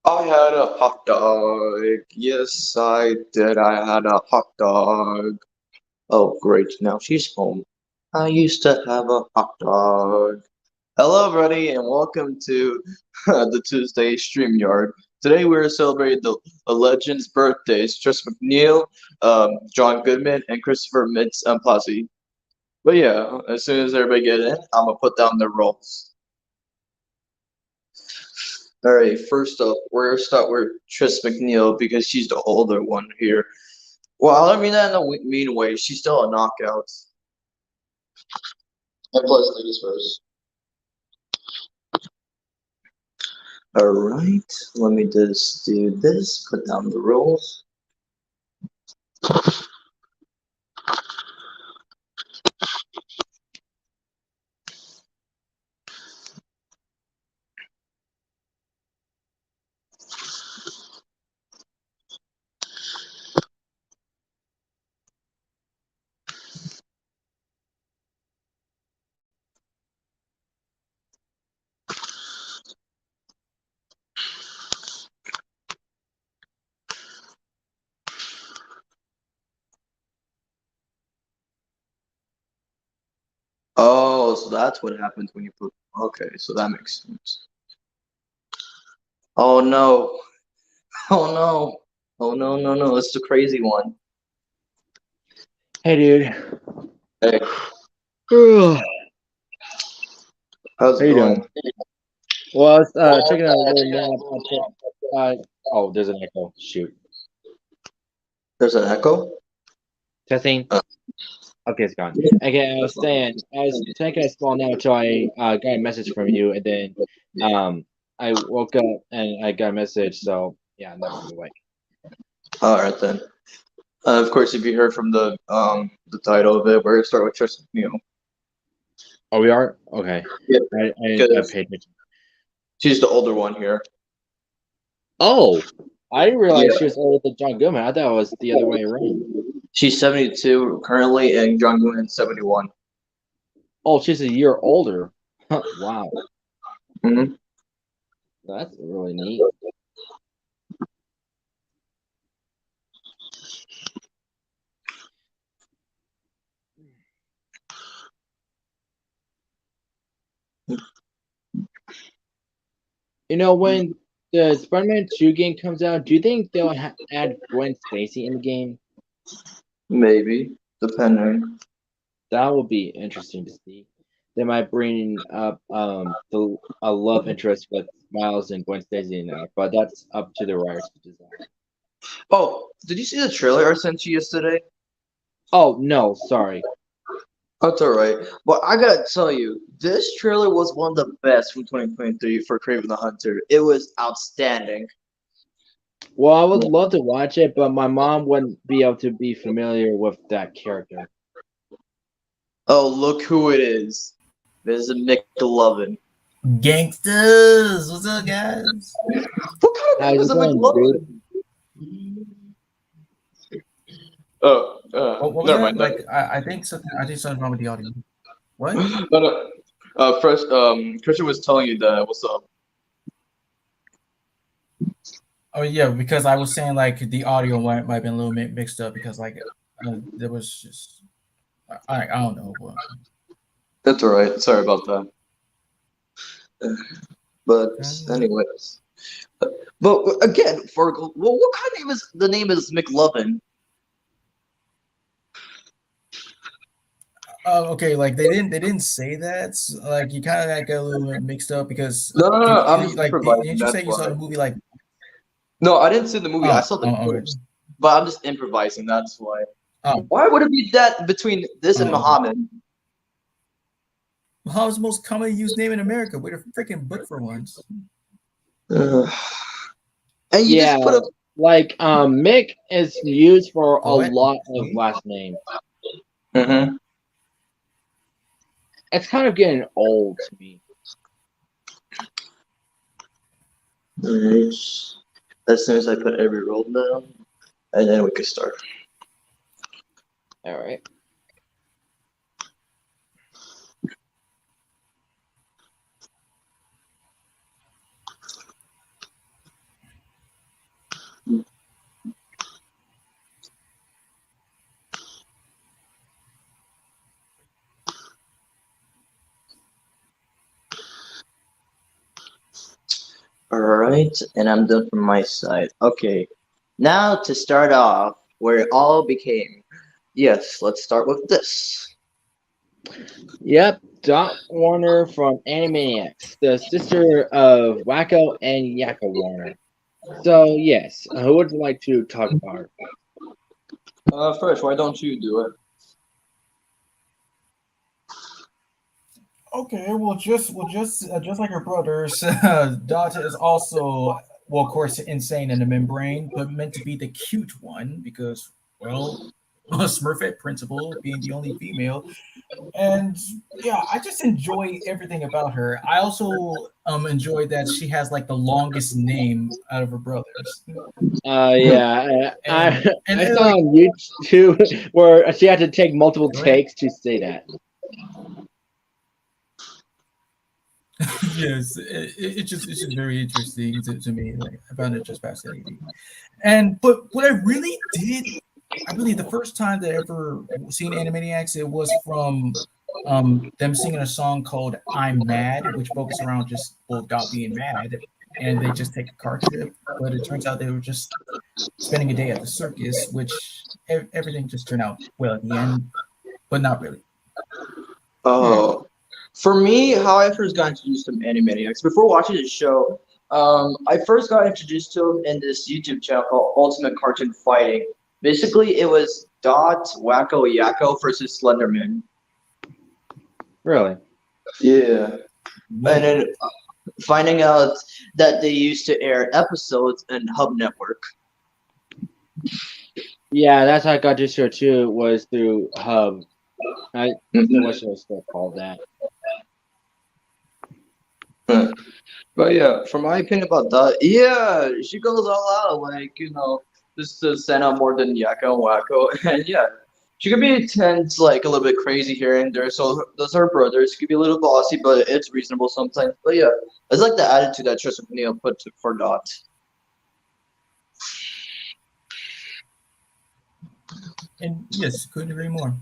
I had a hot dog. Yes, I did. I had a hot dog. Oh, great. Now she's home. I used to have a hot dog. Hello, everybody, and welcome to the Tuesday StreamYard. Today we're celebrating the legends' birthdays: Tress MacNeille, John Goodman, and Christopher Mintz-Plasse. But yeah, as soon as everybody get in, I'm gonna put down the rolls. All right, first up, we're gonna start with Tress MacNeille because she's the older one here. Well, I don't mean that in a mean way. She's still a knockout. And plus, ladies first. All right, let me just do this. Put down the rolls. Oh, so that's what happens when you put. Okay, so that makes sense. Oh no! Oh no! Oh no! No no! It's the crazy one. Hey, dude. Hey, How how's it you going? doing? Well, I was checking out a little more about oh, there's an echo. Shoot. There's an echo. Testing. Uh, Okay, it's gone. Okay, I was saying, I was taking a small nap until I got a message from you, and then I woke up and I got a message, so yeah, that's the way. all right then. Of course, if you heard from the title of it, we're gonna start with Tristan Neal. Oh, we are? Okay. Yeah, I because paid attention. she's the older one here. Oh, I didn't realize she Yeah, was older than John Goodman. I thought it was the other way around. she's 72 currently, and John Goodman's 71. Oh, she's a year older. Wow, Mm-hmm. that's really neat. You know, when the Spider-Man 2 game comes out, do you think they'll add Gwen Stacy in the game? Maybe, depending. That would be interesting to see. They might bring up the a love interest with Miles and Gwen Stacy now, but that's up to the writers to decide. Oh, did you see the trailer I sent you yesterday? Oh no, sorry. That's all right. But I gotta tell you, this trailer was one of the best from 2023 for Craven the Hunter. It was outstanding. Well, I would love to watch it, but my mom wouldn't be able to be familiar with that character. Oh, look who it is. This is McLovin. Gangsters, what's up, guys? What kind of name How's is it a going, dude? McLovin? Oh, What was never that? mind. Like, I think something. I think something wrong with the audio. What? No, no. First, Christian was telling you that. What's up? Oh yeah, because I was saying like the audio might have been a little bit mixed up because like there was just I don't know. That's all right. Sorry about that. But anyways, but again, for well, what kind of name is the name is McLovin? Oh, okay. Like they didn't say that. Like you kind of like got a little bit mixed up because No, no, no. I'm just like improvising. didn't you That's say you saw why. the movie like No, I didn't see the movie. I oh saw the oh okay. clips, but I'm just improvising. That's why. Oh Why would it be that between this and oh okay. Muhammad? How's the most commonly used name in America? We're a freaking book for once. Uh, and you Yeah, just put a. like Mick is used for a What? lot of last names. Mm-hmm. It's kind of getting old to me. Alright. As soon as I put every roll down, and then we can start. All right. Alright, and I'm done from my side. Okay, now to start off, where it all became. Yes, let's start with this. Yep, Dot Warner from Animaniacs, the sister of Wacko and Yakko Warner. So yes, who would like to talk about her? First, why don't you do it? Okay, just like her brothers, Dot is also, well, of course, insane in the membrane, but meant to be the cute one because, well, Smurfette principal being the only female, and yeah, I just enjoy everything about her. I also enjoy that she has like the longest name out of her brothers, Yeah, I and I and saw like on YouTube where she had to take multiple go ahead. takes to say that. Yes, it's just very interesting to me. Like I found it just fascinating. And but what I really did, I believe the first time that I ever seen Animaniacs, it was from them singing a song called "I'm Mad," which focused around just well Dot being mad, and they just take a car trip. But it turns out they were just spending a day at the circus, which everything just turned out well at the end, but not really. Hmm. Oh, for me, how I first got introduced to Animaniacs, before watching the show, I first got introduced to him in this YouTube channel called Ultimate Cartoon Fighting. Basically, it was Dot, Wacko, Yakko versus Slenderman. Really? Yeah. And Whoa. then finding out that they used to air episodes in Hub Network. Yeah, that's how I got this show too. Was through Hub. I forget what Mhm. show was still called that. But yeah, from my opinion about that, yeah, she goes all out, like, just to stand out more than Yakko and Wacko. And yeah, she could be tense, like a little bit crazy here and there. So those are brothers. She could be a little bossy, but it's reasonable sometimes. But yeah, it's like the attitude that Tress MacNeille put for Dot. And yes, couldn't agree more.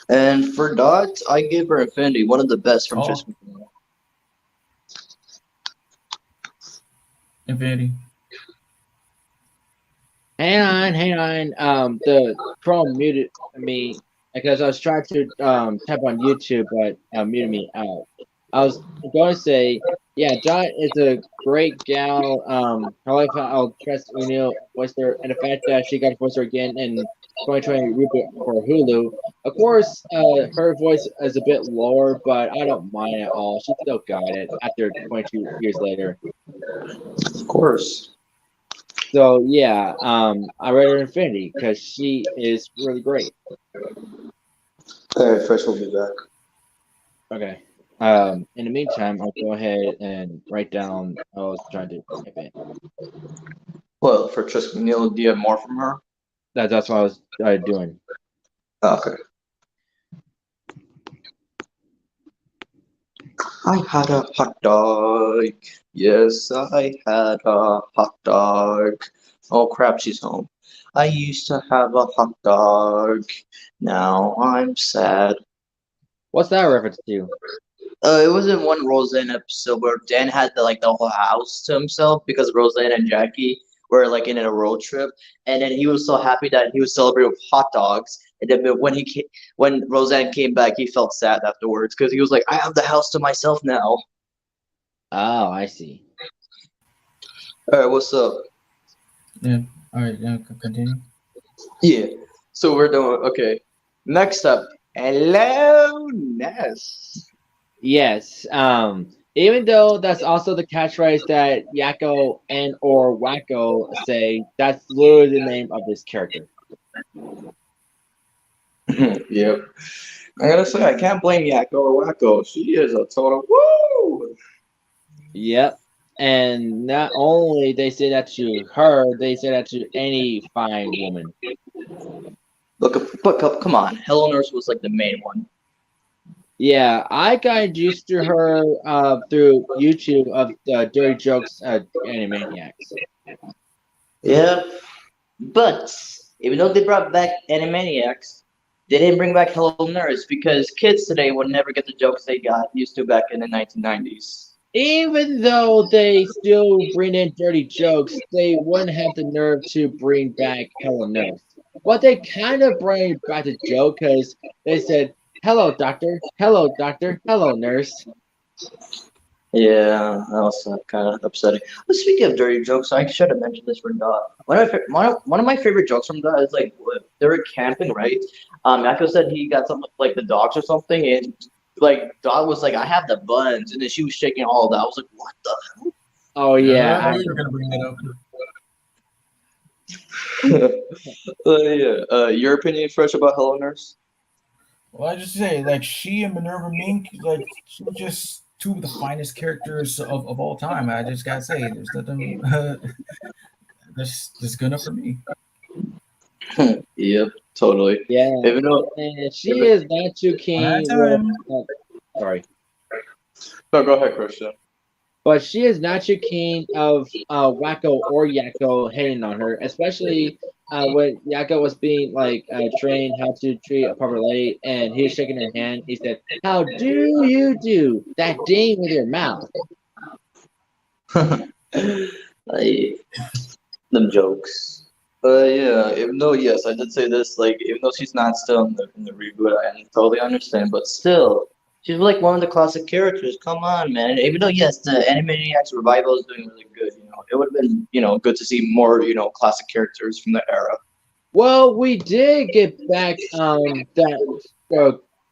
And for Dot, I give her Infinity, one of the best from Tress Oh, MacNeille. Infinity. Hang on. The Chrome muted me because I was trying to type on YouTube, but muted me out. I was going to say, yeah, Dot is a great gal. I love how Tress O'Neill voiced her, and the fact that she got to voice her again in 2020 reboot for Hulu. Of course, her voice is a bit lower, but I don't mind at all. She still got it after 22 years later. Of course. So yeah, I read her Infinity because she is really great. Alright, first we'll be back. Okay. In the meantime, I'll go ahead and write down. I was trying to type it. Well, for Tress MacNeille, do you have more from her? That's what I was doing. Okay. I had a hot dog. Yes, I had a hot dog. Oh crap, she's home. I used to have a hot dog. Now I'm sad. What's that a reference to? It was in one Roseanne episode where Dan had the whole house to himself because Roseanne and Jackie were like in a road trip, and then he was so happy that he was celebrating with hot dogs. And then when Roseanne came back, he felt sad afterwards because he was like, "I have the house to myself now." Oh, I see. All right, what's up? Yeah. All right. Yeah. Continue. Yeah. So we're doing okay. Next up, hello Ness. Yes. Even though that's also the catchphrase that Yakko and or Wacko say, that's literally the name of this character. Yep. I gotta say, I can't blame Yakko or Wacko. She is a total woo. Yep. And not only they say that to her, they say that to any fine woman. But come on, Hello Nurse was like the main one. Yeah, I got used to her through YouTube of Dirty Jokes Animaniacs. Yeah, but even though they brought back Animaniacs, they didn't bring back Hello Nurse because kids today would never get the jokes they got used to back in the 1990s. Even though they still bring in dirty jokes, they wouldn't have the nerve to bring back Hello Nurse. But they kind of bring back the joke because they said, hello, doctor, hello, nurse. Yeah, that was kind of upsetting. But speaking of dirty jokes, I should have mentioned this for Dot. One of my favorite jokes from Dot is like they were camping, right? Yako said he got something like the dogs or something, and like Dot was like, "I have the buns," and then she was shaking all that. I was like, "What the Oh, Yeah, yeah. I knew you were gonna bring that up. hell?" Yeah. Your opinion, Fresh, about Hello Nurse? Well, I just say, like, she and Minerva Mink, like, she were just two of the finest characters of all time. I just gotta say, there's nothing that's good enough for me. Yep, totally. Yeah. Even though, And she is not too One at a keen time. with. Sorry. no, go ahead, Christian. But she is not too keen of Wacko or Yakko hating on her, especially when Yakko was being like trained how to treat a proper lady, and he was shaking her hand. He said, "How do you do that ding with your mouth?" Like them jokes. But yeah, even though yes, I did say this. Like, even though she's not still in the reboot, I totally understand. But still, she's like one of the classic characters. Come on, man. Even though yes, the Animaniacs revival is doing really good. It would have been good to see more classic characters from the era. Well, we did get back that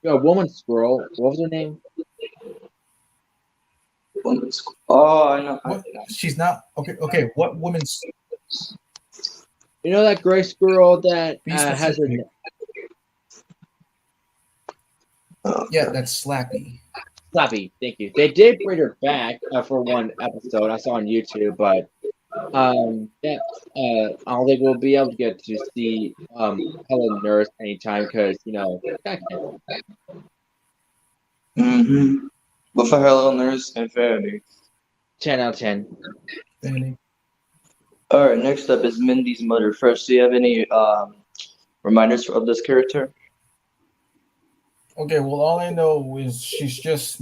woman squirrel. What was her name? Oh, I know. What? She's not okay. Okay, what woman's? You know that gray squirrel that Be has her. specific. Yeah, that's Slappy. Slappy, thank you. They did bring her back for one episode I saw on YouTube, but that I don't think we'll be able to get to see Hello Nurse anytime because that can't. Mm-hmm. But for Hello Nurse, Infinity. 10 out of 10. Fanny. All right, next up is Mindy's mother. First, do you have any reminders of this character? Okay, well, all I know is she's just,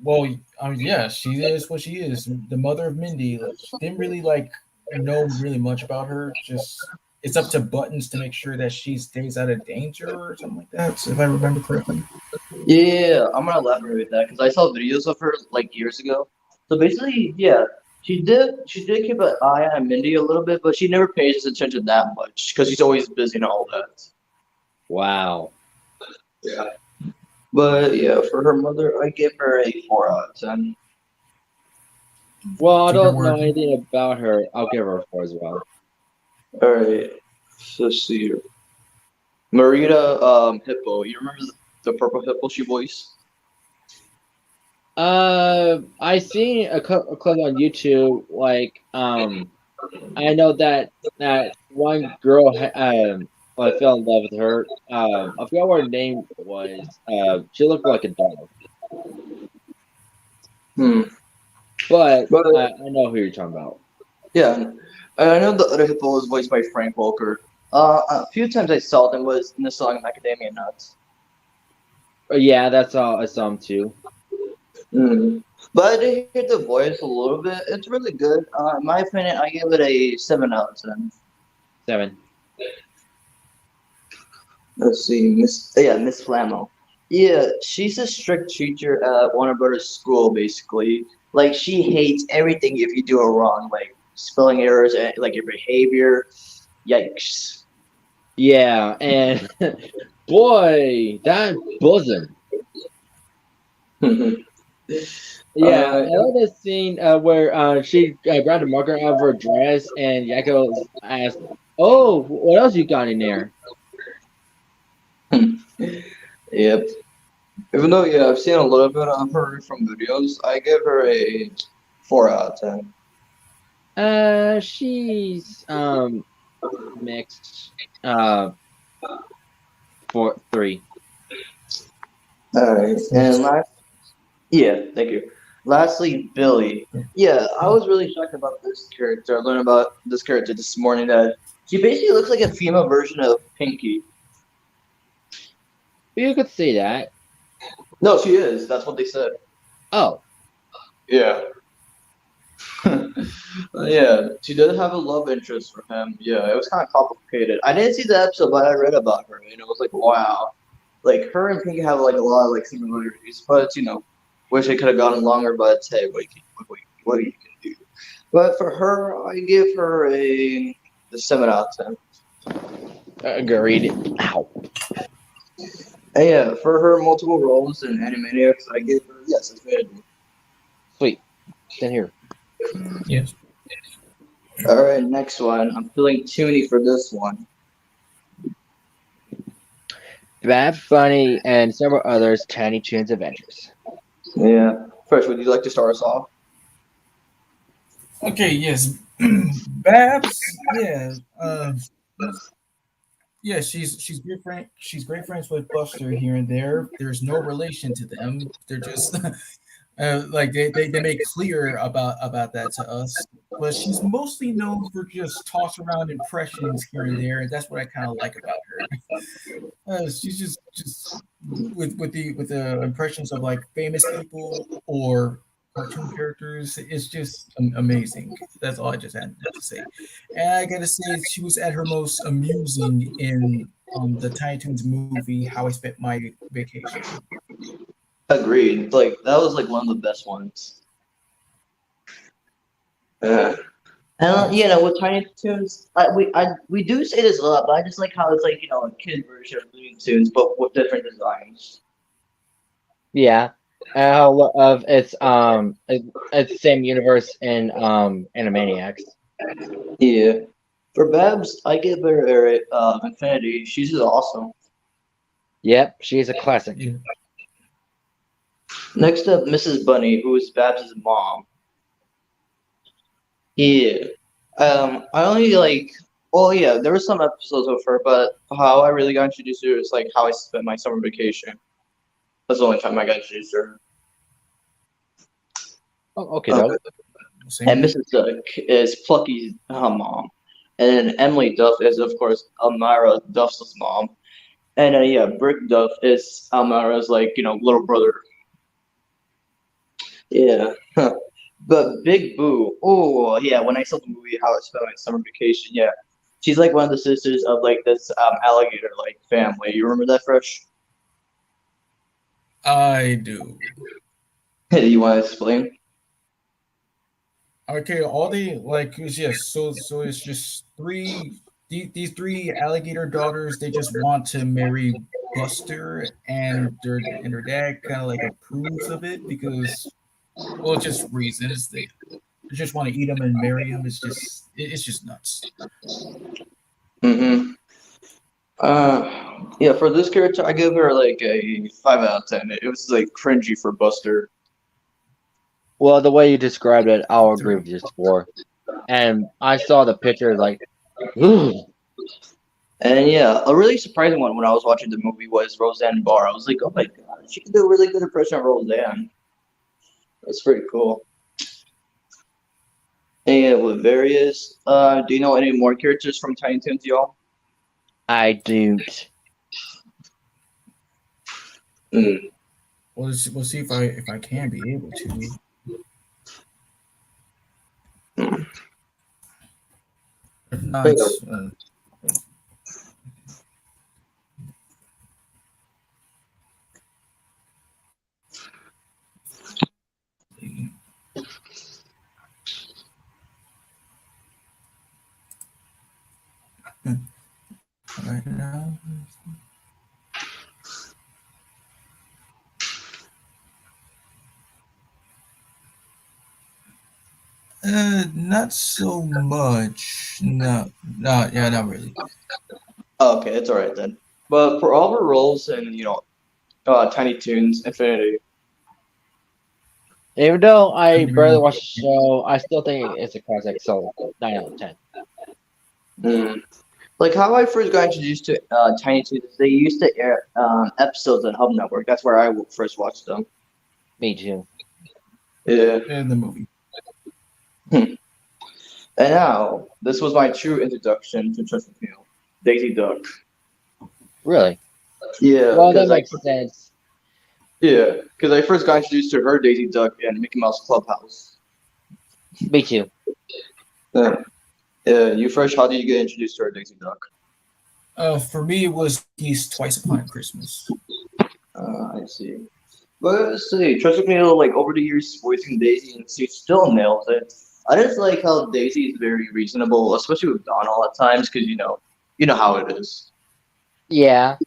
well, yeah, she is what she is, the mother of Mindy. Like, she didn't really know really much about her. Just it's up to Buttons to make sure that she stays out of danger or something like that. So if I remember correctly. Yeah, I'm gonna elaborate with that because I saw videos of her like years ago. So basically, yeah, she did keep an eye on Mindy a little bit, but she never pays attention that much because she's always busy and all that. Wow. Yeah. But yeah, for her mother, I give her a 4 out of 10. Well, I Take your don't know word. anything about her. I'll give her a 4 as well. All right, so let's see here. Marita Hippo. You remember the purple hippo she voiced? I seen a clip on YouTube. Like, I know that one girl I fell in love with her. I forgot what her name was. She looked like a dog, Hmm. but But I know who you're talking about. yeah, I know the other hippo was voiced by Frank Welker. A few times I saw them was in the song Macadamia Nuts. Yeah, that's all I saw him too. Mm. But I did hear the voice a little bit. It's really good. In my opinion, I give it a 7 out of 10. 7. Let's see, Miss Flammo. Yeah, she's a strict teacher at Warner Brothers school, basically. Like she hates everything if you do it wrong, like spelling errors and like your behavior. Yikes. Yeah, and boy, that bosom. Yeah, I uh, love this scene where she grabbed a marker out of her dress and Yakko asked, "Oh, what else you got in there?" yep. Even though, yeah, I've seen a little bit of her from videos, I give her a 4 out of 10. She's mixed. For 3. All right, and last, yeah, thank you. Lastly, Billy. Yeah, I was really shocked about this character. I learned about this character this morning that she basically looks like a female version of Pinky. You could see that. No, she is. That's what they said. Oh, Yeah. Yeah, she did have a love interest for him. Yeah, it was kind of complicated. I didn't see the episode, but I read about her, and it was like, wow, like her and Pink have like a lot of like similarities, but wish it could have gone longer. But hey, what you can do? But for her, I give her a 7 out of 10. Agreed. Ow. And yeah, for her multiple roles in Animaniacs, I give her yes, it's good. Sweet. Stand here. Yes. All right, next one. I'm feeling toony for this one. Bad Bunny and several others. Tiny Toons Adventures. Yeah. First, would you like to start us off? Okay. Yes. Babs. Yeah. Yeah. She's great friend. She's great friends with Buster here and there. There's no relation to them. They're just like they make clear about that to us. But she's mostly known for just toss around impressions here and there, and that's what I kind of like about her. She's just with the impressions of like famous people or cartoon characters. It's just amazing. That's all I just had to say. And I gotta say, she was at her most amusing in the Tiny Toons movie, How I Spent My Vacation. Agreed. Like that was like one of the best ones. Yeah. And Yes. with Tiny Toons, we do say this a lot, but I just like how it's like a kid version of Looney Tunes, but with different designs. Yeah. Of it's the same universe in Animaniacs. Yeah. For Babs, I give her Infinity. She's just awesome. Yep, she's a classic. Yeah. Next up, Mrs. Bunny, who is Babs' mom. Yeah. I only like. Well, yeah, there were some episodes of her, but how I really got introduced to her is like how I spent my summer vacation. That's the only time I got introduced to her. Oh, okay, Uh, though. Same. and Mrs. Duck is Plucky's mom. And then Emily Duff is, of course, Elmira Duff's mom. And yeah, Brick Duff is Elmira's, like, little brother. Yeah. But Big Boo, oh, yeah, when I saw the movie How I Spent My Summer Vacation, yeah. She's like one of the sisters of, like, this alligator, like, family. You remember that, Fresh? I do. Do you want to explain? Okay, all they like is yes. So it's just these three alligator daughters. They just want to marry Buster, and their dad kind of like approves of it because well, just reasons they just want to eat him and marry him. It's just nuts. Mm-hmm. Yeah, for this character, I give her, like, a 5 out of 10. It was, like, cringy for Buster. Well, the way you described it, I'll agree with 3. you, score. And I saw the picture, like, ooh. And yeah, a really surprising one when I was watching the movie was Roseanne Barr. I was like, oh my god, she can do a really good impression of Roseanne. That's pretty cool. And yeah, with various, do you know any more characters from Tiny Toons, y'all? I don't. Mm. We'll see if I can be able to. If not, right now. Not so much. No, yeah, not really. Okay, it's alright then. But for all her roles in, Tiny Toons Infinity, Even though I Couldn't agree barely more. watched the show, I still think it's a classic. So 9 out of 10. like how I first got introduced to Tiny Toons, they used to air episodes on Hub Network. That's where I first watched them. Me too. Yeah. In the movie. And now, this was my true introduction to Tress MacNeille, Daisy Duck. Really? Yeah, Well, that because makes sense. Yeah, because I first got introduced to her Daisy Duck and Mickey Mouse Clubhouse. Me too. Yeah. Yeah, you first, how did you get introduced to her Daisy Duck? For me, it was Geese Twice Upon Christmas. I see. But let's see, Tress MacNeille, like over the years voicing Daisy, and she still nails it. I just like how Daisy is very reasonable, especially with Donald at times, because you know how it is. Yeah.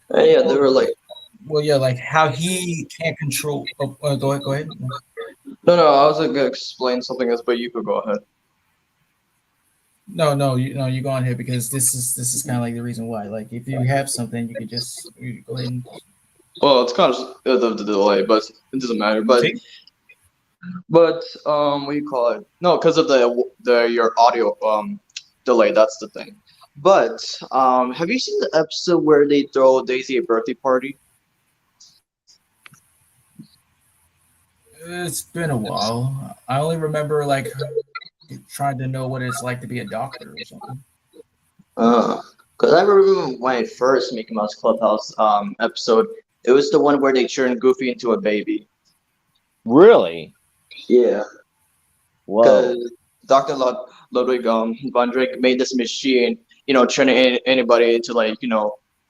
And yeah, they Well, were like, well, yeah, like how he can't control. Oh, go ahead. Go ahead. no, I was like, gonna explain something else, but you could go ahead. No, no, you go on here because this is kind of like the reason why. Like, if you have something, you could just you go ahead and Well, it's kind of the delay, but it doesn't matter. But take. what do you call it? No, because of the your audio delay. That's the thing. But have you seen the episode where they throw Daisy a birthday party? It's been a while. I only remember like trying to know what it's like to be a doctor or something. Because I remember my first Mickey Mouse Clubhouse episode. It was the one where they turned Goofy into a baby. Really? Yeah. Whoa. Because Dr. Ludwig von Drake made this machine, turning anybody into like,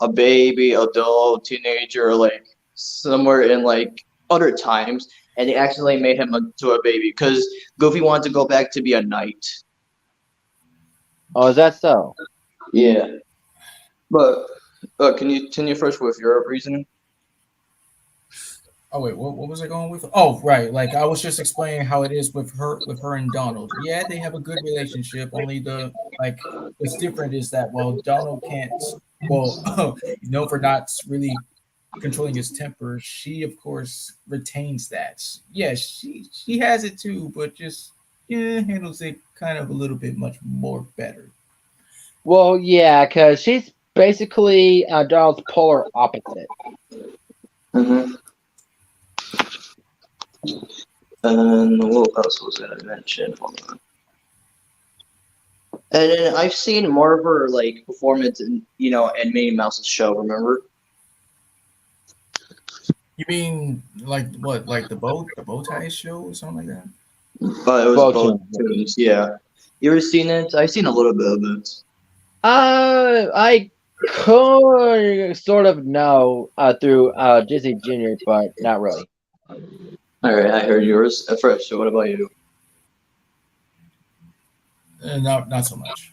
a baby, adult, teenager, like somewhere in like other times, and they actually made him into a baby because Goofy wanted to go back to be a knight. Oh, is that so? Yeah, but can you continue first with your reasoning? Oh wait, what was I going with? Oh right, like I was just explaining how it is with her and Donald. Yeah, they have a good relationship. Only the like what's different is that well Donald can't well for not really controlling his temper. She of course retains that. Yeah, she has it too, but just handles it kind of a little bit much more better. Well, yeah, because she's basically Donald's polar opposite. Mm-hmm. And what else was I gonna mention? Hold on. And then I've seen more of her like performance in Minnie Mouse's show. Remember? You mean like what, like the bow tie show or something like that? It was both Both. tunes. Yeah. You ever seen it? I've seen a little bit of it. I could sort of know through Disney Junior, but not really. All right, I heard yours at first. So what about you? Not so much.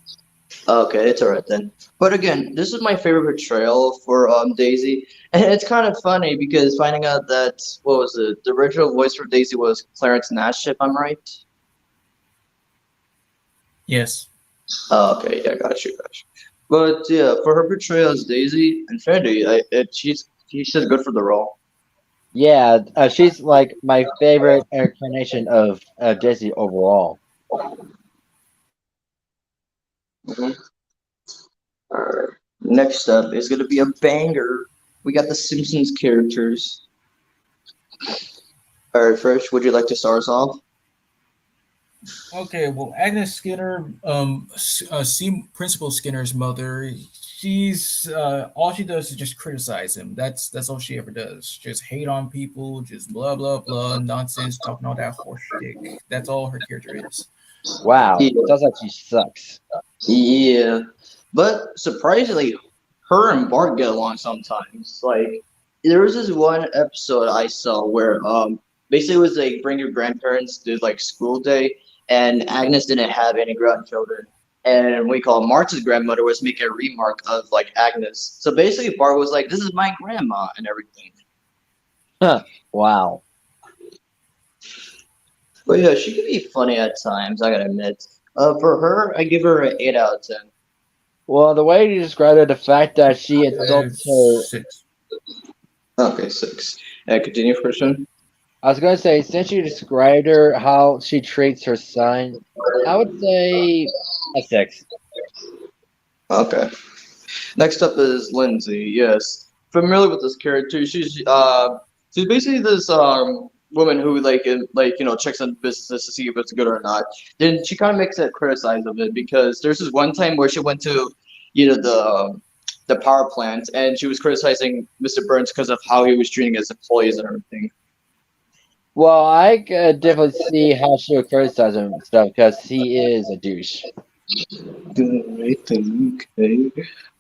Okay, it's alright then. But again, this is my favorite portrayal for Daisy, and it's kind of funny because finding out that what was it? The original voice for Daisy was Clarence Nash, if I'm right. Yes. Okay, yeah, got you. But yeah, for her portrayal as Daisy, Infinity, she's just good for the role. Yeah, she's like my favorite incarnation of Disney overall. Mhm. All right. Next up is gonna be a banger. We got the Simpsons characters. All right, first, would you like to start us off? Okay, well, Agnes Skinner, Principal Skinner's mother, she's all she does is just criticize him. That's all she ever does. Just hate on people, just blah blah blah, nonsense, talking all that horse shit. That's all her character is. Wow, Yeah. sounds like she sucks. Yeah, but surprisingly, her and Bart get along sometimes. Like there was this one episode I saw where basically it was like bring your grandparents to like school day, and Agnes didn't have any grandchildren, and we call Marta's grandmother was making a remark of like Agnes. So basically, Bart was like, "This is my grandma" and everything. Huh. Wow. But yeah, she can be funny at times. I gotta admit. For her, I give her an 8 out of 10. Well, the way you described it, the fact that she insults her, 6. Okay, 6. Continue, Christian. I was going to say, since you described her, how she treats her son, I would say a 6. Okay. Next up is Lindsay. Yes, familiar with this character. She's basically this woman who checks on business to see if it's good or not. Then she kind of makes a criticize of it because there's this one time where she went to the the power plant, and she was criticizing Mr. Burns because of how he was treating his employees and everything. Well, I could definitely see how she would criticize him and stuff because he is a douche. I think, okay.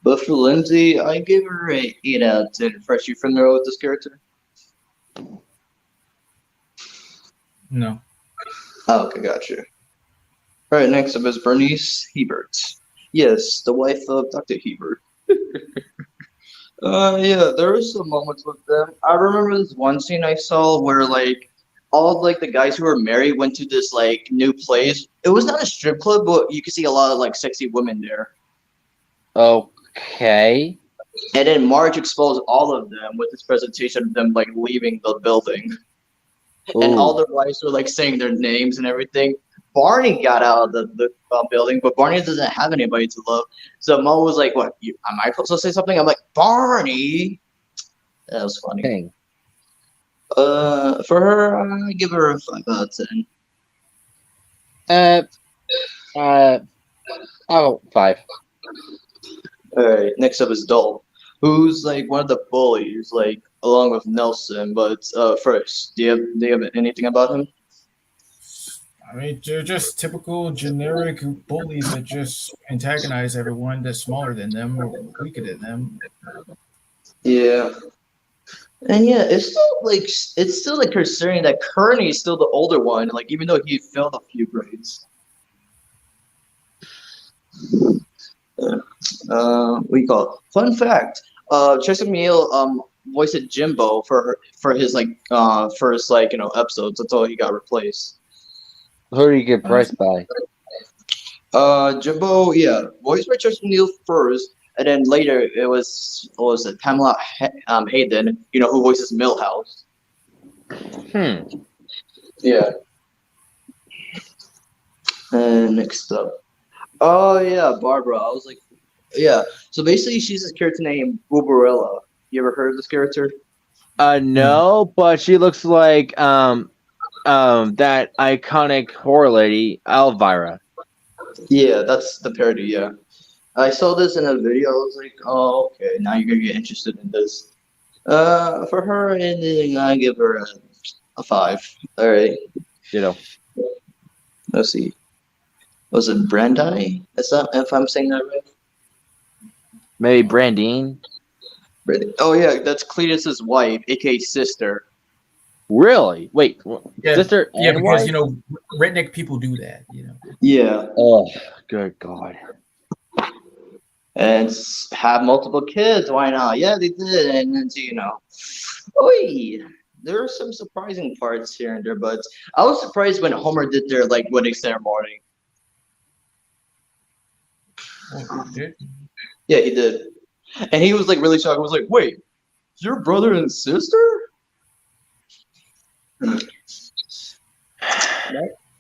But for Lindsay, I gave her a 8 out of 10. Fresh, you familiar with this character? No. Oh, okay, gotcha. Alright, next up is Bernice Hebert. Yes, the wife of Dr. Hebert. Yeah, there was some moments with them. I remember this one scene I saw where like all of, like the guys who were married went to this like new place. It was not a strip club, but you could see a lot of like sexy women there. Okay. And then Marge exposed all of them with this presentation of them like leaving the building. And all Ooh. their wives were like saying their names and everything. Barney got out of the building, but Barney doesn't have anybody to love. So Mo was like, "What? Am I supposed to say something?" I'm like, "Barney." That was funny. Dang. For her, I give her a 5 out of 10. Oh, 5. All right, next up is Dole, who's like one of the bullies, like along with Nelson. But first, do you have anything about him? I mean, they're just typical generic bullies that just antagonize everyone that's smaller than them or weaker than them. Yeah. And yeah, it's still like considering that Kearney is still the older one, like even though he failed a few grades. Yeah. What do you call it? Fun fact: Tress MacNeille voiced Jimbo for his first episodes until he got replaced. Who do you get priced by? Jimbo, yeah, voiced by Tress MacNeille first, and then later it was what was it Pamela Hayden, who voices Millhouse. Yeah. And next up. Oh yeah, Barbara. I was like, yeah. So basically, she's this character named Uberella. You ever heard of this character? No. No, but she looks like that iconic horror lady, Elvira. Yeah, that's the parody. Yeah, I saw this in a video. I was like, oh, okay. Now you're gonna get interested in this. For her, and then I give her a 5. All right. You know, Let's see. Was it Brandy? Is that if I'm saying that right? maybe Brandine. Brandy. Oh yeah, that's Cletus's wife, aka sister. Really? Wait, Yeah, sister yeah, and because wife? redneck people do that. Yeah, Oh, good God. and have multiple kids. Why not? Yeah, they did, and then oi, there are some surprising parts here and there, but I was surprised when Homer did their like wedding ceremony. Oh, dude. Yeah, he did, and he was like really shocked. I was like, wait, your brother and sister?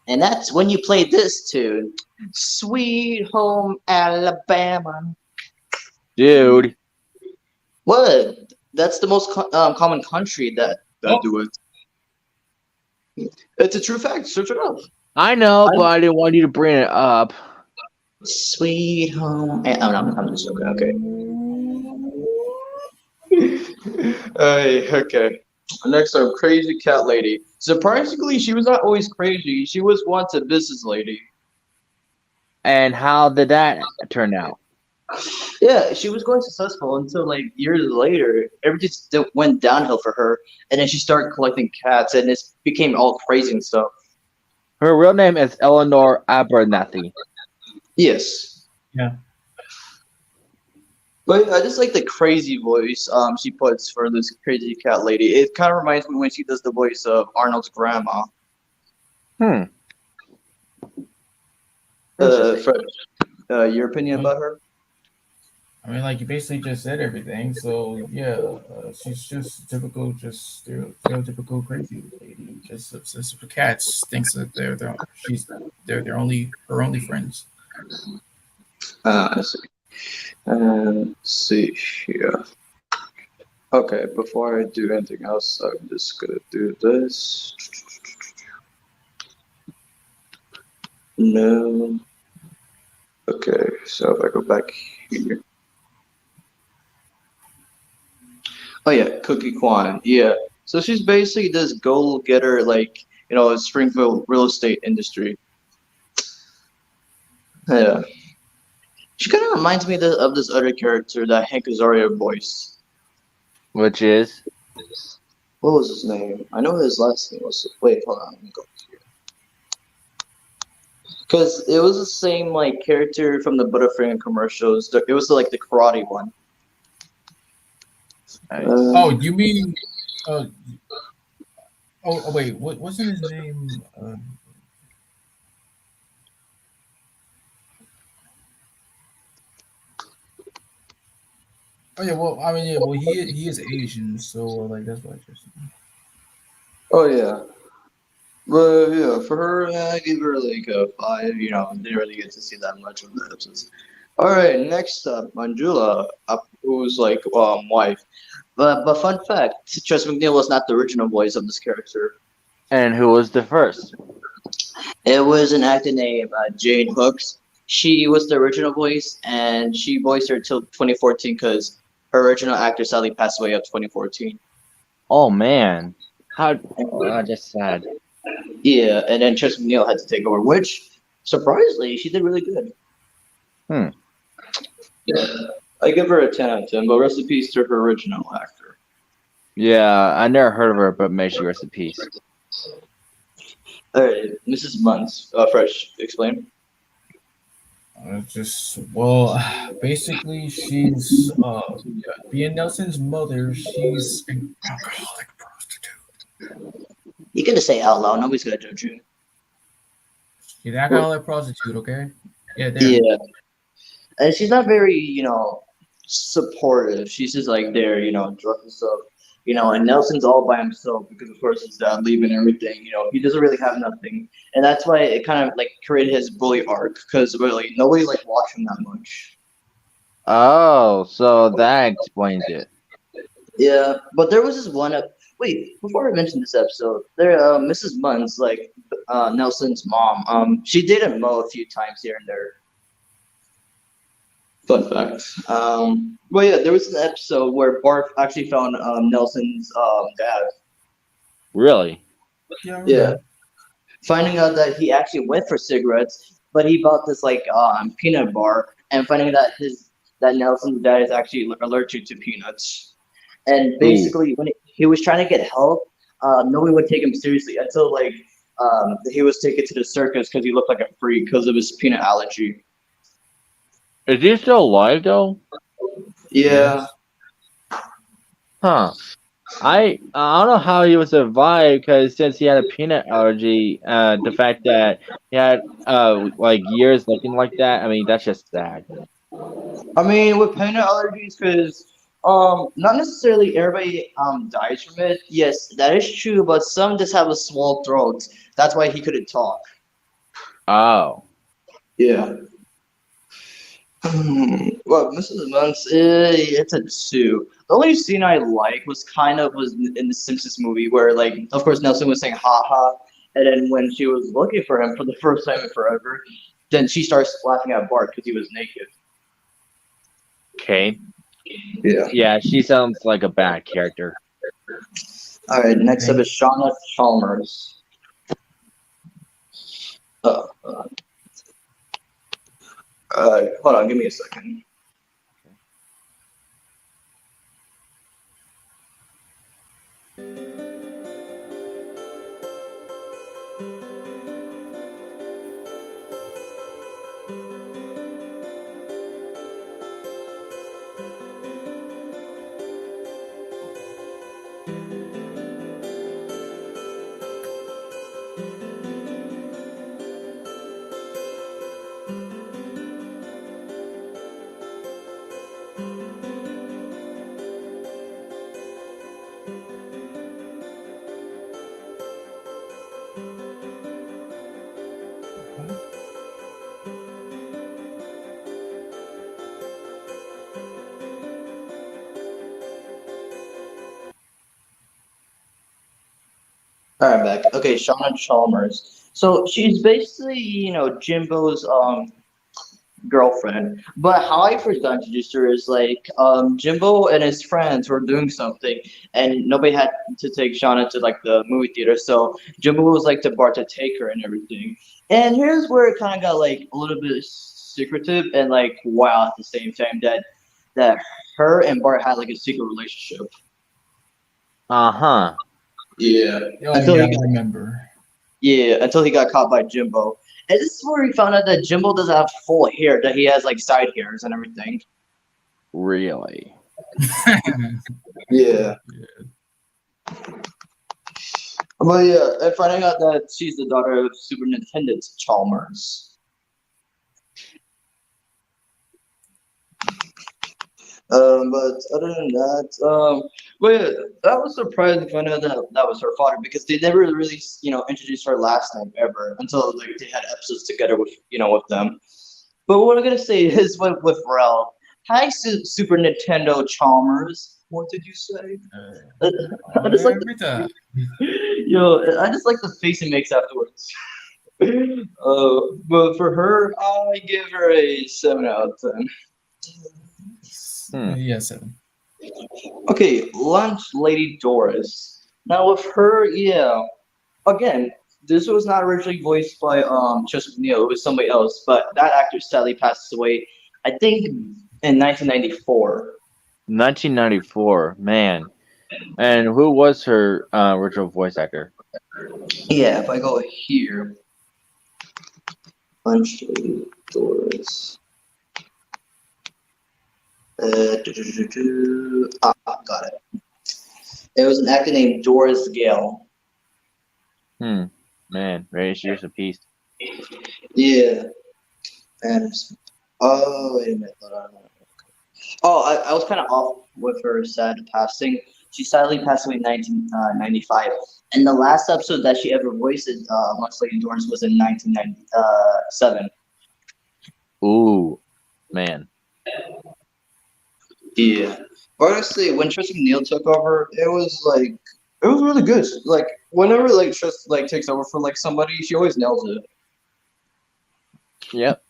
And that's when you play this tune, "Sweet Home Alabama." Dude. What? That's the most common country that do it. It's a true fact. Search it up. I know, but I didn't want you to bring it up. Sweet home. I'm just joking. Okay. Okay. Next up, Crazy Cat Lady. Surprisingly, she was not always crazy. She was once a business lady. And how did that turn out? Yeah, she was going successful until like years later, everything went downhill for her, and then she started collecting cats, and it became all crazy and stuff. Her real name is Eleanor Abernathy. Yes. Yeah. But I just like the crazy voice she puts for this crazy cat lady. It kind of reminds me when she does the voice of Arnold's grandma. Interesting. Fred, your opinion about her? I mean, like you basically just said everything. So yeah, she's just typical, just stereotypical crazy lady. Just obsessed with cats. Thinks that they're their only her only friends. I see. Let's see here. Okay, before I do anything else, I'm just gonna do this. No. Okay, so if I go back here. Oh yeah, Cookie Kwan. Yeah. So she's basically this go-getter, like Springfield real estate industry. Yeah. She kind of reminds me of this other character that Hank Azaria voiced. Which is What was his name? I know his last name was. Wait, hold on. Let me go here. Because it was the same like character from the Butterfinger commercials. It was like the karate one. nice. Oh, Um, you mean? Uh, wait, what wasn't his name? Oh yeah, well, I mean, yeah, well, he is Asian, so like that's why. Just oh yeah. But yeah, for her, I give her like a five. Didn't really get to see that much of the episodes. All right, next up, Manjula, who's like wife. But fun fact, Tress MacNeille was not the original voice of this character. And who was the first? It was an actor named Jane Hooks. She was the original voice, and she voiced her till 2014 because her original actor sadly passed away of 2014. Oh man, how? And, Oh, that's sad. yeah, and then Tress MacNeille had to take over, which surprisingly she did really good. Hmm. Yeah, I give her a 10 out of 10, but rest in peace to her original actor. Yeah, I never heard of her, but may she rest in peace. All right, Mrs. Muntz, Fresh, explain. just well, basically, she's being Nelson's mother. She's an alcoholic prostitute. You gotta say it out loud. Nobody's gonna judge you. She's an alcoholic prostitute. Okay. Yeah, there. Yeah, and she's not very, supportive. She's just like there, drunk and stuff. And Nelson's all by himself because, of course, his dad leaving and everything. He doesn't really have nothing, and that's why it kind of like created his bully arc because really nobody like watched him that much. Oh, so that explains it. Yeah, but there was this one. Wait, before I mention this episode, there, Mrs. Munn's like Nelson's mom. She dated Mo a few times here and there. Fun fact. Well, yeah, there was an episode where Barf actually found Nelson's dad. Really? Yeah. Yeah, finding out that he actually went for cigarettes, but he bought this like peanut bar, and finding that that Nelson's dad is actually allergic to peanuts. And Ooh. basically, when he was trying to get help, nobody would take him seriously until like he was taken to the circus because he looked like a freak because of his peanut allergy. Is he still alive though? Yeah. Yes. Huh. I don't know how he would survive because since he had a peanut allergy, the fact that he had like years looking like that, I mean that's just sad. I mean, with peanut allergies, because not necessarily everybody dies from it. Yes, that is true, but some just have a small throat. That's why he couldn't talk. Oh. Yeah. Well, Mrs. Muntz, it's a two. The only scene I like was in the Simpsons movie where, like, of course, Nelson was saying "ha ha," and then when she was looking for him for the first time in forever, then she starts laughing at Bart because he was naked. Okay. Yeah. Yeah, she sounds like a bad character. All right. Next up Okay. is Shauna Chalmers. Uh, uh, hold on, give me a second. All right, back. Okay, Shauna Chalmers. So she's basically, Jimbo's girlfriend. But how I first got introduced to her is like Jimbo and his friends were doing something, and nobody had to take Shauna to like the movie theater. So Jimbo was like the bar to take her and everything. And here's where it kind of got like a little bit secretive and like wow at the same time that her and Bart had like a secret relationship. Uh-huh. Yeah. Oh Until yeah, he I remember. Yeah, until he got caught by Jimbo. And this is where he found out that Jimbo doesn't have full hair, that he has like side hairs and everything. Really? Yeah. But yeah, and finding out that she's the daughter of Super Nintendo's Chalmers. But other than that, but yeah, that was surprising to find out that that was her father because they never really, introduced her last name ever until like they had episodes together with, with them. But what I'm gonna say is with Ralph. Hi, Super Nintendo Chalmers. What did you say? I just like the, Every time. I just like the face he makes afterwards. But for her, I give her a 7 out of 10. Yeah, 7. Okay, Lunch Lady Doris. Now with her, yeah. Again, this was not originally voiced by Tress MacNeille. It was somebody else, but that actor sadly passed away. I think in 1994. 1994, man. And who was her original voice actor? Yeah, if I go here, Lunch Lady Doris. Got it. It was an actor named Doris Gale. Man, very serious a piece. Yeah. And oh, wait a minute. Hold on. Oh, I was kind of off with her sad passing. She sadly passed away in 1995. And the last episode that she ever voiced Lunch Lady Doris was in 1997. Ooh, man. Yeah. Honestly, when Tress MacNeille took over, it was really good. Like whenever like Tress like takes over for like somebody, she always nails it. Yep.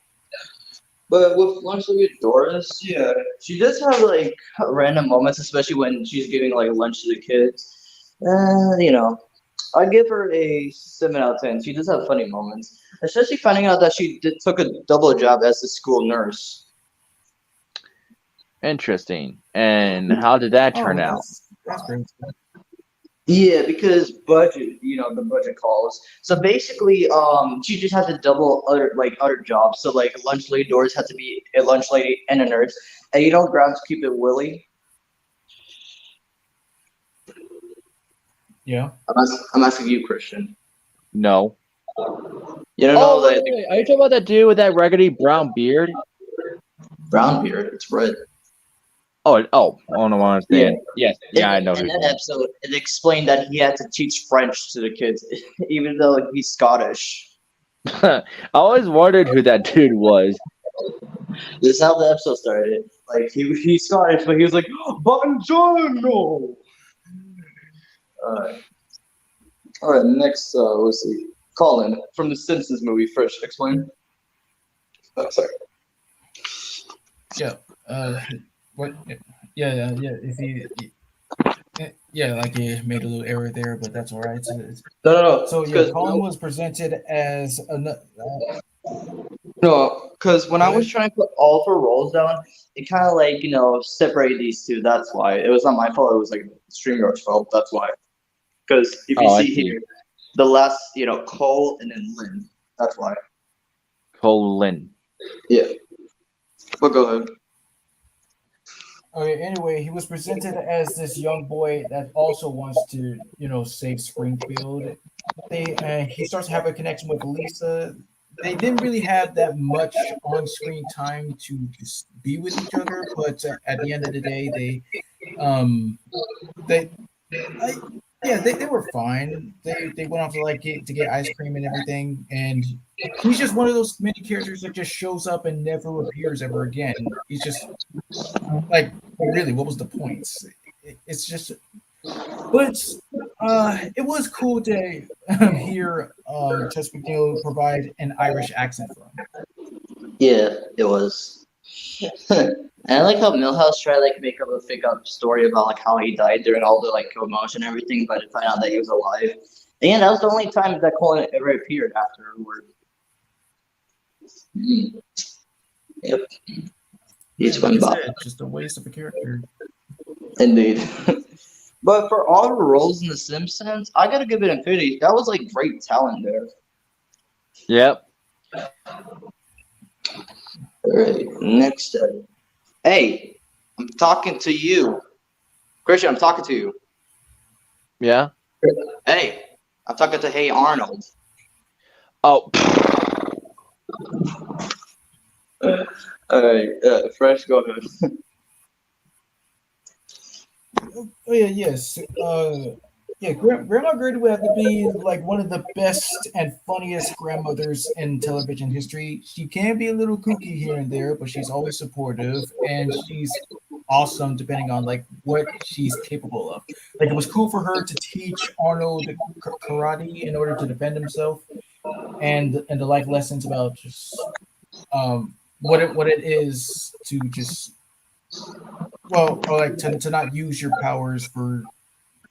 But with Lunch Lady Doris, yeah, she does have like random moments, especially when she's giving like lunch to the kids. I give her a 7 out of 10. She does have funny moments, especially finding out that she took a double job as a school nurse. Interesting. And how did that turn out? That's great. Yeah, because budget, the budget calls. So basically, she just had to double other jobs. So like lunch lady Doris had to be a lunch lady and a nurse. And grounds keep it Willie. Yeah. I'm asking you, Christian. No. You don't know that wait. Are you talking about that dude with that raggedy brown beard? brown beard? It's red. Oh, no, I understand. Yes, yeah, I know. In that episode, it explained that he had to teach French to the kids, even though he's Scottish. I always wondered who that dude was. This is how the episode started. Like he's Scottish, but he was like, "Buongiorno." All right. Next, let's see. Colin from the Simpsons movie. First, explain. Oh, sorry. Yeah. What? Yeah. If he, like he made a little error there, but that's all right. No. So yeah, Colin was presented as No, because when I was trying to put all of her roles down, it kind of separated these two. That's why it was not my fault. It was like StreamYard's fault. That's why. Because if you see here, the last, Cole and then Lynn. That's why. Colin. Yeah. But go ahead. Okay, anyway, he was presented as this young boy that also wants to, save Springfield. He starts to have a connection with Lisa. They didn't really have that much on-screen time to just be with each other, but at the end of the day, they were fine. They went off to get ice cream and everything, and he's just one of those many characters that just shows up and never appears ever again. He's just like, really, what was the point? It's just, but it was cool to hear Tress MacNeille provide an Irish accent for him. Yeah, it was. And I like how Millhouse tried to like make up a fake up story about like how he died during all the like commotion and everything, but to find out that he was alive. And that was the only time that Colin ever appeared afterward. Mm, yep, Yeah, he's like fun I Bob. said, just a waste of a character. Indeed. But for all the roles in The Simpsons, I gotta give it Infinity. That was like great talent there. Yep. Alright, next up. Hey, I'm talking to you. Christian, I'm talking to you. Yeah. Hey, I'm talking to Hey Arnold. Oh. Alright, Fresh, go ahead. Oh yeah, yes. Yeah, Grandma Gertie would have to be like one of the best and funniest grandmothers in television history. She can be a little kooky here and there, but she's always supportive and she's awesome depending on like what she's capable of. Like it was cool for her to teach Arnold karate in order to defend himself, and the life lessons about just what it is to just or like to not use your powers for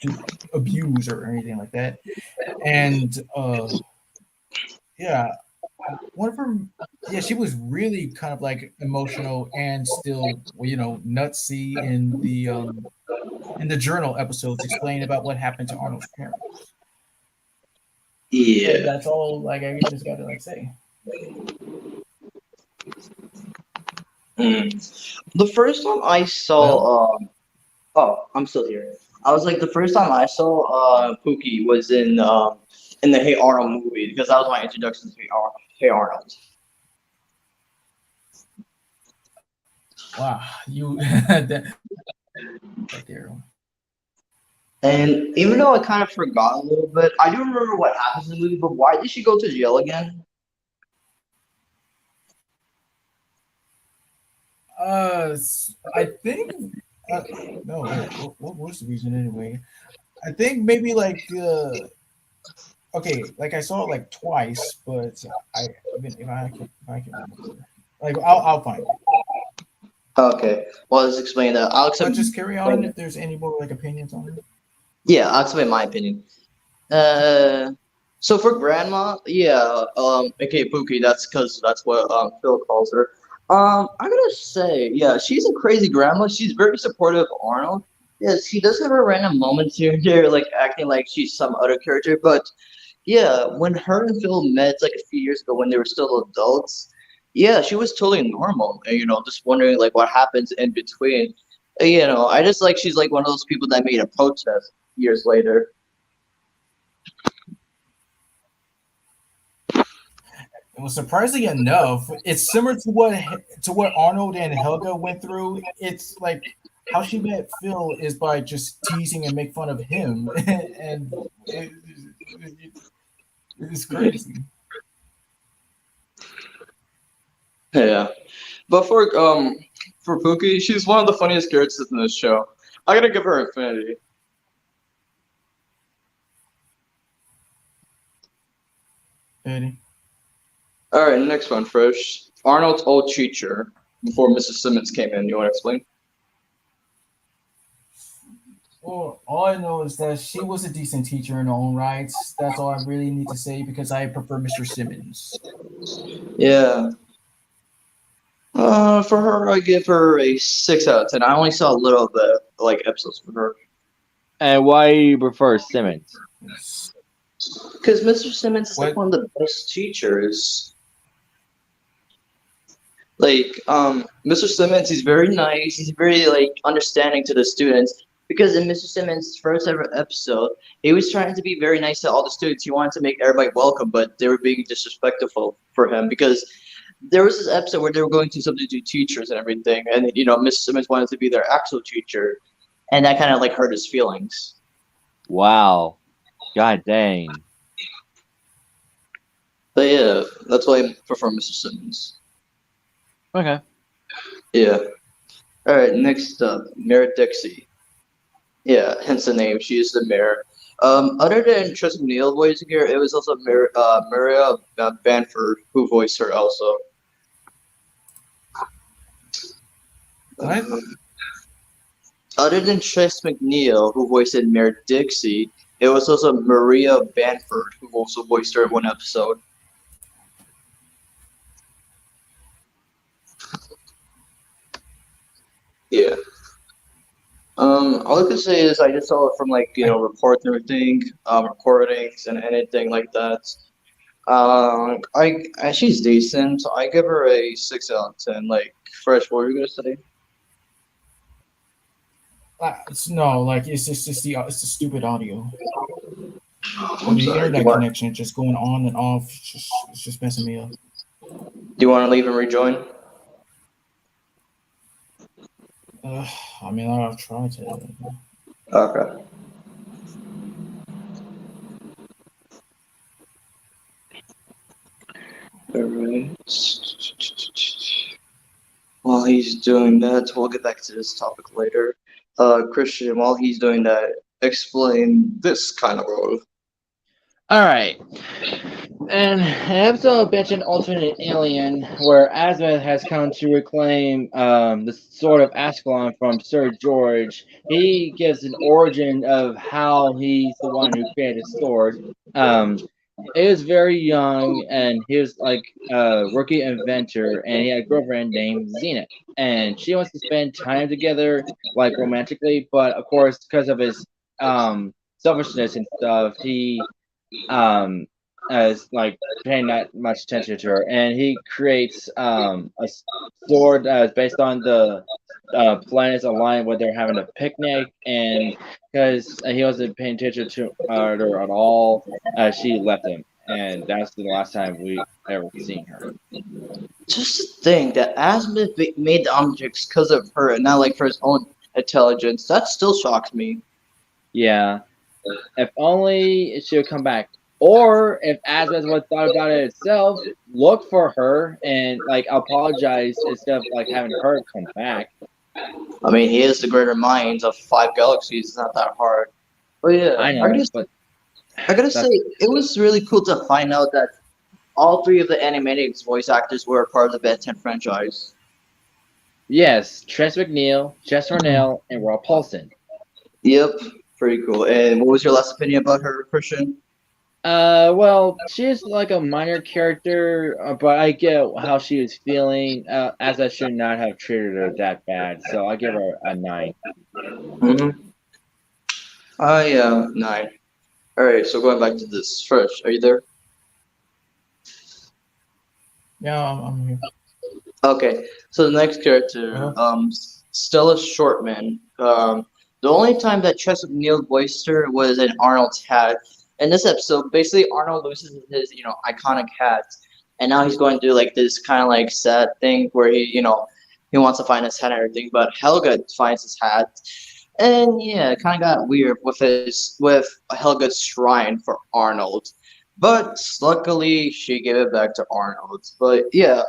to abuse or anything like that. And yeah, one of her yeah, she was really kind of like emotional and still nutsy in the journal episodes explaining about what happened to Arnold's parents. And Yeah. that's all like I just gotta like say. The first time I Well, saw, oh, I'm still here. I was like, the first time I saw Pookie was in the Hey Arnold movie because that was my introduction to Hey Arnold. wow, you that right there. And even though I kind of forgot a little bit, I do remember what happens in the movie. But why did she go to jail again? I think no wait, what was the reason anyway? I think maybe like okay, like I saw it like twice, but even if I can remember, like I'll find it. Okay, well, let's explain that. I'll But accept. just carry on if there's any more like opinions on it. Yeah, I'll explain my opinion. Uh, so for grandma, yeah, aka Pookie, that's because that's what Phil calls her. I gotta say, yeah, she's a crazy grandma. She's very supportive of Arnold. Yes, she does have her random moments here and there, like acting like she's some other character. But yeah, when her and Phil met like a few years ago when they were still adults, yeah, she was totally normal. And just wondering like what happens in between. I just like she's like one of those people that made a protest years later. Well, surprisingly enough, it's similar to what Arnold and Helga went through. It's like how she met Phil is by just teasing and make fun of him, and it's crazy. Yeah. But for Pookie, she's one of the funniest characters in this show. I gotta give her Infinity. Eddie. Alright, next one, Fresh. Arnold's old teacher before Mrs. Simmons came in. You wanna explain? Well, all I know is that she was a decent teacher in her own rights. That's all I really need to say because I prefer Mr. Simmons. Yeah. For her, I give her a 6 out of 10. I only saw a little bit like episodes for her. And why do you prefer Simmons? Because Mr. Simmons is like What? one of the best teachers. Like, Mr. Simmons, he's very nice. He's very like understanding to the students. Because in Mr. Simmons' first ever episode, he was trying to be very nice to all the students. He wanted to make everybody welcome, but they were being disrespectful for him because there was this episode where they were going to substitute teachers and everything, and Mr. Simmons wanted to be their actual teacher, and that kind of like hurt his feelings. Wow. God dang. But yeah, that's why I prefer Mr. Simmons. Okay. Yeah. All right, next up, Mayor Dixie. Yeah, hence the name. She is the mayor. Other than Tress MacNeille voicing her, it was also Maria Banford who voiced her also. What? Other than Tress MacNeille, who voiced Mayor Dixie, it was also Maria Bamford, who also voiced her in one episode. Yeah. All I could say is I just saw it from like reports and everything, recordings and anything like that. She's decent. So I give her a 6 out of 10. Like, Fresh, what were you gonna say? No, like it's the stupid audio. I'm The sorry. internet connection just going on and off. It's just messing me up. Do you want to leave and rejoin? I mean, I've tried to. Okay. Alright. While he's doing that, we'll get back to this topic later. Christian, while he's doing that, explain this kind of role. All right. And an episode mentioned alternate alien, where Azimuth has come to reclaim the sword of Ascalon from Sir George. He gives an origin of how he's the one who created the sword. He was very young, and he was like a rookie inventor, and he had a girlfriend named Zenith, and she wants to spend time together, like romantically, but of course, because of his selfishness and stuff, he um as like paying that much attention to her, and he creates a sword that is based on the planets aligned where they're having a picnic, and because he wasn't paying attention to her at all, she left him, and that's the last time we ever seen her. Just to think that Azimuth made the objects because of her and not like for his own intelligence, that still shocks me. Yeah, if only she would come back. Or if Azimuth would thought about it itself, look for her and like apologize instead of like having her come back. I mean, he is the greater minds of 5 galaxies. It's not that hard. But yeah, I know, but I gotta say, that's it was really cool to find out that all three of the animatics voice actors were a part of the Ben 10 franchise. yes, Tress MacNeille, Jess Cornell, and Rob Paulson. Yep, pretty cool. And what was your last opinion about her, Christian? Well, she's like a minor character, but I get how she was feeling. As I should not have treated her that bad, so I give her a 9. Mm-hmm. Yeah, 9. Alright, so going back to this. Fresh, are you there? Yeah, I'm here. Okay, so the next character, Stella Shortman. The only time that Tress MacNeille voiced her was in Arnold's hat. In this episode, basically Arnold loses his, iconic hat, and now he's going to do like this kind of like sad thing where he wants to find his hat and everything, but Helga finds his hat, and yeah, it kind of got weird with Helga's shrine for Arnold, but luckily she gave it back to Arnold. But yeah,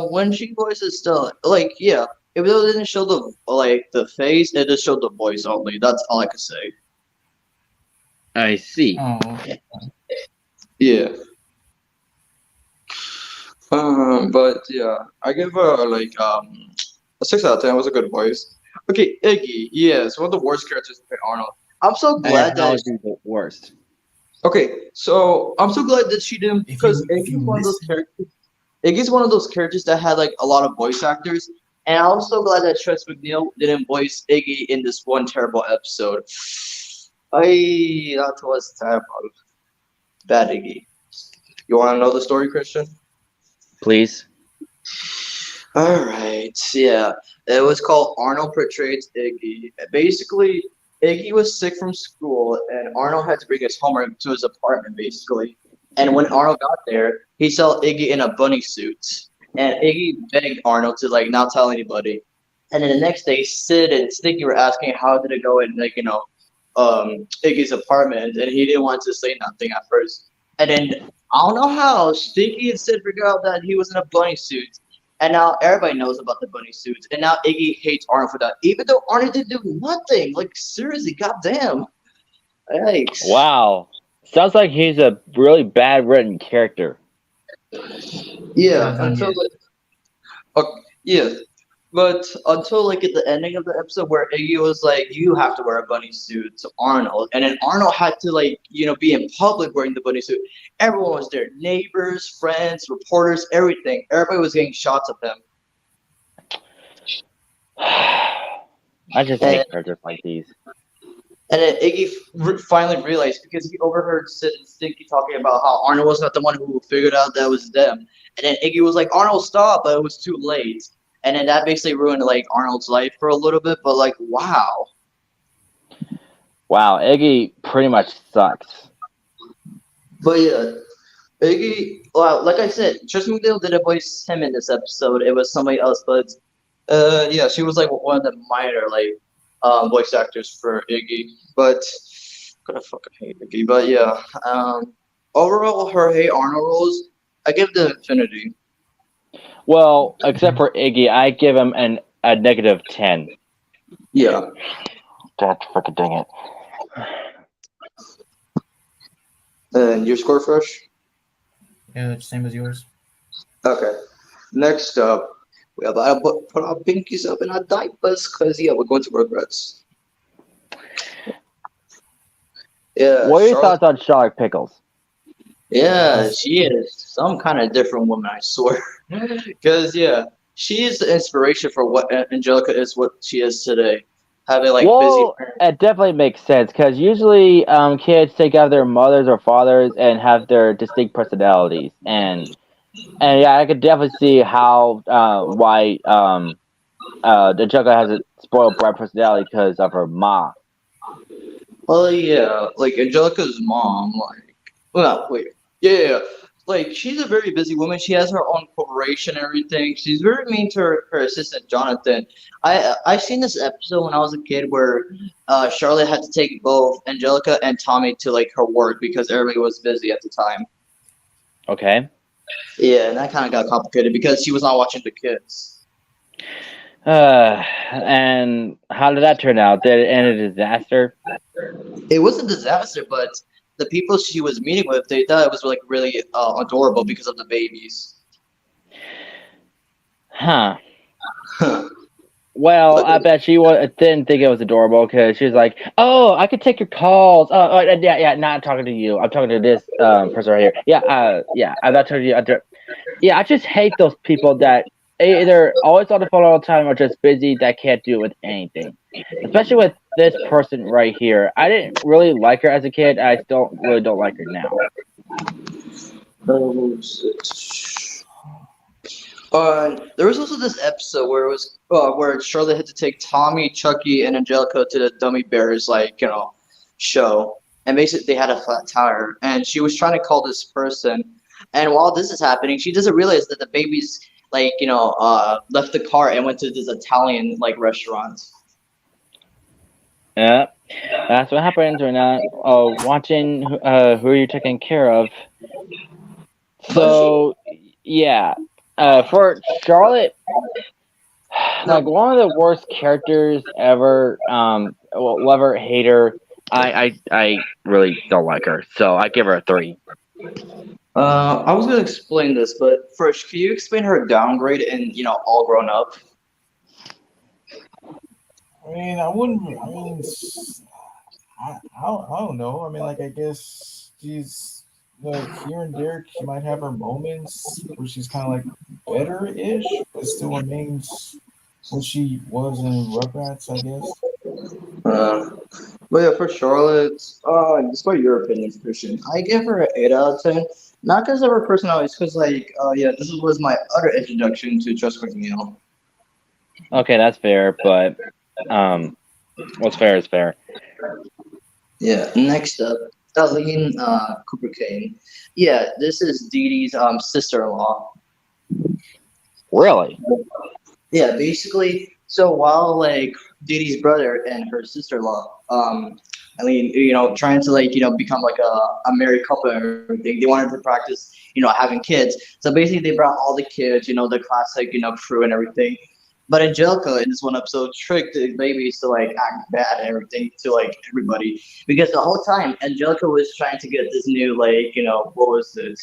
when she voices Stella, like yeah, if it didn't show the face, it just showed the voice only. That's all I could say. I see. Oh, Yeah. But yeah, I give her like a 6 out of 10. It was a good voice. Okay, Iggy, yes, one of the worst characters in Arnold. I'm so I glad that. acknowledge the worst. Okay, so I'm so glad that she didn't because if you Iggy's one of those listen, characters. Iggy's one of those characters that had like a lot of voice actors, and I'm so glad that Tress MacNeille didn't voice Iggy in this one terrible episode. That was terrible. Bad Iggy. You want to know the story, Christian? Please. All right, yeah. It was called Arnold Portrays Iggy. Basically, Iggy was sick from school, and Arnold had to bring his homework to his apartment, basically. And when Arnold got there, he saw Iggy in a bunny suit. And Iggy begged Arnold to, like, not tell anybody. And then the next day, Sid and Sticky were asking how did it go in, like, Iggy's apartment, and he didn't want to say nothing at first. And then, I don't know how, Sticky and Sid figured out that he was in a bunny suit. And now everybody knows about the bunny suits. And now Iggy hates Arnold for that. Even though Arnold didn't do nothing. Like, seriously, goddamn. Yikes. Wow. Sounds like he's a really bad written character. Yeah, until yeah. But until like at the ending of the episode where Iggy was like, "You have to wear a bunny suit" to Arnold, and then Arnold had to like be in public wearing the bunny suit. Everyone was there, neighbors, friends, reporters, everything. Everybody was getting shots of him. I just And, hate characters like these. and then Iggy finally realized because he overheard Sid and Stinky talking about how Arnold was not the one who figured out that was them. And then Iggy was like, "Arnold, stop!" But it was too late. And then that basically ruined like Arnold's life for a little bit. But like, wow. Wow, Iggy pretty much sucks. But yeah, Iggy. Well, like I said, Tress MacNeille didn't voice him in this episode. It was somebody else. But yeah, she was like one of the minor like voice actors for Iggy. But gonna fucking hate Iggy. But yeah, overall, her Hey Arnold roles, I give them infinity. Well, except for Iggy, I give him a negative 10. Yeah. God freaking dang it. And your score, Fresh? Yeah, same as yours. Okay. Next up, we have to put our pinkies up in our diapers because, yeah, we're going to regrets. Yeah. What are your thoughts on Charlotte Pickles? Yeah, she is some kind of different woman, I swear. Because, yeah, she is the inspiration for what Angelica is, what she is today. Having, like, busy parents. It definitely makes sense because usually kids take out their mothers or fathers and have their distinct personalities. And yeah, I could definitely see how why Angelica has a spoiled brat personality because of her ma. Well, yeah, like Angelica's mom, like, well, wait, yeah, like she's a very busy woman. She has her own corporation and everything. She's very mean to her assistant Jonathan. I seen this episode when I was a kid where Charlotte had to take both Angelica and Tommy to like her work because everybody was busy at the time. Okay. Yeah, and that kind of got complicated because she was not watching the kids. And how did that turn out? Did it end a disaster? It was a disaster, but the people she was meeting with, they thought it was like really adorable because of the babies. Huh. Well, I bet she didn't think it was adorable because she was like, "Oh, I could take your calls." Yeah. Not talking to you. I'm talking to this person right here. Yeah. I'm not talking to you. Yeah, I just hate those people that either always on the phone all the time or just busy that can't do it with anything. Especially with this person right here. I didn't really like her as a kid. I still really don't like her now. There was also this episode where it was where Charlotte had to take Tommy, Chucky, and Angelica to the Dummy Bears show, and basically they had a flat tire, and she was trying to call this person, and while this is happening, she doesn't realize that the babies left the car and went to this Italian restaurant. Yeah, that's what happens when not watching who you're taking care of. So yeah. For Charlotte, like one of the worst characters ever. Love her, hate her. I really don't like her, so I give her a 3. I was gonna explain this, but first, can you explain her downgrade in All Grown Up? I mean, I wouldn't. I mean, I don't know. I mean, like, I guess she's like here and there. She might have her moments where she's kind of like better-ish, but still remains what she was in Rugrats, I guess. But yeah, for Charlotte, despite your opinion, Christian, I give her an 8 out of 10. Not because of her personality, it's because this was my utter introduction to Tress MacNeille. Okay, that's fair, but what's fair is fair. Yeah. Next up, Eileen Cooper Kane. Yeah, this is Dee Dee's sister-in-law. Really? Yeah, basically. So while Dee Dee's brother and her sister-in-law, trying to become a married couple and everything, they wanted to practice having kids. So basically, they brought all the kids, the classic crew and everything. But Angelica in this one episode tricked the babies to act bad and everything to everybody, because the whole time Angelica was trying to get this new what was it,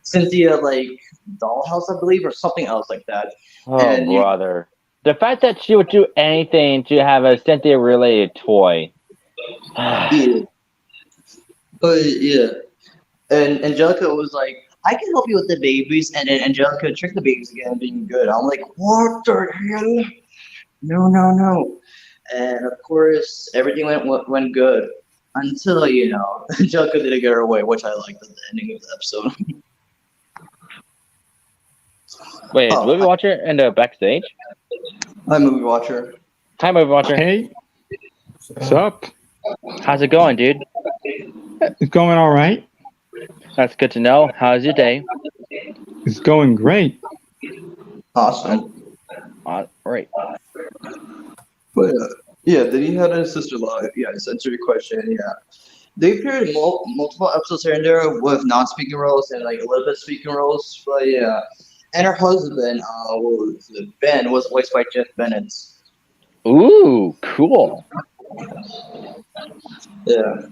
Cynthia dollhouse, I believe, or something else like that. Oh, and brother. The fact that she would do anything to have a Cynthia related toy. Yeah, but yeah. And Angelica was like, I can help you with the babies, and then Angelica tricked the babies again, being good. I'm like, what the hell? No, no, no. And of course, everything went good until Angelica didn't get her way, which I liked at the ending of the episode. Wait, is Oh, Movie Watcher in the backstage? hi, movie watcher. Hi, Movie Watcher. Hey, what's up? How's it going, dude? It's going all right. That's good to know. How's your day? It's going great. Awesome. Right. But yeah, did he have a sister-in-law? Yeah, to answer your question, yeah. They appeared in multiple episodes here and there with non-speaking roles and like a little bit speaking roles, but yeah. And her husband, Ben, was voiced by Jeff Bennett. Ooh, cool. Yeah.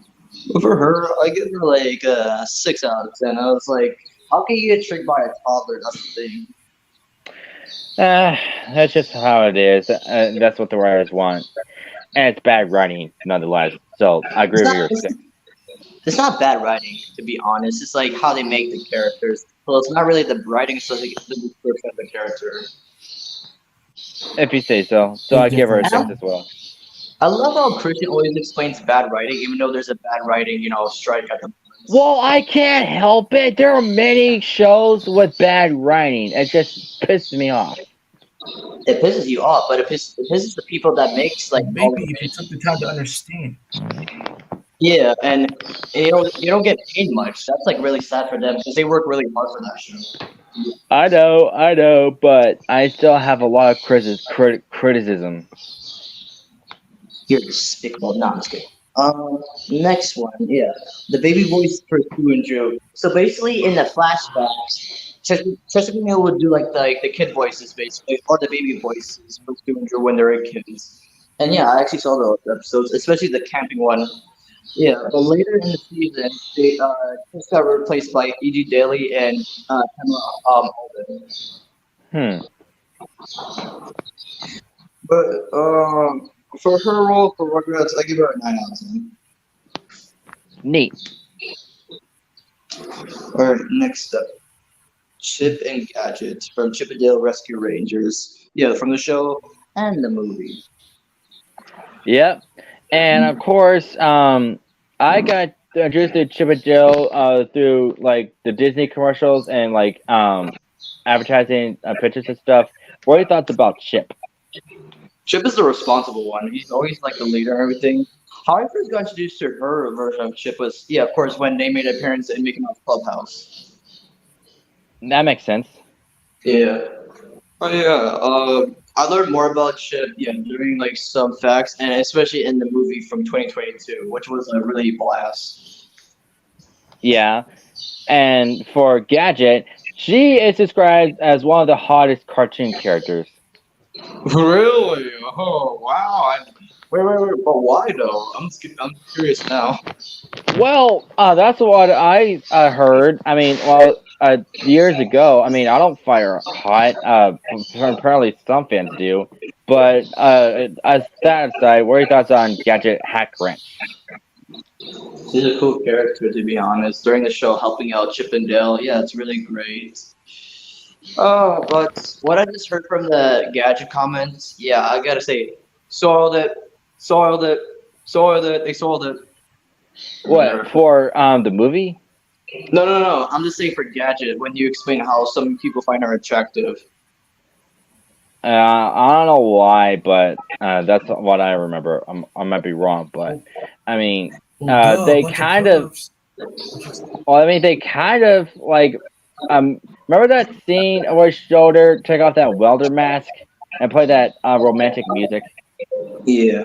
But for her, I give her like a 6 out of 10. I was like, how can you get tricked by a toddler? That's the thing. That's just how it is. That's what the writers want. And it's bad writing, nonetheless. So I agree It's with not, your it's, it's not bad writing, to be honest. It's like how they make the characters. Well, it's not really the writing, so the description of the character. if you say so. So I give her a 6 as well. I love how Christian always explains bad writing, even though there's a bad writing, strike at the moment. Well, I can't help it. There are many shows with bad writing. It just pisses me off. It pisses you off, but it pisses the people that makes like all Maybe the if you took the time to understand. yeah, and you don't get paid much. That's like really sad for them because they work really hard for that show. I know, but I still have a lot of criticism. You're despicable. No, I'm just kidding. Next one, yeah, the baby voice for Sue and Drew. So basically, in the flashbacks, Tress MacNeille would do like the kid voices, basically, or the baby voices for Sue and Drew when they were kids. And yeah, I actually saw those episodes, especially the camping one. Yeah, but later in the season, they just got replaced by E.G. Daly and Pamela Alden. But for her role for Rugrats, I give her a 9 out of 10. Neat. Alright, next up. Chip and Gadget from Chip and Dale Rescue Rangers. Yeah, from the show and the movie. Yep. And of course, I got introduced to Chip and Dale through like the Disney commercials and like advertising pictures and stuff. What are your thoughts about Chip? Chip is the responsible one. He's always like the leader and everything. How I first got introduced to her version of Chip was, yeah, of course, when they made an appearance in Mickey Mouse Clubhouse. That makes sense. Yeah. Oh yeah. I learned more about Chip, yeah, doing like some facts, and especially in the movie from 2022, which was a really blast. Yeah. And for Gadget, she is described as one of the hottest cartoon characters. Really? Oh wow! Wait! But why though? I'm curious now. Well, that's what I heard. I mean, well, years ago. I mean, I don't find her hot. Apparently some fans do. But as that aside, what are your thoughts on Gadget Hack Wrench? She's a cool character, to be honest. During the show, helping out Chip and Dale, yeah, it's really great. Oh, but what I just heard from the Gadget comments, yeah, I gotta say, soiled it, soiled it, soiled it. They soiled it. What for the movie? No. I'm just saying for Gadget, when you explain how some people find her attractive. I don't know why, but that's what I remember. I might be wrong, but I mean, they kind of. Well, I mean, they kind of like. Remember that scene where she showed her take off that welder mask and play that romantic music? Yeah.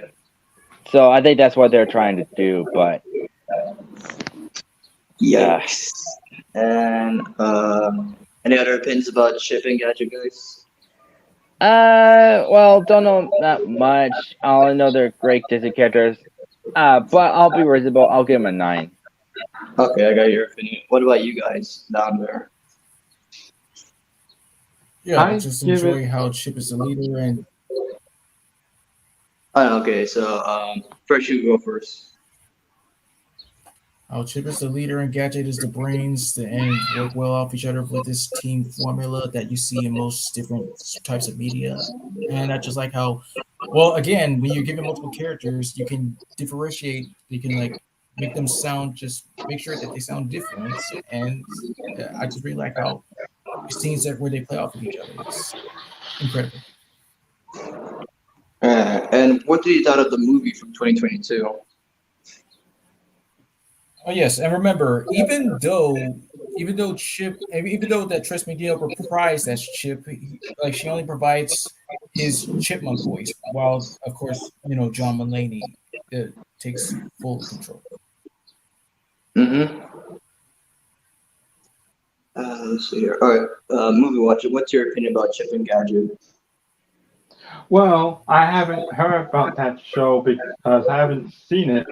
So I think that's what they're trying to do, but Yikes. And any other opinions about Chip and Gadget, guys? well, don't know that much. I only know they're great Disney characters. But I'll be reasonable. I'll give them a 9. Okay, I got your opinion. What about you guys down there? Yeah, I I just give enjoy how Chip is the leader and Okay, so first you go first. How Chip is the leader and Gadget is the brains, and work well off each other with this team formula that you see in most different types of media. And I just like how, well, again, when you're given multiple characters, you can differentiate. You can like make them sound just make sure that they sound different. And I just really like how scenes that where they play off of each other. It's incredible. And what did you thought of the movie from 2022? Oh yes, and remember, even though Chip, even though that Tress MacNeille reprised as Chip, like she only provides his chipmunk voice, while of course John Mulaney takes full control. Mm-hmm. Let's see here. All right, movie watcher. What's your opinion about Chip and Gadget? Well, I haven't heard about that show because I haven't seen it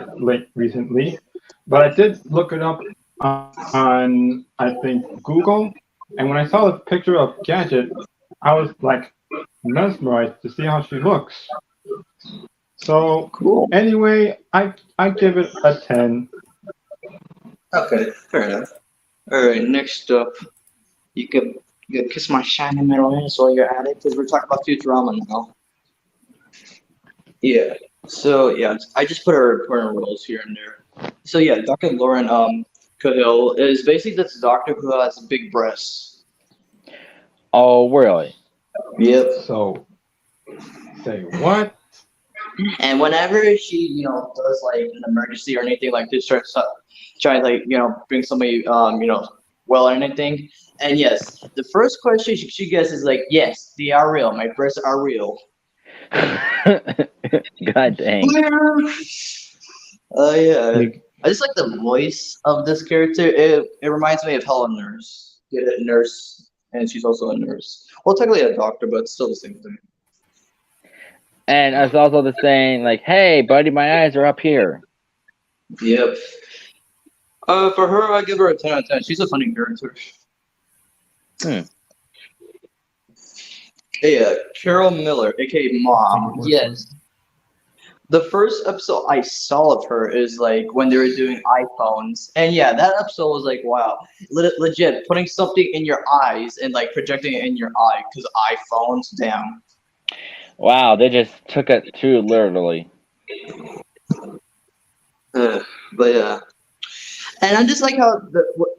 recently, but I did look it up on I think Google, and when I saw the picture of Gadget, I was like mesmerized to see how she looks. So Cool. anyway, I give it a 10. Okay, fair enough. All right, next up, you could kiss my shiny middle ass while you're at it, because we're talking about Futurama now. Yeah. So yeah, I just put our current roles here and there. So yeah, Dr. Lauren Cahill is basically this doctor who has big breasts. Oh, really? Yep. So say what? And whenever she, does like an emergency or anything like this, try like bring somebody well or anything. And yes, the first question she gets is like, yes, they are real. My breasts are real. God dang. Yeah. Like, I just like the voice of this character. It reminds me of Helen Nurse. Get it, nurse, and she's also a nurse. Well, technically a doctor, but it's still the same thing. And it's also the saying, like, hey, buddy, my eyes are up here. Yep. For her, I give her a 10 out of 10. She's a funny character. Hmm. Yeah, Carol Miller, aka Mom. Yes. The first episode I saw of her is like when they were doing iPhones, and yeah, that episode was like, wow, legit putting something in your eyes and like projecting it in your eye because iPhones, damn. Wow, they just took it too literally. But yeah, and I just like how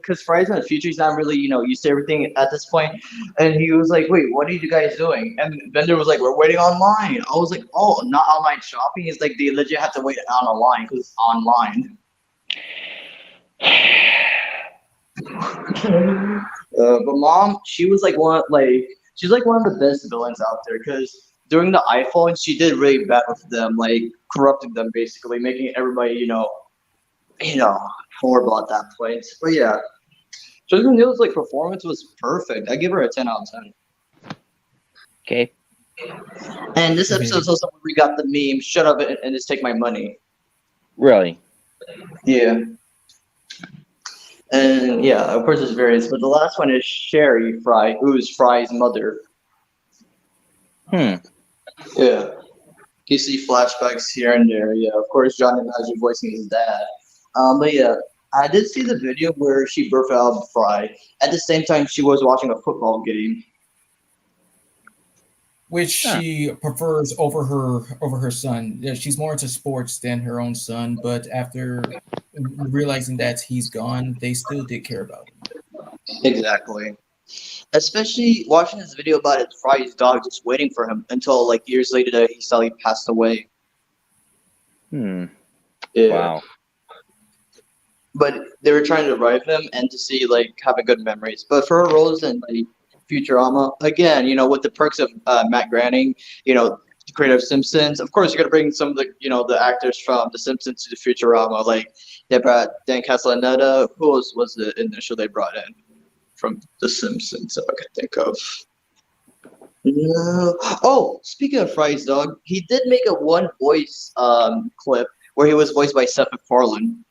because Fry's in the future, he's not really used to everything at this point, and he was like, wait, what are you guys doing? And Bender was like, we're waiting online. I was like, oh, not online shopping. It's like they legit have to wait on a line because it's online. But Mom, she was like she's like one of the best villains out there because during the iPhone, she did really bad with them, like corrupting them basically, making everybody horrible at that point. But yeah, Jordan Hill's like performance was perfect. I give her a 10 out of 10. Okay. And this episode is also where we got the meme, shut up and just take my money. Really? Yeah. And yeah, of course there's various, but the last one is Sherry Fry, who's Fry's mother. Hmm. Yeah. You see flashbacks here and there. Yeah, of course Johnny Maggio voicing his dad. But yeah, I did see the video where she birthed out Fry. At the same time, she was watching a football game. Which she prefers over her son. Yeah, she's more into sports than her own son, but after realizing that he's gone, they still did care about him. Exactly. Especially watching this video about his Fry's dog just waiting for him until like years later that he sadly passed away. Hmm. Yeah. Wow. But they were trying to revive him and to see like having good memories. But for her roles in like Futurama, again, with the perks of Matt Groening, the creator of Simpsons. Of course, you're gonna bring some of the the actors from the Simpsons to the Futurama, like they brought Dan Castellaneta. Who else was the initial they brought in from the Simpsons that I could think of? No. Oh, speaking of Fry's dog, he did make a one voice clip where he was voiced by Seth MacFarlane.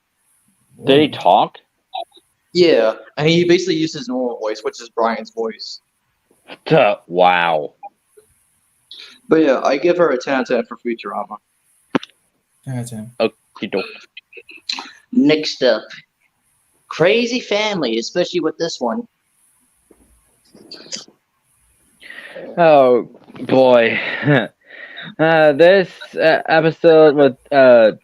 Did he talk? Yeah, and he basically used his normal voice, which is Brian's voice. Wow. But yeah, I give her a 10 out of 10 for Futurama. That's him. Okey-doke. Next up, crazy family, especially with this one. Oh boy. This episode with they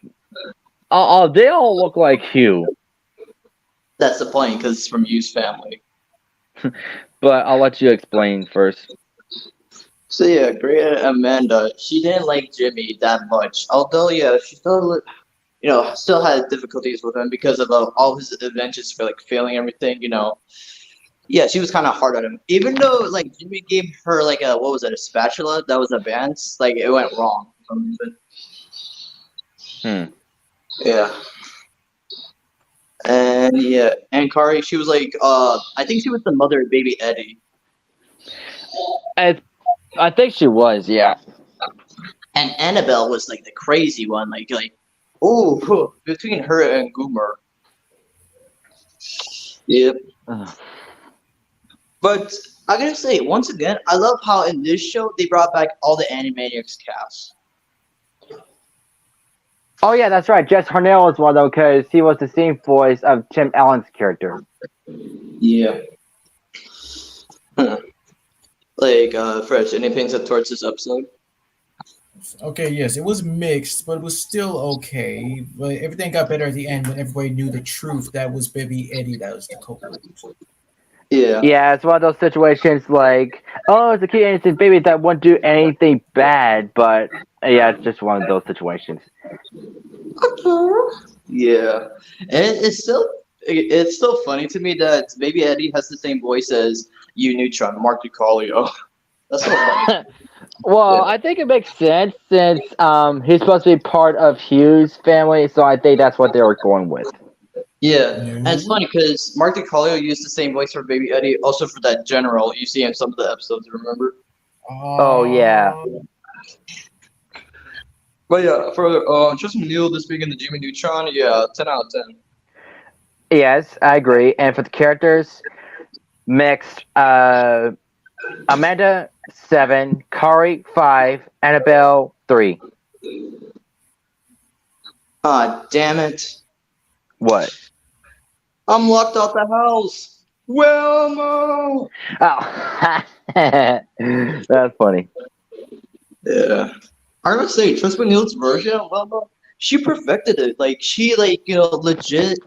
all look like Hugh, That's the point, because it's from Yu's family. but I'll let you explain first. So yeah, great Amanda. She didn't like Jimmy that much. Although yeah, she still still had difficulties with him because of all his adventures for like failing everything. Yeah, she was kind of hard on him. Even though like Jimmy gave her like a what was it, a spatula that was advanced, like it went wrong for some reason. Yeah. And yeah, and Kari, she was like, I think she was the mother of baby Eddie. I think she was, yeah. And Annabelle was like the crazy one, oh, between her and Goomer. Yep. But I gotta say, once again, I love how in this show they brought back all the Animaniacs cast. Oh yeah, that's right. Jess Harnell was one though, because he was the same voice of Tim Allen's character. Yeah. Fresh, any opinions towards this episode? Okay, yes, it was mixed, but it was still okay. But everything got better at the end when everybody knew the truth. That was baby Eddie. That was the culprit. Yeah. Yeah, it's one of those situations like, oh, it's a cute innocent baby that won't do anything bad, but yeah, it's just one of those situations. Yeah, and it's still funny to me that baby Eddie has the same voice as Neutron, Mark DiCarlo. That's so funny. Well, I think it makes sense since he's supposed to be part of Hugh's family, so I think that's what they were going with. Yeah, and it's funny because Mark DiCarlo used the same voice for baby Eddie, also for that general you see in some of the episodes. Remember? Oh yeah. But yeah, for Tress MacNeille this being in the Jimmy Neutron, yeah, 10 out of 10. Yes, I agree. And for the characters, mixed. Amanda 7, Kari 5, Annabelle 3. Ah, damn it! What? I'm locked out the house. Wilma. Oh, that's funny. Yeah. I would say Tress MacNeille's version of Wilma, she perfected it. Like she legit,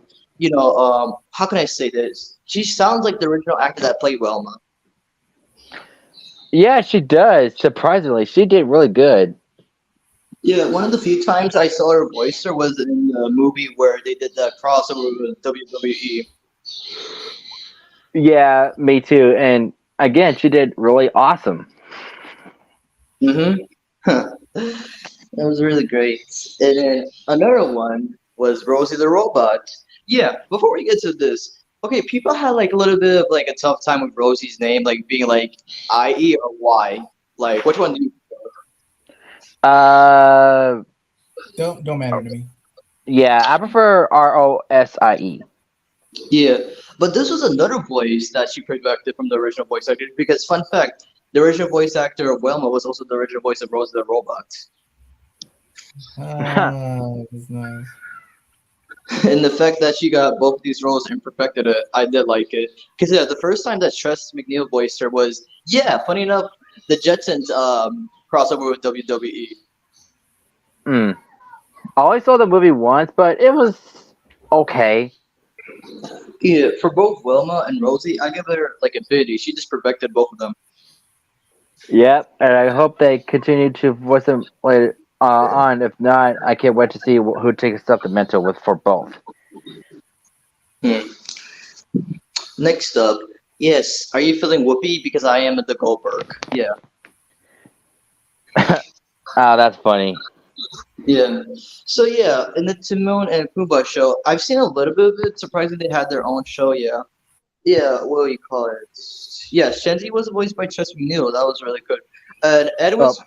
how can I say this? She sounds like the original actor that played Wilma. Yeah, she does. Surprisingly, she did really good. Yeah, one of the few times I saw her voice there was in the movie where they did the crossover with WWE. Yeah, me too. And again, she did really awesome. Mm-hmm. That was really great. And then another one was Rosie the Robot. Yeah, before we get to this, okay, people had like a little bit of like a tough time with Rosie's name, like being like IE or Y. Like, which one do you Uh, Don't matter to me. yeah, I prefer Rosie. Yeah, but this was another voice that she perfected from the original voice actor. Because, fun fact, the original voice actor of Wilma was also the original voice of Rosie the Robot. That's nice. And the fact that she got both of these roles and perfected it, I did like it. Because yeah, the first time that Tress MacNeille voiced her was, funny enough, the Jetsons crossover with WWE. I only saw the movie once, but it was okay. Yeah, for both Wilma and Rosie, I give her like infinity. She just perfected both of them. Yep, and I hope they continue to voice them later on. If not, I can't wait to see who takes up the mantle with for both. Next up, yes, are you feeling whoopee? Because I am at the Goldberg. Yeah. That's funny. Yeah. So yeah, in the Timon and Pumbaa show, I've seen a little bit of it. Surprisingly, they had their own show. Yeah. Yeah. What do you call it? Yeah, Shenzi was voiced by Tress MacNeille. That was really good. And Ed was.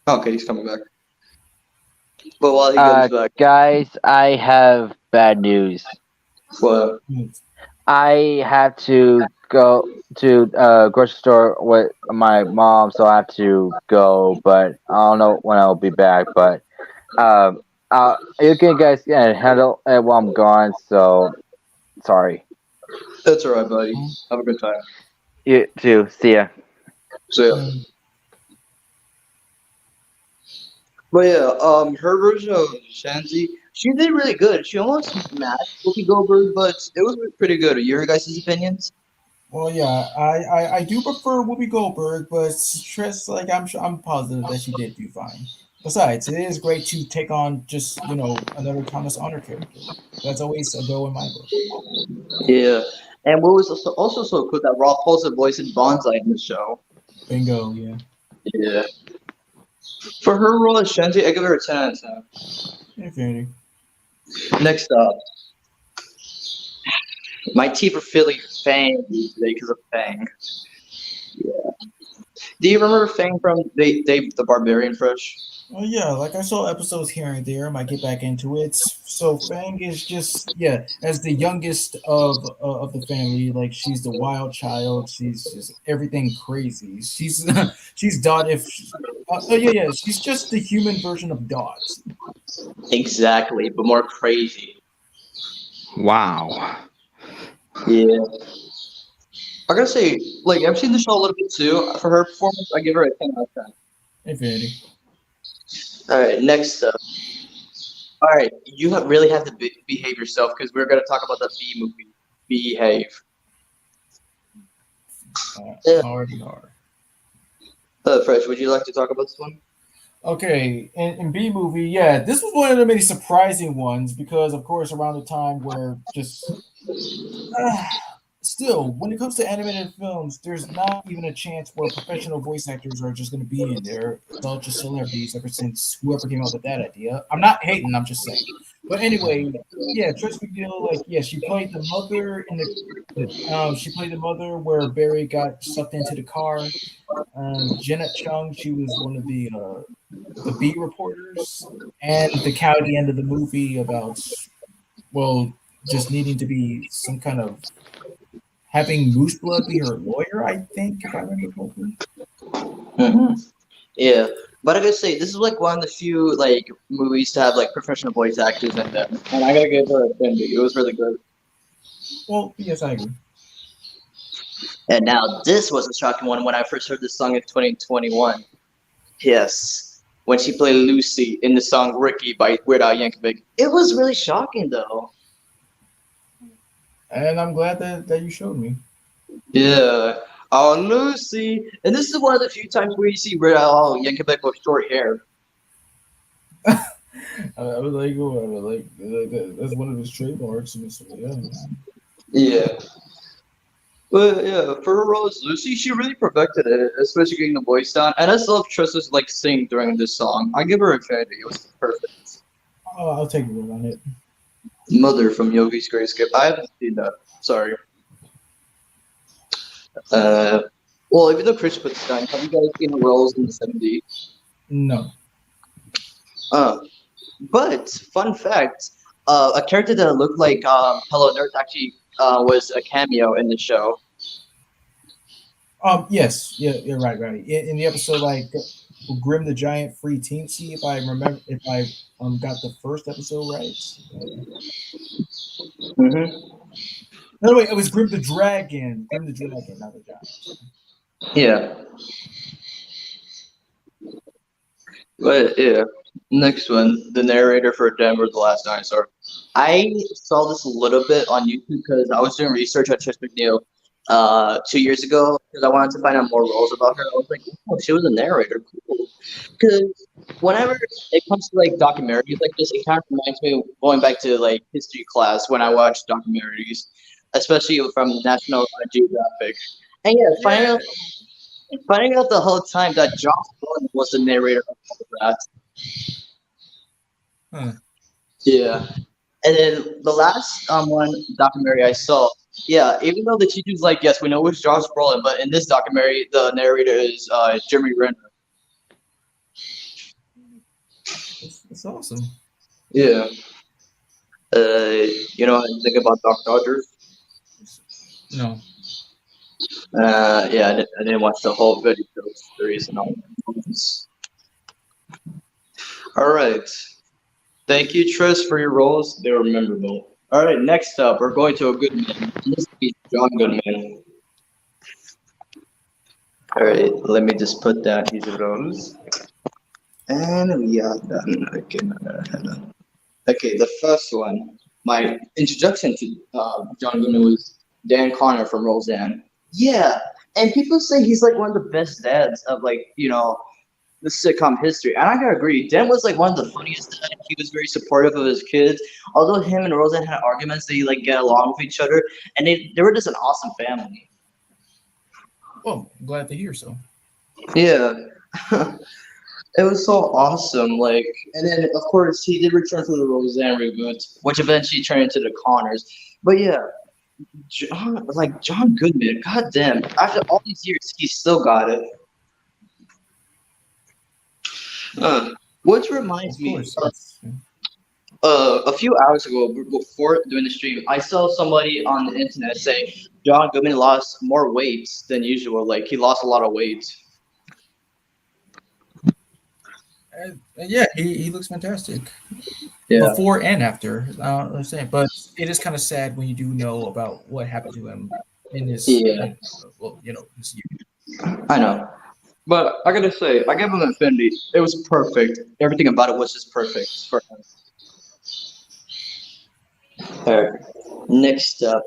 Okay, he's coming back. But while he comes back, guys, I have bad news. what? I have to go to grocery store with my mom, so I have to go. But I don't know when I'll be back. But You can guys handle it while I'm gone. So sorry. That's alright, buddy. Have a good time. You too. See ya. So yeah. Mm. But yeah, her version of Shanti, she did really good. She almost matched Whoopi Goldberg, but it was pretty good. Your guys' opinions? Well, yeah, I do prefer Whoopi Goldberg, but Tress, like I'm positive that she did do fine. Besides, it is great to take on just another Thomas Honor character. That's always a go in my book. Yeah. And what was also so cool that Raw Paulson voiced in Bonsai in the show. Bingo, yeah. Yeah. For her role as Shanti, I give her a 10 out of 10. Infinity. Next up, my T for Philly, Fang, today because of Fang. Yeah. Do you remember Fang from Dave the Barbarian Fresh? Well, yeah, like I saw episodes here and there. I might get back into it. So Fang is just as the youngest of the family, like she's the wild child. She's just everything crazy. She's she's Dot. If she's just the human version of Dot. Exactly, but more crazy. Wow. Yeah. I gotta say, like, I've seen the show a little bit too. For her performance, I give her a 10 out of 10. Infinity. Alright, next up. Alright, really have to behave yourself because we're gonna talk about the B movie. Behave. Yeah. Already hard. Fresh, would you like to talk about this one? Okay, in B movie, yeah, this was one of the many surprising ones because, of course, around the time where just still, when it comes to animated films, there's not even a chance where professional voice actors are just going to be in there. It's all just celebrities ever since whoever came up with that idea. I'm not hating, I'm just saying. But anyway, yeah, Tress MacNeille, like, yeah, she played the mother in the. She played the mother where Barry got sucked into the car. Jeanette Chung, she was one of the B reporters, and the cow at the end of the movie about just needing to be some kind of having Moose Blood be her lawyer, I think, if I remember correctly. Mm-hmm. Yeah, but I gotta say, this is like one of the few like movies to have like professional voice actors in them, and I gotta give her a 10. It was really good. Well, yes, I agree. And now this was a shocking one when I first heard this song in 2021. Yes, when she played Lucy in the song "Ricky" by Weird Al Yankovic. It was really shocking though. And I'm glad that you showed me. Yeah. Oh, Lucy. And this is one of the few times where you see Weird Al Yankovic with short hair. I was like, whatever, like that's one of his trademarks. And so, yeah. Yeah. But yeah, for her role as Lucy, she really perfected it, especially getting the voice down. And I still love Triss's like sing during this song. I give her a 10. It was perfect. Oh, I'll take a word on it. Mother from Yogi's Great Escape. I haven't seen that. Sorry. Well, even though Chris puts down, have you guys seen the roles in the 70s? No. But fun fact, a character that looked like Hello Nurse actually was a cameo in the show. Yes, yeah, right. In the episode, like Grim the Giant free Teensy, if I got the first episode right. Mm-hmm. No, wait, it was Grim the Dragon. Grim the Dragon, not the Giant. Yeah. But yeah, next one, the narrator for Denver the Last Dinosaur. I saw this a little bit on YouTube because I was doing research on Tress MacNeille 2 years ago because I wanted to find out more roles about her. I was like, oh, she was a narrator, cool. Because whenever it comes to like documentaries like this, it kind of reminds me of going back to like history class when I watched documentaries, especially from National Geographic. And yeah, finding out the whole time that Josh Brolin was the narrator of all of that. Huh. Yeah. And then the last one documentary I saw, yeah, even though the teacher's like, yes, we know it's Josh Brolin, but in this documentary, the narrator is Jeremy Renner. It's awesome. Yeah. You know what I think about Doc Dodgers? No. Yeah, I didn't watch the whole video series and all that. All right. Thank you, Tress, for your roles. They were memorable. All right, next up, we're going to a Goodman. This is John Goodman. All right, let me just put down his roles. And we are done. Okay, okay, the first one. My introduction to John Goodman was Dan Connor from Roseanne. Yeah, and people say he's like one of the best dads of like the sitcom history, and I gotta agree. Dan was like one of the funniest. Dads. He was very supportive of his kids. Although him and Roseanne had arguments, they like get along with each other, and they were just an awesome family. Well, I'm glad to hear so. Yeah. It was so awesome, like, and then of course he did return to the Roseanne reboot, which eventually turned into the Connors. But yeah, John Goodman, goddamn, after all these years, he still got it. Which reminds Of me, course. a few hours ago, before doing the stream, I saw somebody on the internet say John Goodman lost more weight than usual. Like he lost a lot of weight. And yeah, he looks fantastic Yeah. before and after. I don't understand, but it is kind of sad when you do know about what happened to him in his, Yeah. well, his youth. I know. But I gotta say, I gave him Infinity. It was perfect. Everything about it was just perfect for him. Alright. Next up,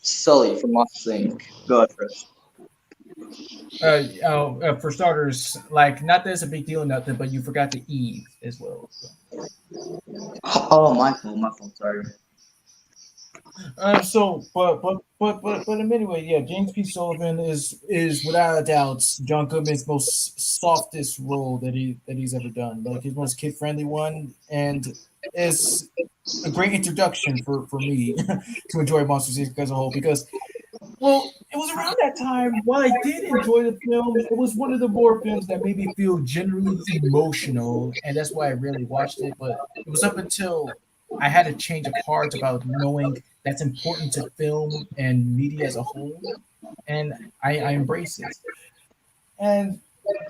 Sully from Monsters Inc. Go ahead, Chris. For starters, like not that it's a big deal or nothing, but you forgot the Eve as well. Oh, my fault. Sorry. But anyway, yeah, James P. Sullivan is without a doubt John Goodman's most softest role that he's ever done. Like his most kid friendly one, and is a great introduction for me to enjoy Monsters Inc. as a whole because. Well, it was around that time. While I did enjoy the film, it was one of the more films that made me feel generally emotional, and that's why I rarely watched it. But it was up until I had a change of heart about knowing that's important to film and media as a whole, and I embrace it. And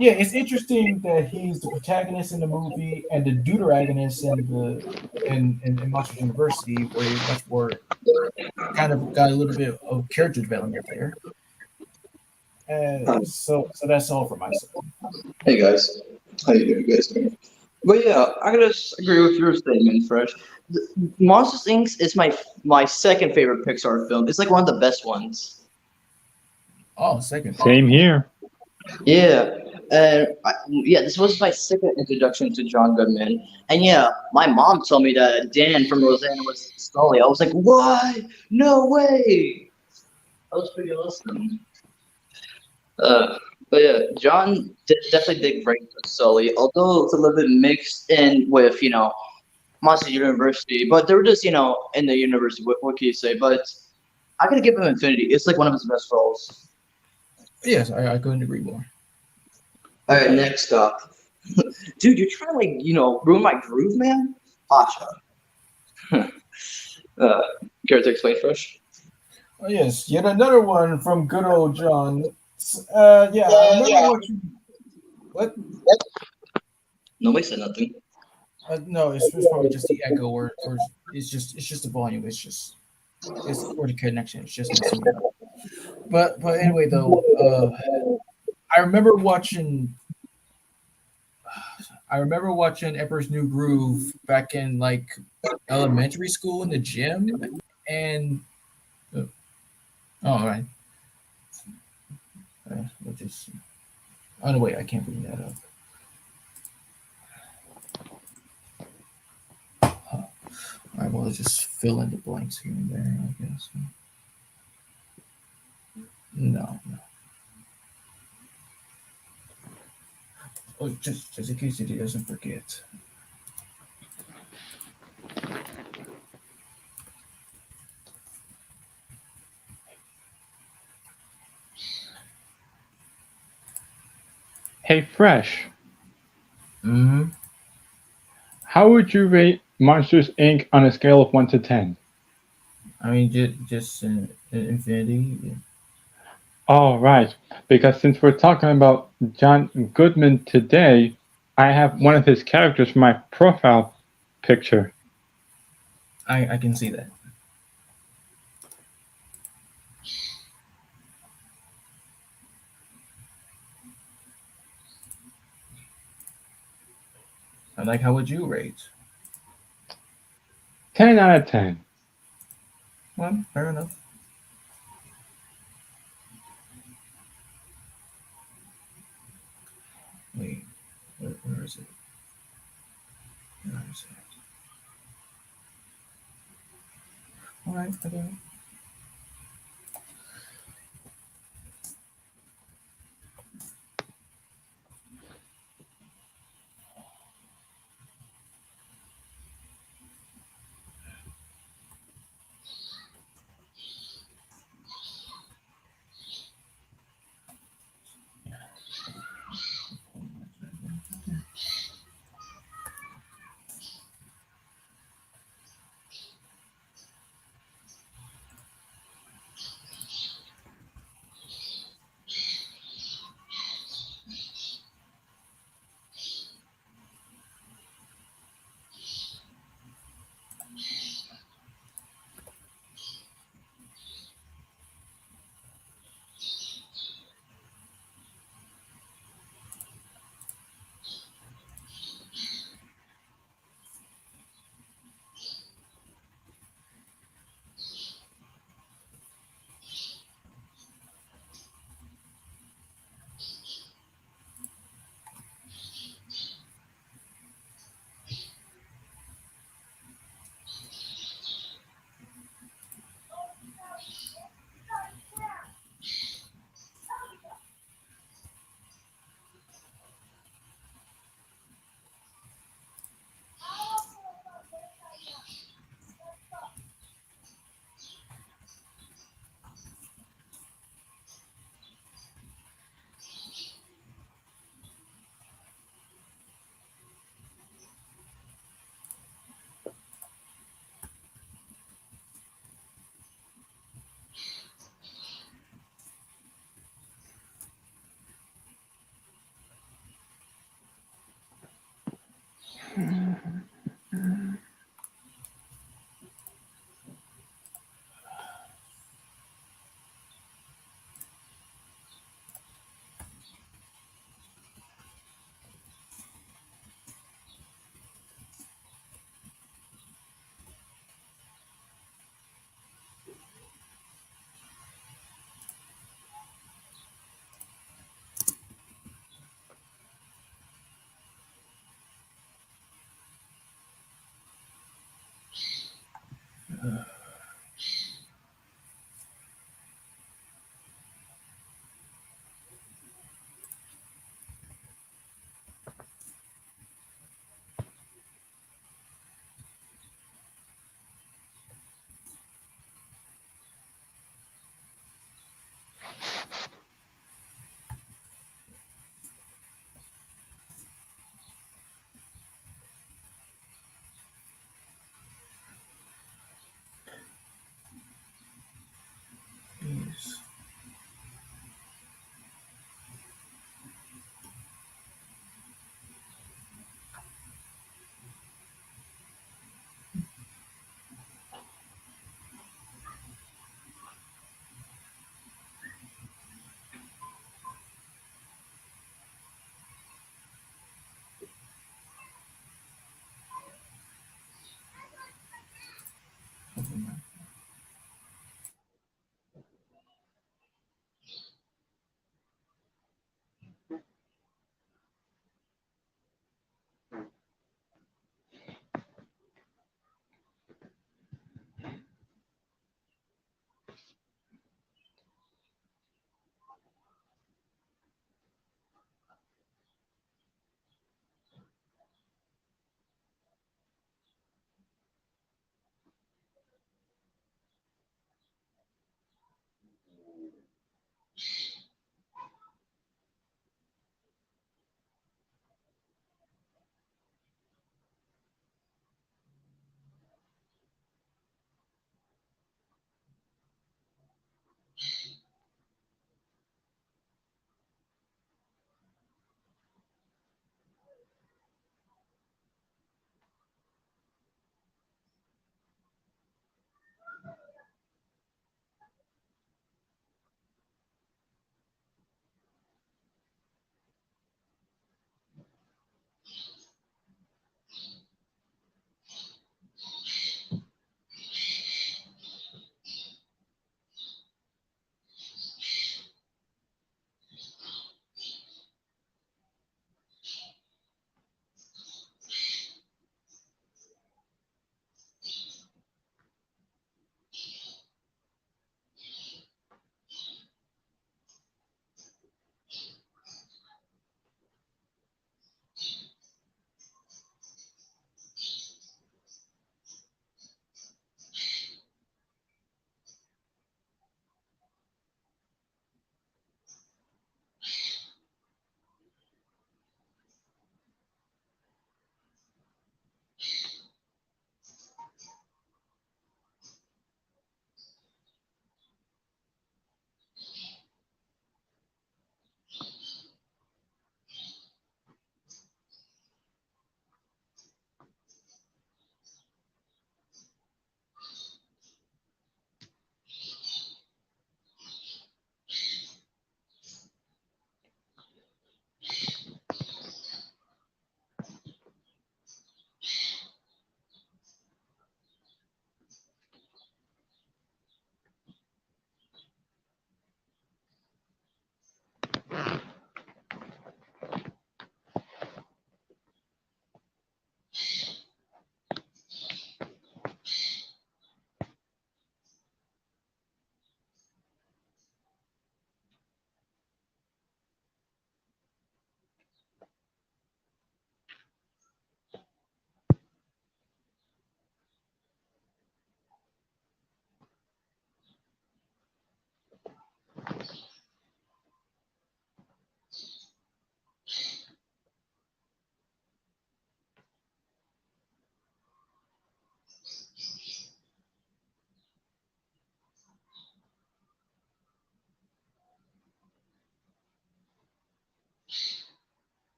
yeah, it's interesting that he's the protagonist in the movie and the deuteragonist in Monsters University, where he's much more kind of got a little bit of character development there. And so that's all for myself. Hey guys, how you doing? But yeah, I gotta agree with your statement, Fresh. Monsters Inc. is my second favorite Pixar film. It's like one of the best ones. Oh, second. Same here. Yeah, and this was my second introduction to John Goodman. And yeah, my mom told me that Dan from Roseanne was Scully. I was like, what? No way! That was pretty awesome. But yeah, John definitely did great with Sully, although it's a little bit mixed in with, Monster University. But they were just, in the university. What can you say? But I gotta give him Infinity. It's like one of his best roles. Yes, I couldn't agree more. All right, next up. Dude, you're trying to, ruin my groove, man? Pasha. Care to explain Fresh? Oh, yes, yet another one from good old John. I remember watching. What? Nobody said nothing. No, it's probably just the echo, or it's just the volume. It's or the connection. It's just messing me up. But anyway, though, I remember watching Emperor's New Groove back in like elementary school in the gym, and all right. We'll just. Oh no, wait! I can't bring that up. All right, well, let's just fill in the blanks here and there, I guess. No. Oh, just in case he doesn't forget. Hey, Fresh. Mm-hmm. How would you rate Monsters Inc. on a scale of 1 to 10? I mean, just Infinity. Yeah. All right, because since we're talking about John Goodman today, I have one of his characters for my profile picture. I can see that. I like, how would you rate? 10 out of 10. Well, fair enough. Wait, where is it? Where is it? All right, I got it.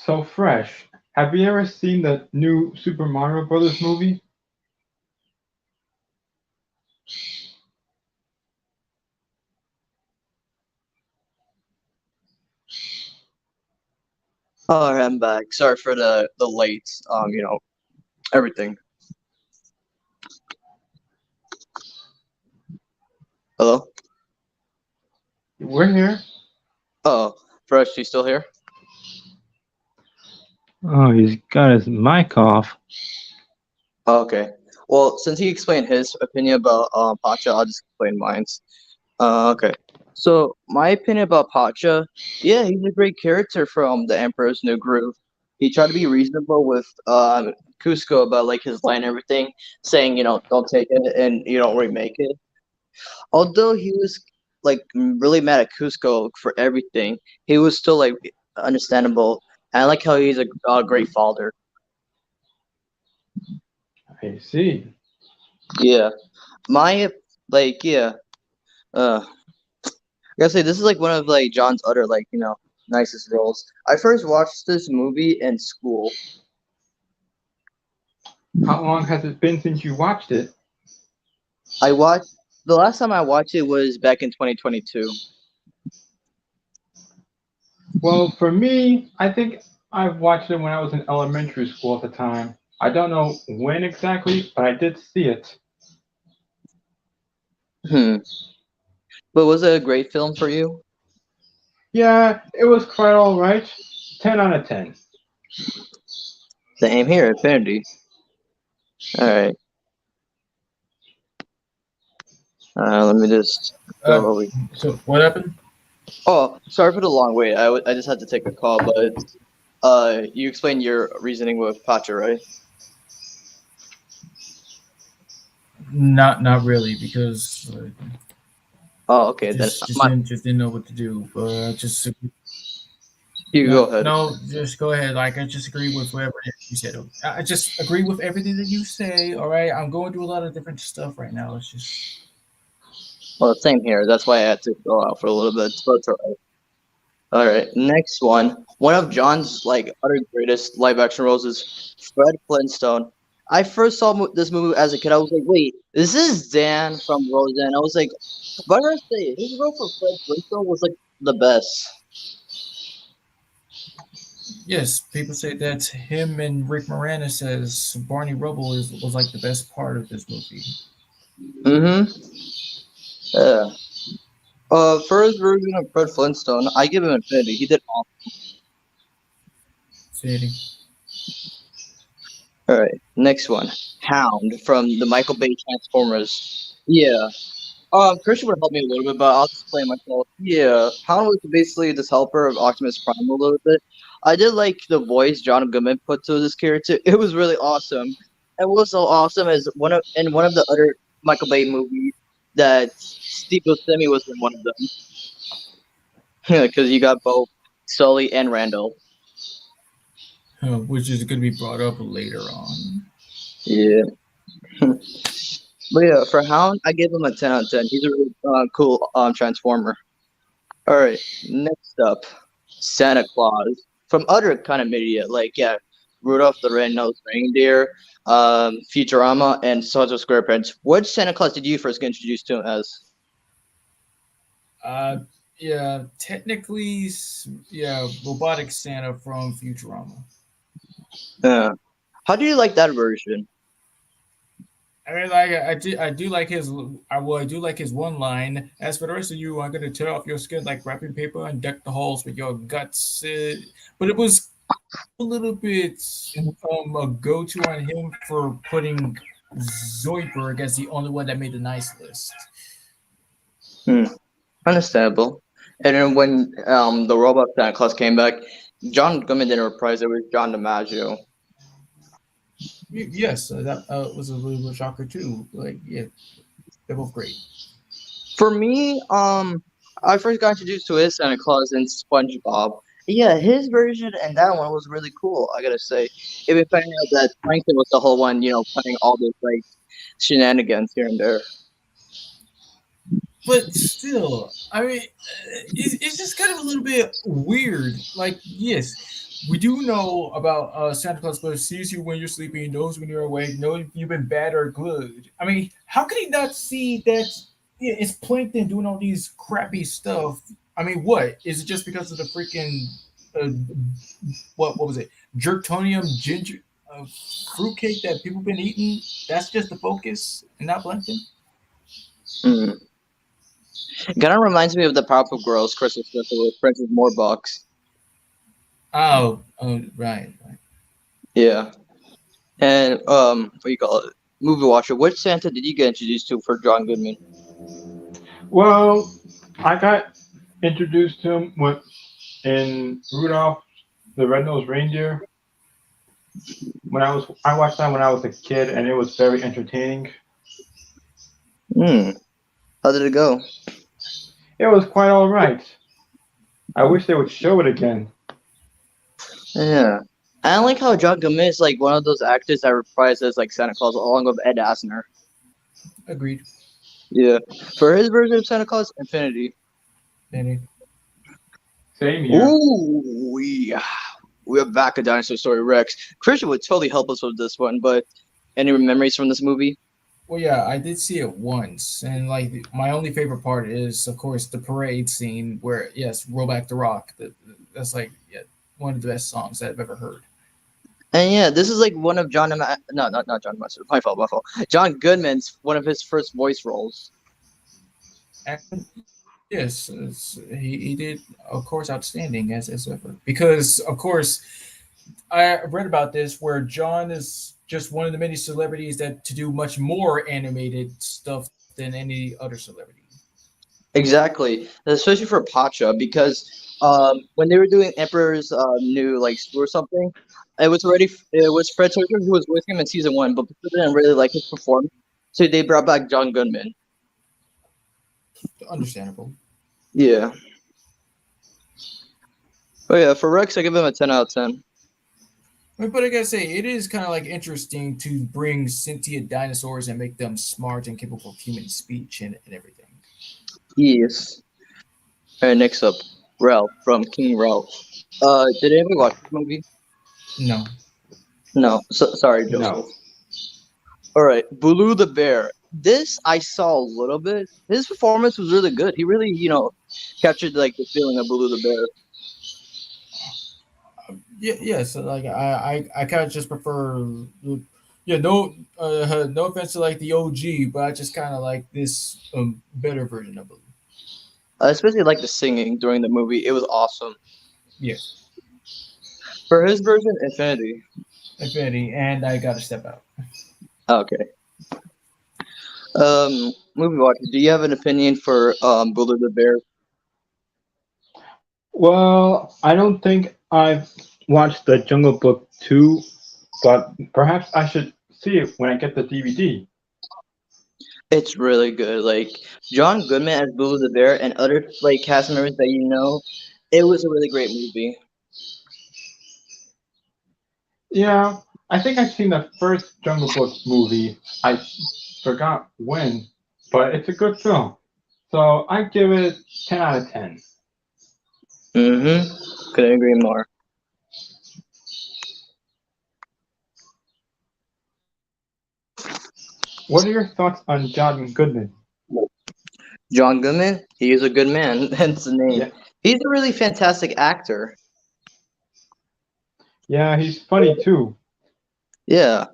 so fresh. Have you ever seen the new Super Mario Brothers movie? Oh, I'm back. Sorry for the late, everything. Hello? We're here. Oh, Fresh, you still here? Oh, he's got his mic off. Oh, okay. Well, since he explained his opinion about Pacha, I'll just explain mine. Okay. So my opinion about Pacha, yeah, he's a great character from the Emperor's New Groove. He tried to be reasonable with Cusco about like his line and everything, saying don't take it and you don't remake it. Although he was like really mad at Cusco for everything, he was still like understandable. And I like how he's a great father. I see. Yeah, my like yeah. I gotta say this is like one of like John's other like nicest roles. I first watched this movie in school. How long has it been since you watched it? I watched the last time I watched it was back in 2022. Well, for me, I think I watched it when I was in elementary school at the time. I don't know when exactly, but I did see it. Hmm. But was it a great film for you? Yeah, it was quite all right. 10 out of 10. Same here, Infinity. All right. Let me just go Uh, over. so what happened? Oh, sorry for the long wait. I just had to take a call, but you explained your reasoning with Pacha, right? Not really, because Oh, okay. Then just didn't know what to do. Just you go ahead. no, just go ahead. Like I just agree with whatever you said. I just agree with everything that you say. All right, I'm going through a lot of different stuff right now. It's just Well, same here. That's why I had to go out for a little bit. But it's all right. All right, next one. One of John's like other greatest live action roles is Fred Flintstone. I first saw this movie as a kid. I was like, wait, this is Dan from Roseanne. I was like, but I gotta say, his role for Fred Flintstone was like the best. yes. People say that him and Rick Moranis says Barney Rubble was like the best part of this movie. Mm-hmm. Yeah. For his version of Fred Flintstone, I give him infinity. He did awesome. Sadie. All right, next one. Hound from the Michael Bay Transformers. Yeah. Christian would help me a little bit, but I'll explain myself. Yeah, Hound was basically this helper of Optimus Prime a little bit. I did like the voice John Goodman put to this character. It was really awesome. And what was so awesome is one of the other Michael Bay movies that Steve Buscemi was in one of them. Because you got both Sully and Randall. Which is going to be brought up later on. Yeah. But yeah, for Hound, I give him a 10 out of 10. He's a really cool Transformer. All right, next up, Santa Claus from other kind of media, like yeah, Rudolph the Red-Nosed Reindeer, Futurama, and Social SquarePants. Which Santa Claus did you first get introduced to as? Uh, yeah, technically, yeah, robotic Santa from Futurama. How do you like that version? I mean, like I do like his. I do like his one line. As for the rest of you, I'm gonna tear off your skin like wrapping paper and deck the halls with your guts. But it was a little bit a go-to on him for putting Zoidberg as the only one that made the nice list. Understandable. And then when the robot Santa Claus came back, John Goodman didn't reprise it. It was John DiMaggio. Yes, that was a little bit shocker too. Like, yeah, they're both great. For me, I first got introduced to his Santa Claus in SpongeBob. Yeah, his version and that one was really cool. I gotta say, even finding out that Plankton was the whole one, playing all those like shenanigans here and there. But still, I mean, it's just kind of a little bit weird. Like, yes, We do know about Santa Claus, but sees you when you're sleeping, knows when you're awake, knows if you've been bad or good. I mean, how can he not see that it's Plankton doing all these crappy stuff? I mean, what is it just because of the freaking uh, what was it? Jerktonium ginger fruitcake that people been eating? That's just the focus, and not Plankton. Mm. Kind of reminds me of the Powerpuff Girls Christmas special with Princess Morbox. Oh, right, right. Yeah. And what do you call it? Movie watcher. Which Santa did you get introduced to for John Goodman? Well, I got introduced to him in Rudolph the Red-Nosed Reindeer. I watched that when I was a kid, and it was very entertaining. Hmm. How did it go? It was quite all right. I wish they would show it again. Yeah. I like how John Goodman is like one of those actors that reprises like Santa Claus along with Ed Asner. Agreed. Yeah. For his version of Santa Claus, Infinity. Danny. Same here. Ooh, we're back at Dinosaur Story Rex. Christian would totally help us with this one, but any memories from this movie? Well, yeah, I did see it once, and like my only favorite part is, of course, the parade scene where yes, "Roll Back the Rock." That's like one of the best songs that I've ever heard. And yeah, this is like one of not John Master. My fault, my fault. John Goodman's one of his first voice roles. And yes, he did, of course, outstanding as ever. Because of course, I read about this where John is just one of the many celebrities that to do much more animated stuff than any other celebrity. Exactly, especially for Pacha, because when they were doing Emperor's New like Screw or something, it was Fred Turner who was with him in season one, but people didn't really like his performance, so they brought back John Goodman. Understandable. Yeah, but yeah, for Rex, I give him a 10 out of 10. But I gotta say, it is kind of like interesting to bring sentient dinosaurs and make them smart and capable of human speech and everything. Yes. All right, next up, Ralph from King Ralph. Did anybody watch this movie? No. No. Sorry, Joseph. No. All right, Bulu the Bear. This I saw a little bit. His performance was really good. He really, captured like the feeling of Bulu the Bear. Yeah, yeah. So like, I kind of just prefer. Yeah, no offense to like the OG, but I just kind of like this better version of it. I especially like the singing during the movie. It was awesome. Yes, For his version, Infinity. Infinity, and I gotta step out. Okay. Movie watcher. Do you have an opinion for Bulu the Bear? Well, I don't think I've watched the Jungle Book 2, but perhaps I should see it when I get the DVD. It's really good. Like John Goodman as Bulu the Bear and other like cast members that you know. It was a really great movie. Yeah, I think I've seen the first Jungle Book movie. I forgot when, but it's a good film. So I give it 10 out of 10. Mm-hmm. Couldn't agree more. What are your thoughts on John Goodman? John Goodman, he is a good man, hence the name. Yeah, He's a really fantastic actor. yeah, he's funny too. Yeah.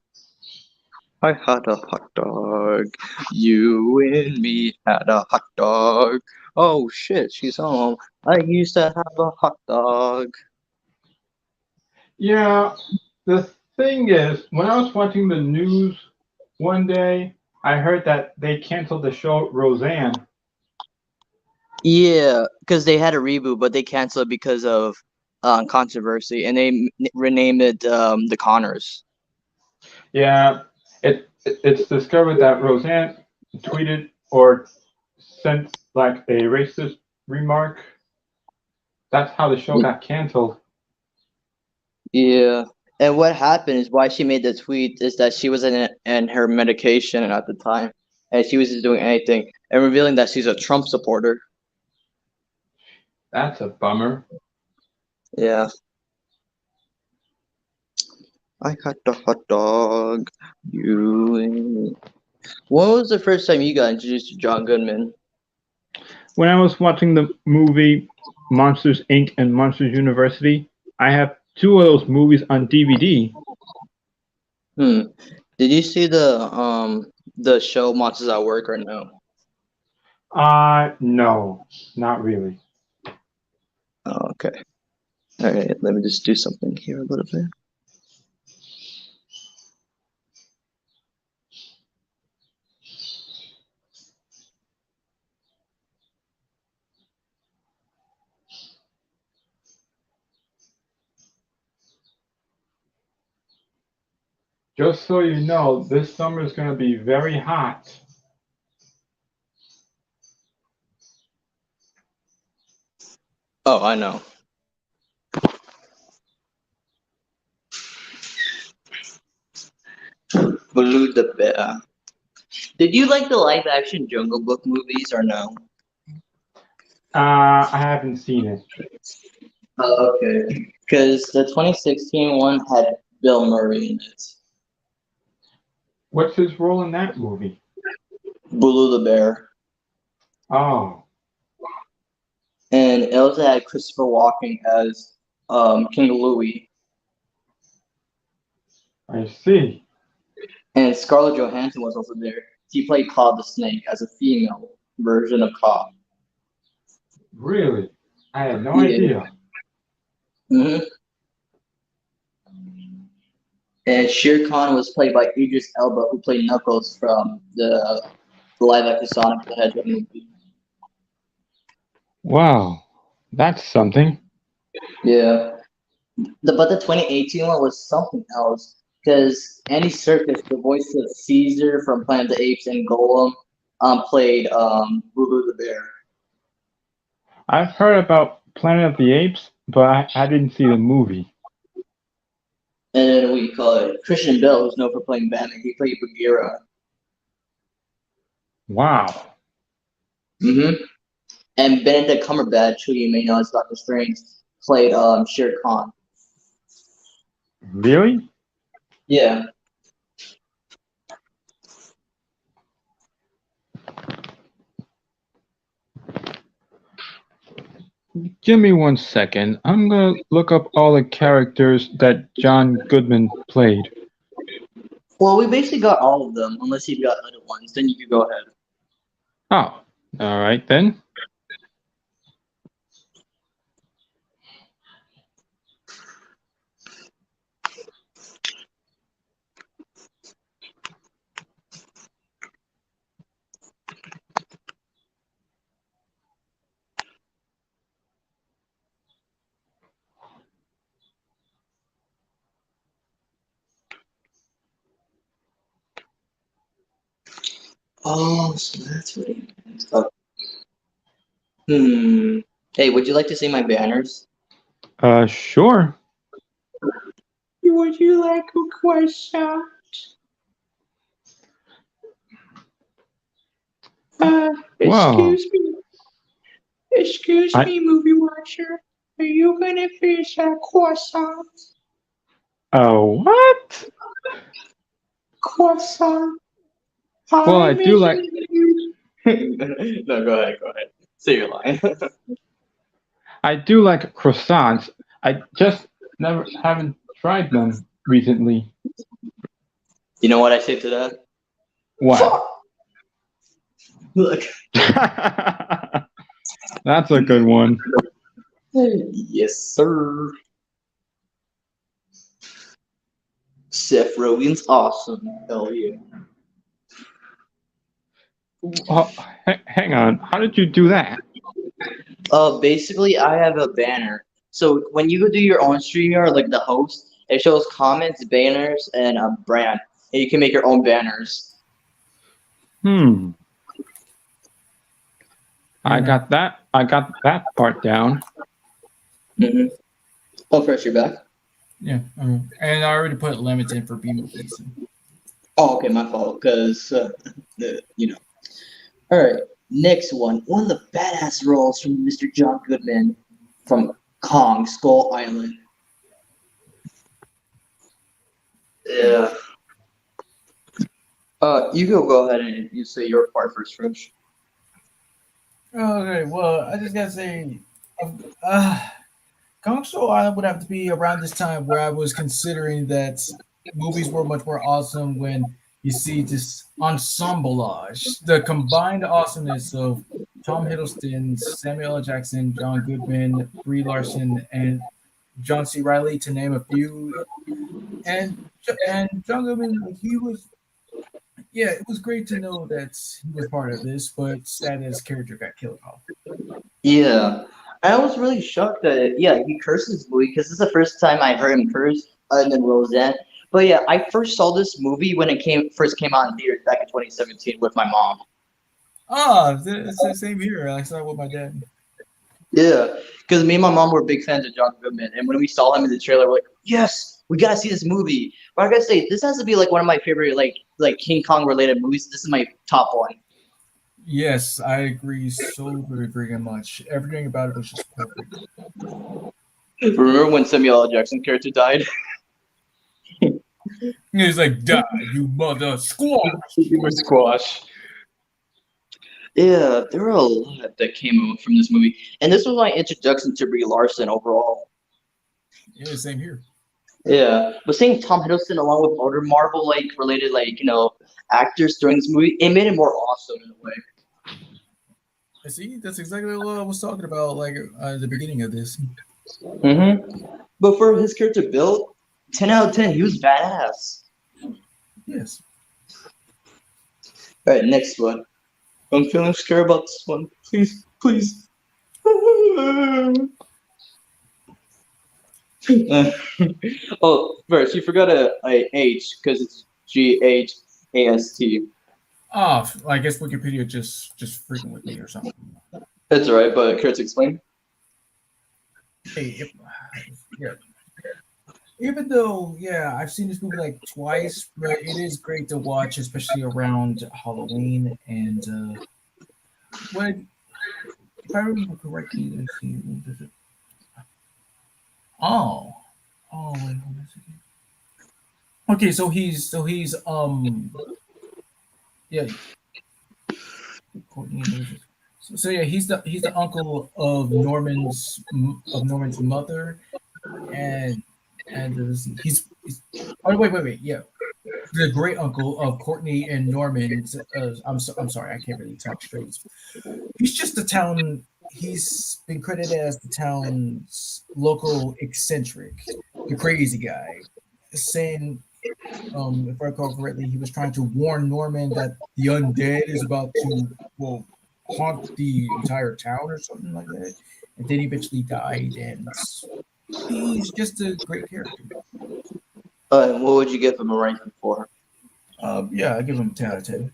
I had a hot dog. You and me had a hot dog. Oh shit, she's home. I used to have a hot dog. Yeah, the thing is, when I was watching the news one day, I heard that they canceled the show Roseanne. Yeah, because they had a reboot, but they canceled it because of controversy, and they renamed it The Connors. Yeah, it's discovered that Roseanne tweeted or sent like a racist remark. That's how the show got canceled. Yeah. And what happened is why she made the tweet is that she was in her medication at the time, and she was just doing anything, and revealing that she's a Trump supporter. That's a bummer. Yeah. I had the hot dog. You. And- When was the first time you got introduced to John Goodman? When I was watching the movie Monsters Inc. and Monsters University, I have two of those movies on DVD. Hmm. Did you see the show Monsters at Work or no? No, not really. Oh, okay. All right. Let me just do something here a little bit. Just so you know, this summer is going to be very hot. Oh, I know. Blue the Bear. Did you like the live action Jungle Book movies or no? I haven't seen it. Oh, okay. Because the 2016 one had Bill Murray in it. What's his role in that movie? Blue the Bear. Oh, And it also had Christopher Walken as King Louis. I see. And Scarlett Johansson was also there. She played Claude the Snake as a female version of Claude. Really? I had no Yeah. idea. hmm And Shere Khan was played by Idris Elba, who played Knuckles from the live action Sonic the Hedgehog movie. Wow, that's something. Yeah. But the 2018 one was something else. Because Andy Serkis, the voice of Caesar from Planet of the Apes and Golem, played Boo the Bear. I've heard about Planet of the Apes, but I didn't see the movie. And then we call it Christian Bale, who's known for playing Batman. He played Bagheera. Wow. Mm-hmm. And Benedict Cumberbatch, who you may know as Doctor Strange, played Shere Khan. Really? Yeah. Give me 1 second. I'm gonna look up all the characters that John Goodman played. Well, we basically got all of them, unless you've got other ones. Then you can go ahead. Oh, all right then. Oh, so that's what he meant. Oh. Hey, would you like to see my banners? Sure. Would you like a croissant? Wow. Excuse I- me, movie watcher. Are you gonna finish that croissant? Oh, what? Croissant. Well, I do like. No, go ahead. Say your line. I do like croissants. I just never haven't tried them recently. You know what I say to that? What? Fuck! Look. That's a good one. Yes, sir. Seth Rogen's awesome. Hell yeah. Oh, hang on. How did you do that? Basically, I have a banner. So when you go do your own StreamYard, like the host, it shows comments, banners, and a brand. And you can make your own banners. I got that. I got that part down. Mm-hmm. Oh, first you're back. Yeah, and I already put limits in for B movies. Oh, okay, my fault. Because you know. All right, next one. One of the badass roles from Mr. John Goodman from Kong Skull Island. Yeah. You go ahead and you say your part first, French. Okay, well, I just gotta say, Kong Skull Island would have to be around this time where I was considering that movies were much more awesome when you see this ensemblage, the combined awesomeness of Tom Hiddleston, Samuel L. Jackson, John Goodman, Brie Larson, and John C. Riley, to name a few. And John Goodman, like, he was, yeah, it was great to know that he was part of this, but sad that his character got killed off. Yeah. I was really shocked that yeah he curses this movie because this is the first time I heard him curse other than Roseanne. But yeah, I first saw this movie when it first came out in theaters back in 2017 with my mom. It's the same here. I saw it with my dad. Yeah, because me and my mom were big fans of John Goodman, and when we saw him in the trailer, we're like, yes, we gotta see this movie. But I gotta say, this has to be like one of my favorite like King Kong related movies. This is my top one. Yes, I agree so very much. Everything about it was just perfect. Remember when Samuel L. Jackson character died? He's like, die, you mother squaw. He was squash. Yeah, there were a lot that came out from this movie, and this was my introduction to Brie Larson overall. Yeah, same here. Yeah, but seeing Tom Hiddleston along with other Marvel related actors during this movie, it made it more awesome in a way. See, that's exactly what I was talking about, like at the beginning of this. But for his character build, 10 out of 10, he was badass. Yes. All right, next one. I'm feeling scared about this one. Please, please. Oh, first, you forgot a H because it's Ghast. Oh, I guess Wikipedia just freaking with me or something. That's all right, but care to explain? Hey, yeah. Even though, yeah, I've seen this movie like twice, but it is great to watch, especially around Halloween. And when, if I remember correctly, let's see, what is it? Oh, wait, hold on a second. Okay, so he's yeah. So yeah, he's the uncle of Norman's mother, and he's oh wait, yeah, the great uncle of Courtney and Norman. I'm sorry, I can't really talk straight. He's just the town. He's been credited as the town's local eccentric, the crazy guy, saying, if I recall correctly, he was trying to warn Norman that the undead is about to haunt the entire town or something like that, and then he eventually died. And he's just a great character. What would you give him a ranking for? Yeah, I give him 10 out of 10.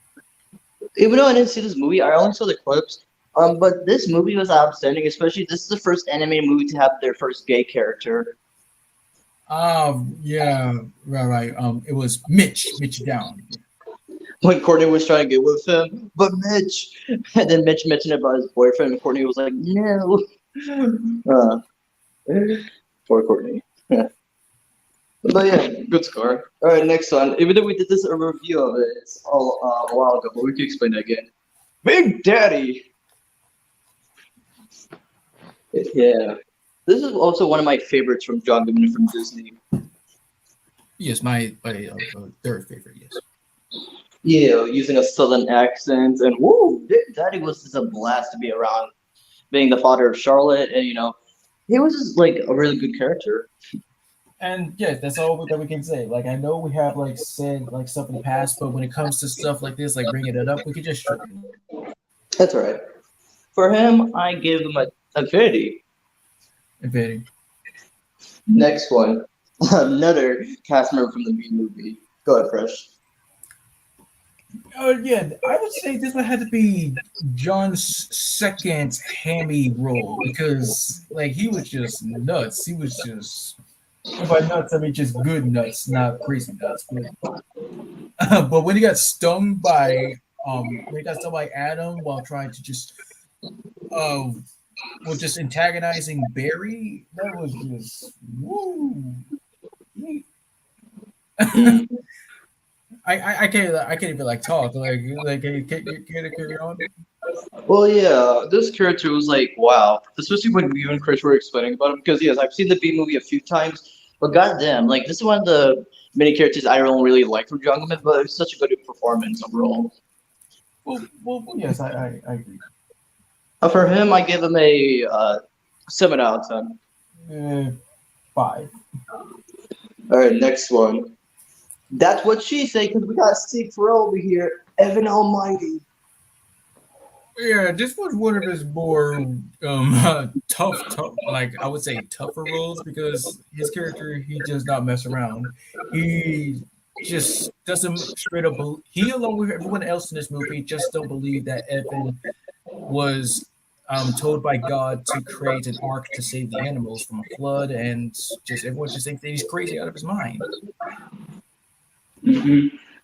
Even though I didn't see this movie, I only saw the clips. But this movie was outstanding, especially this is the first animated movie to have their first gay character. Yeah, right. It was Mitch Down. When Courtney was trying to get with him, but Mitch, and then Mitch mentioned about his boyfriend, and Courtney was like, no. Poor Courtney. But yeah, good score. All right, next one. Even though we did this a review of it, it's all a while ago, but we can explain it again. Big Daddy. Yeah, this is also one of my favorites from John Goodman from Disney. Yes, my third favorite. Yes. Yeah, using a southern accent, and woo, Big Daddy was just a blast to be around. Being the father of Charlotte, and he was just like a really good character. And yes, that's all that we can say. Like, I know we have said stuff in the past, but when it comes to stuff like this, like bringing it up, we could just shorten it. That's all right. For him, I give him a Infinity. Infinity. Next one, another cast member from the B movie. Go ahead, Fresh. Yeah, I would say this would have to be John's second hammy role because, he was just nuts. He was just, and by nuts, I mean just good nuts, not crazy nuts. But when he got stung by, Adam while trying to just, just antagonizing Barry, that was just woo. I can't even like talk like can carry on. Well, yeah, this character was like, wow. Especially when you and Chris were explaining about him, because yes, I've seen the B movie a few times, but goddamn, like this is one of the many characters I don't really like from John Goodman, but it's such a good performance overall. Yes, I agree. For him, I give him a 7 out of 10. 5. All right, next one. That's what she said, because we got Steve Carell over here, Evan Almighty. Yeah, this was one of his more tough, like I would say tougher roles because his character he does not mess around. He just doesn't straight up. He along with everyone else in this movie just don't believe that Evan was told by God to create an ark to save the animals from a flood, and just everyone just thinks that he's crazy out of his mind.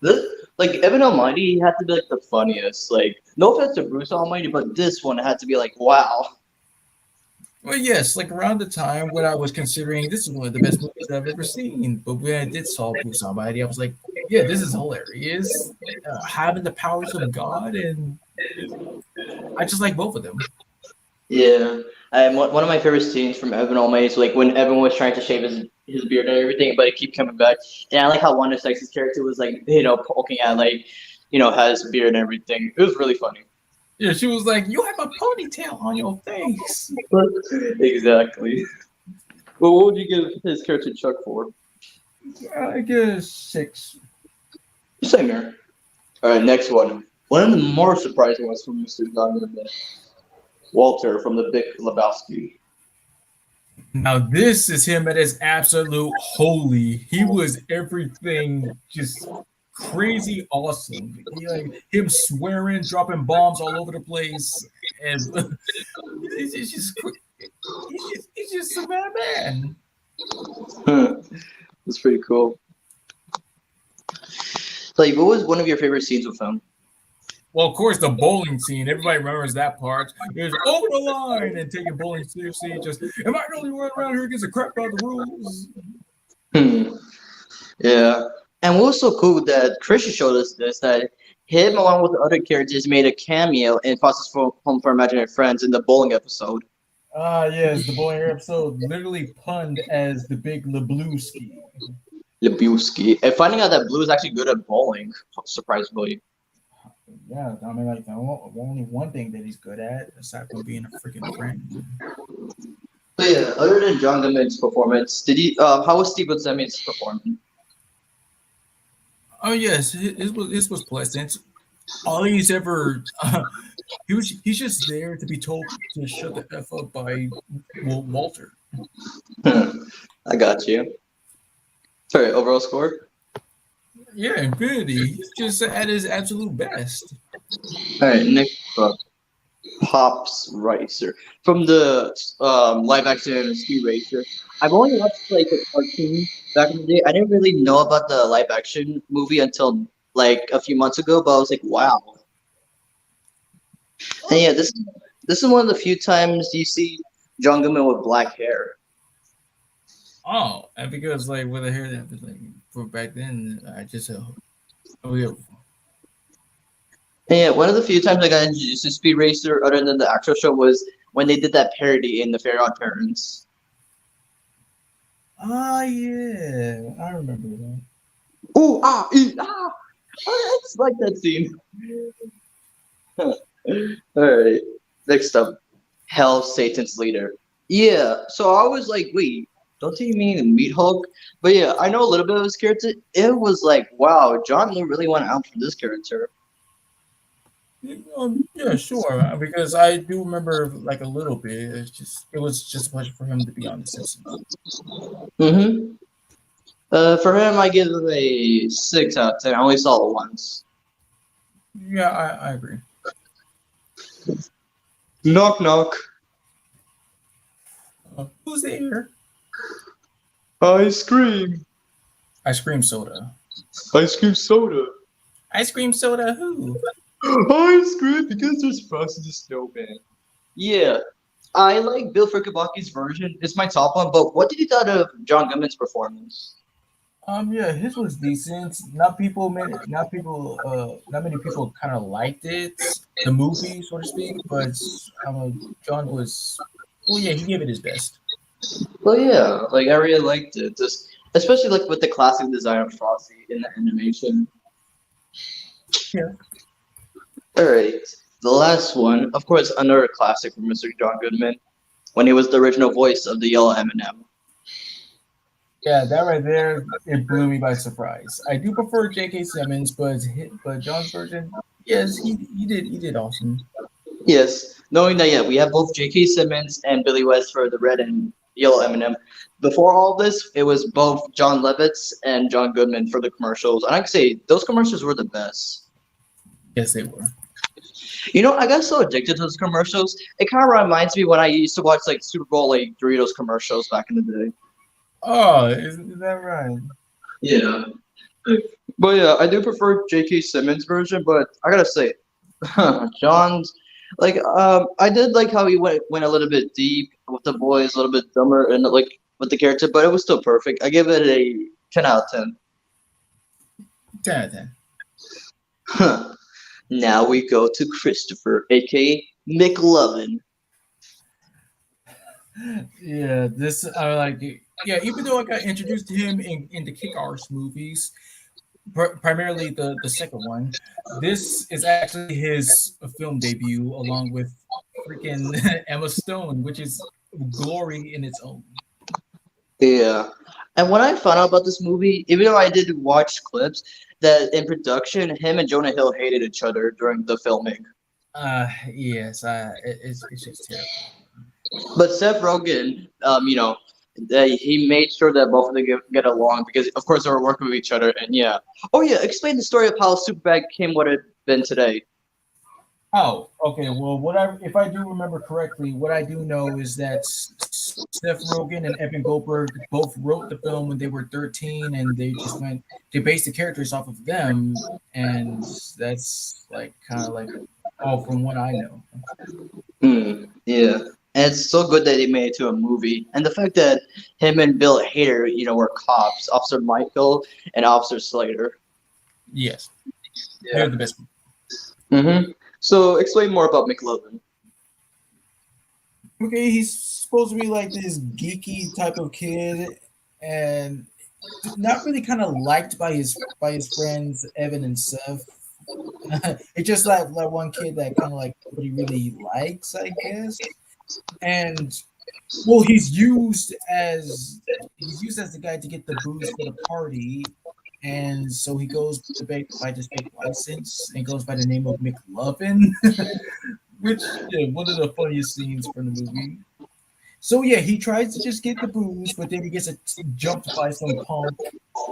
This, like Evan Almighty had to be like the funniest. Like, no offense to Bruce Almighty, but this one had to be like, wow. Well, yes, like around the time when I was considering this is one of the best movies I've ever seen, but when I did saw Bruce Almighty, I was like, yeah, this is hilarious. Having the powers of God, and I just like both of them. Yeah, and one of my favorite scenes from Evan Almighty is like when Evan was trying to shave his beard and everything, but it kept coming back. And I like how Wanda Sykes' character was like, poking at like, his beard and everything. It was really funny. Yeah, she was like, "You have a ponytail on your face." Exactly. Well, what would you give his character Chuck for? I guess 6. Same here. All right, next one. One of the more surprising ones from Mr. Gunn, Walter from The Big Lebowski. Now this is him at his absolute holy. He was everything, just crazy awesome. Him swearing, dropping bombs all over the place, and he's just a bad man. That's pretty cool. Like, what was one of your favorite scenes with him? Well, of course, the bowling scene. Everybody remembers that part. It was over the line and taking bowling seriously. Just, am I the only one around here who gives a crap about the rules? Yeah. And what was so cool that Christian showed us this, that him along with the other characters made a cameo in Foster's Home for Imaginary Friends in the bowling episode. Yes, the bowling episode literally punned as the Big Lebowski. Lebowski. And finding out that Blue is actually good at bowling, surprisingly. Yeah, I mean, like, the only one thing that he's good at, aside from being a freaking friend. So yeah, other than John Goodman's performance, how was Steve Buscemi's performance? Oh yes, it was pleasant. All he's ever, he's just there to be told to shut the F up by Walter. I got you. Sorry, overall score? Yeah, Infinity. He's just at his absolute best. All right, next up, Pops Racer from the live action Speed Racer. I've only watched like a cartoon back in the day. I didn't really know about the live action movie until like a few months ago, but I was like, wow. And yeah, this is one of the few times you see John Goodman with black hair. Oh, and because like with the hair that was like for back then, I just yeah. And yeah, one of the few times I got introduced to Speed Racer, other than the actual show, was when they did that parody in The Fair Odd Parents. Yeah, I remember that. Ooh, I just like that scene. All right, next up, Hell, Satan's Leader. Yeah, so I was like, wait, don't you mean Meat Hulk? But yeah, I know a little bit of his character. It was like, wow, John Lee really went out for this character. Yeah, sure. Because I do remember like a little bit. It was just a pleasure for him to be on the Simpsons. For him, I give him a 6 out of 10. I only saw it once. Yeah, I agree. Knock knock. Who's there? Ice cream. Ice cream soda. Ice cream soda. Ice cream soda who? Ice cream because there's Frosty the Snowman. Yeah, I like Bill Frickabaki's version. It's my top one, but what did you thought of John Goodman's performance? Yeah, his was decent. Not many people kind of liked it, the movie, so to speak. But John was, well, yeah, he gave it his best. Well, yeah, like I really liked it. Just especially like with the classic design of Frosty in the animation. Yeah. All right, the last one, of course, another classic from Mr. John Goodman when he was the original voice of the Yellow M&M. Yeah, that right there, it blew me by surprise. I do prefer J.K. Simmons, but John's version, yes, he did awesome. Yes, knowing that, yeah, we have both J.K. Simmons and Billy West for the red and yellow M&M. Before all this, it was both John Lovitz and John Goodman for the commercials, and I can say those commercials were the best. Yes, they were. You know, I got so addicted to those commercials. It kind of reminds me when I used to watch like Super Bowl like Doritos commercials back in the day. Oh, is that right? Yeah, but yeah, I do prefer J.K. Simmons version, but I gotta say, John's like I did like how he went a little bit deep with the voice, a little bit dumber and like with the character, but it was still perfect. I give it a 10 out of 10. 10 Huh. Now we go to Christopher, aka McLovin. 10. Yeah, this I like. Yeah, even though I got introduced to him in the Kick-Arse movies, primarily the second one, this is actually his film debut, along with freaking Emma Stone, which is glory in its own. Yeah. And when I found out about this movie, even though I did watch clips, that in production, him and Jonah Hill hated each other during the filming. Yes, it's just terrible. But Seth Rogen, he made sure that both of them get along because, of course, they were working with each other. And yeah. Oh, yeah. Explain the story of how Superbad came what it's been today. Oh, okay. Well, if I do remember correctly, what I do know is that Seth Rogen and Evan Goldberg both wrote the film when they were 13, and they based the characters off of them, and that's like kind of like all from what I know. Yeah. And it's so good that they made it to a movie. And the fact that him and Bill Hader, were cops, Officer Michael and Officer Slater. Yes, Yeah. they're the best. Mm-hmm. So explain more about McLovin. Okay, he's supposed to be like this geeky type of kid, and not really kind of liked by his friends Evan and Seth. It's just like one kid that kind of like nobody really likes, I guess. And well, he's used as the guy to get the booze for the party, and so he goes by this fake license and goes by the name of McLovin, which one of the funniest scenes from the movie. So yeah, he tries to just get the booze, but then he gets jumped by some punk,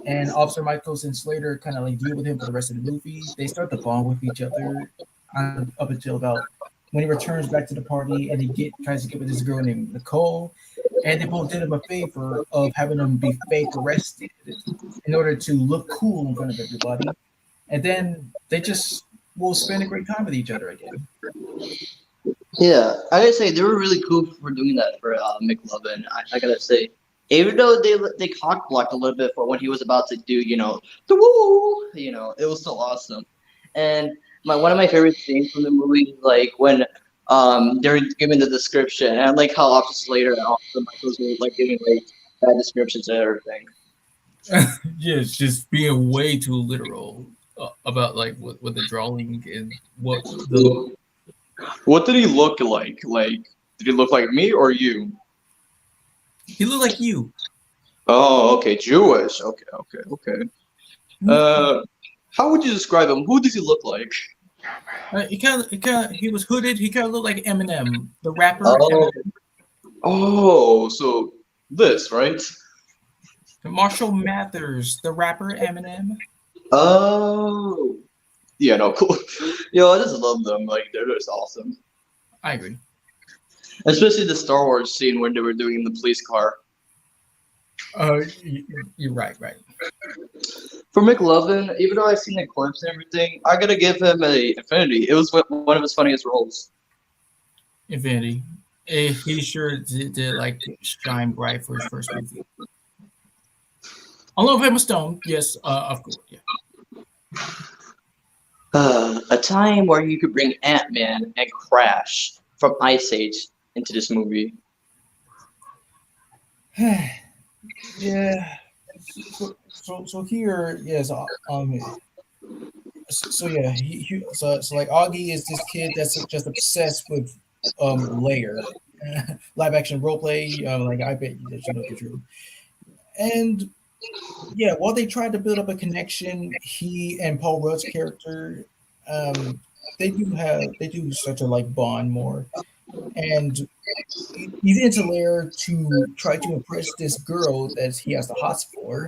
and Officer Michaels and Slater kind of like deal with him for the rest of the movie. They start to bond with each other up until about when he returns back to the party, and he tries to get with this girl named Nicole, and they both did him a favor of having him be fake arrested in order to look cool in front of everybody, and then they just will spend a great time with each other again. Yeah, I gotta say they were really cool for doing that for McLovin. I gotta say, even though they cock blocked a little bit for when he was about to do the woo, it was still awesome. And one of my favorite scenes from the movie, like when they're giving the description, and I like how Officer Slater and Officer Michaels were like giving like bad descriptions and everything. Yeah, it's just being way too literal about like what the drawing and what the. What did he look like? Like, did he look like me or you? He looked like you. Oh, okay, Jewish. Okay. How would you describe him? Who does he look like? He was hooded. He kind of looked like Eminem, the rapper. Oh, Eminem. so this, right? Marshall Mathers, the rapper Eminem. Oh, yeah, no, cool. Yo, I just love them. Like, they're just awesome. I agree. Especially the Star Wars scene when they were doing the police car. You're right. For McLovin, even though I've seen the clips and everything, I gotta give him a Infinity. It was one of his funniest roles. Infinity. He sure did like shine bright for his first movie. Although if Emma Stone, yes, of course, yeah. A time where you could bring Ant-Man and Crash from Ice Age into this movie. Yeah. So here, yes, so yeah, so like Augie is this kid that's just obsessed with Lair, live action role play. Like I bet that you know the truth. And yeah, while they tried to build up a connection, he and Paul Rudd's character, um, they do such a like bond more, and he's into Lair to try to impress this girl that he has the hots for,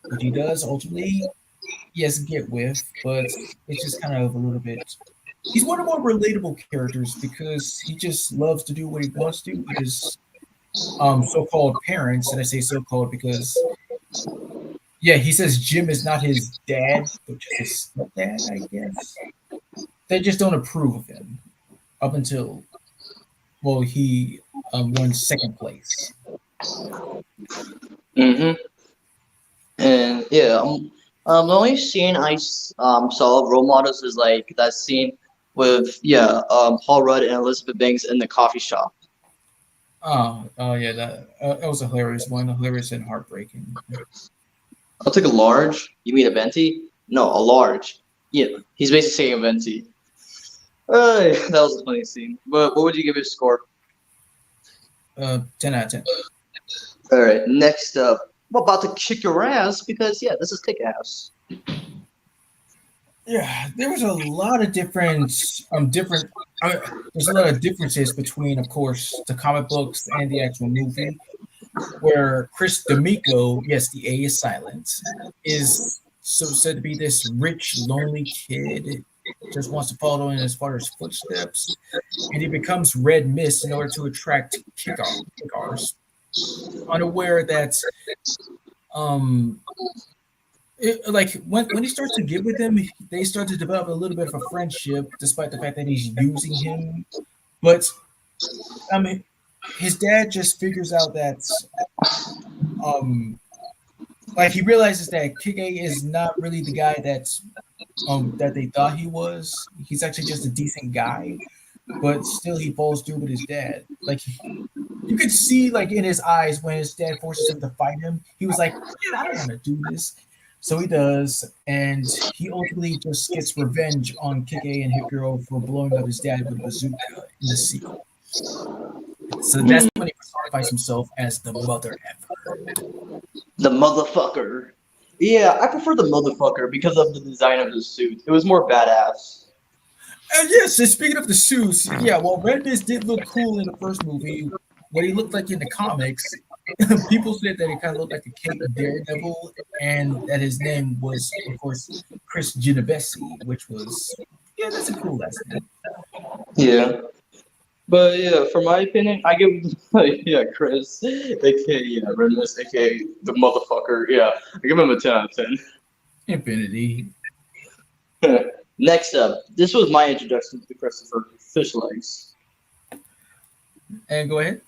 which he does ultimately, yes, get with, but it's just kind of a little bit. He's one of the more relatable characters because he just loves to do what he wants to with his so-called parents, and I say so-called because yeah, he says Jim is not his dad, but just his stepdad, I guess. They just don't approve of him up until well, he won second place. Mm-hmm. And yeah, the only scene saw of role models is like that scene with Paul Rudd and Elizabeth Banks in the coffee shop. Oh yeah, that was a hilarious one, hilarious and heartbreaking. I'll take a large. You mean a venti? No, a large. Yeah, he's basically saying a venti. That was a funny scene. But what would you give it a score? 10 out of 10. All right, next up, I'm about to kick your ass because yeah, this is kick ass. Yeah, there was a lot of different. There's a lot of differences between, of course, the comic books and the actual movie. Where Chris D'Amico, yes, the A is silent, is so said to be this rich, lonely kid, just wants to follow in his father's footsteps, and he becomes Red Mist in order to attract kickars, unaware that um like when he starts to get with them, they start to develop a little bit of a friendship, despite the fact that he's using him. But I mean, his dad just figures out that like he realizes that Kike is not really the guy that they thought he was. He's actually just a decent guy, but still he falls through with his dad. Like you could see like in his eyes when his dad forces him to fight him, he was like, I don't want to do this. So he does, and he ultimately just gets revenge on Kike and Hipuro for blowing up his dad with a bazooka in the sequel. So that's when he personifies himself as the mother effer. The motherfucker. Yeah, I prefer the motherfucker because of the design of the suit. It was more badass. And yes, and speaking of the suits, yeah, well, Red Mist did look cool in the first movie. What he looked like in the comics, people said that he kind of looked like a Cape Daredevil, and that his name was, of course, Chris Genovese, which was, yeah, that's a cool last name. Yeah. But yeah, for my opinion, I give Chris, aka Red Mist, aka the motherfucker. Yeah, I give him a 10 out of 10. Infinity. Next up, this was my introduction to Christopher Fish Legs. And go ahead.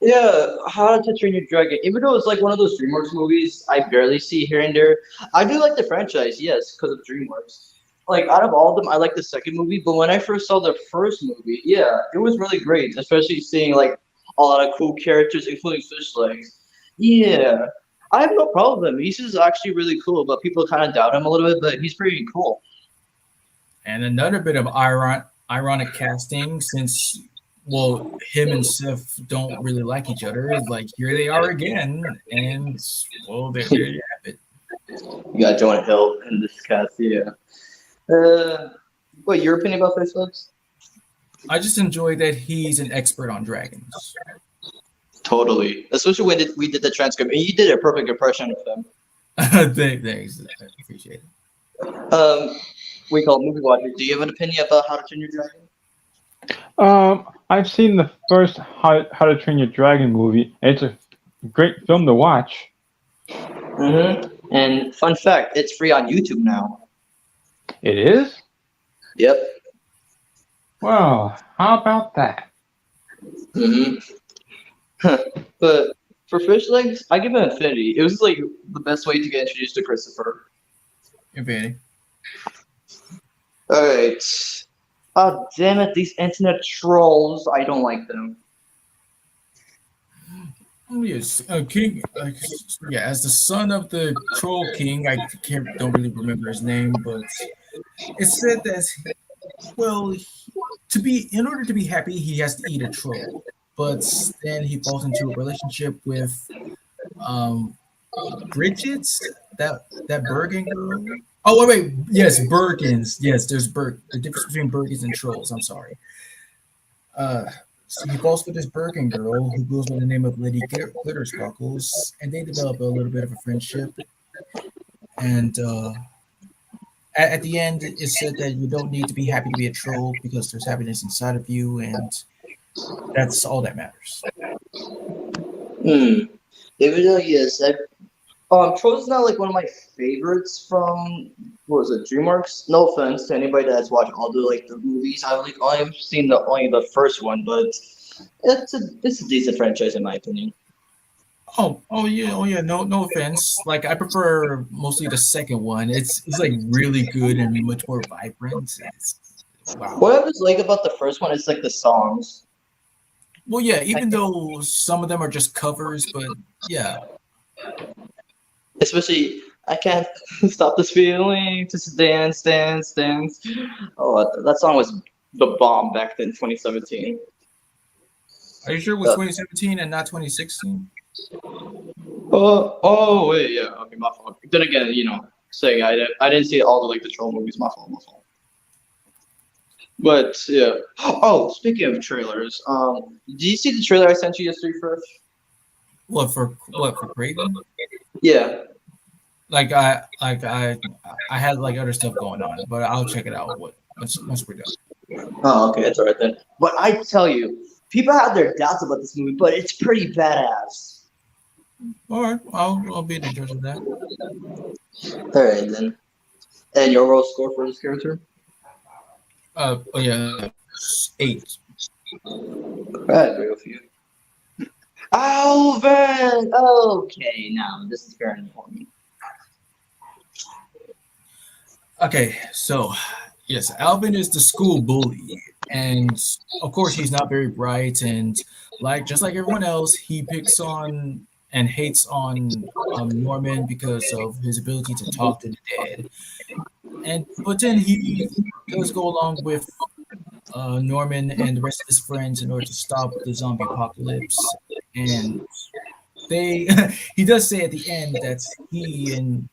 Yeah, How to Train Your Dragon. Even though it's like one of those DreamWorks movies I barely see here and there, I do like the franchise, yes, because of DreamWorks. Like, out of all of them, I like the second movie, but when I first saw the first movie, yeah, it was really great, especially seeing, like, a lot of cool characters, including Fish Legs. Yeah, I have no problem with him. He's just actually really cool, but people kind of doubt him a little bit, but he's pretty cool. And another bit of ironic casting, since well, him and Sif don't really like each other. Like here they are again, and well, there you have it. You got Jonah Hill in this cast, yeah. What your opinion about Fish Legs? I just enjoy that he's an expert on dragons. Totally, especially when we did the transcript, and you did a perfect impression of him. Thanks, I appreciate it. We call it movie watcher. Do you have an opinion about How to Train Your Dragon? I've seen the first How to Train Your Dragon movie. It's a great film to watch. Mm-hmm. And fun fact, it's free on YouTube now. It is? Yep. Well, how about that? Mm-hmm. But For fish legs, I give it Infinity. It was like the best way to get introduced to Christopher. Infinity. Alright. Oh, damn it, these internet trolls. I don't like them. Oh, yes, King. Yeah, as the son of the Troll King, don't really remember his name, but it said that well, in order to be happy, he has to eat a troll. But then he falls into a relationship with Bridget, that Bergen girl. Oh wait, yes, Bergens. Yes, there's the difference between Bergens and trolls. I'm sorry. So he falls for this Bergen girl who goes by the name of Lady Glittersparkles, and they develop a little bit of a friendship. And at the end, it said that you don't need to be happy to be a troll because there's happiness inside of you, and that's all that matters. Even though, yes, Trolls is not like one of my favorites from, what was it, DreamWorks? No offense to anybody that's watched all the movies. I've seen only the first one, but it's a decent franchise in my opinion. Oh yeah. No offense. Like I prefer mostly the second one. It's like really good and much more vibrant. Wow. What I was like about the first one is like the songs. Well, yeah. Even though some of them are just covers, but yeah. Especially, I can't stop this feeling, just dance, dance, dance. Oh, that song was the bomb back in 2017. Are you sure it was 2017 and not 2016? Oh wait, yeah, okay, my fault. Then again, saying I didn't see all the troll movies, my fault. But yeah. Oh, speaking of trailers, did you see the trailer I sent you yesterday first? What for Craven? Yeah. I had other stuff going on, but I'll check it out once we're done. Oh, okay, that's alright then. But I tell you, people have their doubts about this movie, but it's pretty badass. All right, I'll be the judge of that. All right then. And your overall score for this character? Oh yeah, 8. I agree with you. Alvin. Okay, now this is very important. Okay, so yes, Alvin is the school bully, and of course he's not very bright, and just like everyone else, he picks on and hates on Norman because of his ability to talk to the dead. But then he does go along with Norman and the rest of his friends in order to stop the zombie apocalypse. And he does say at the end that he and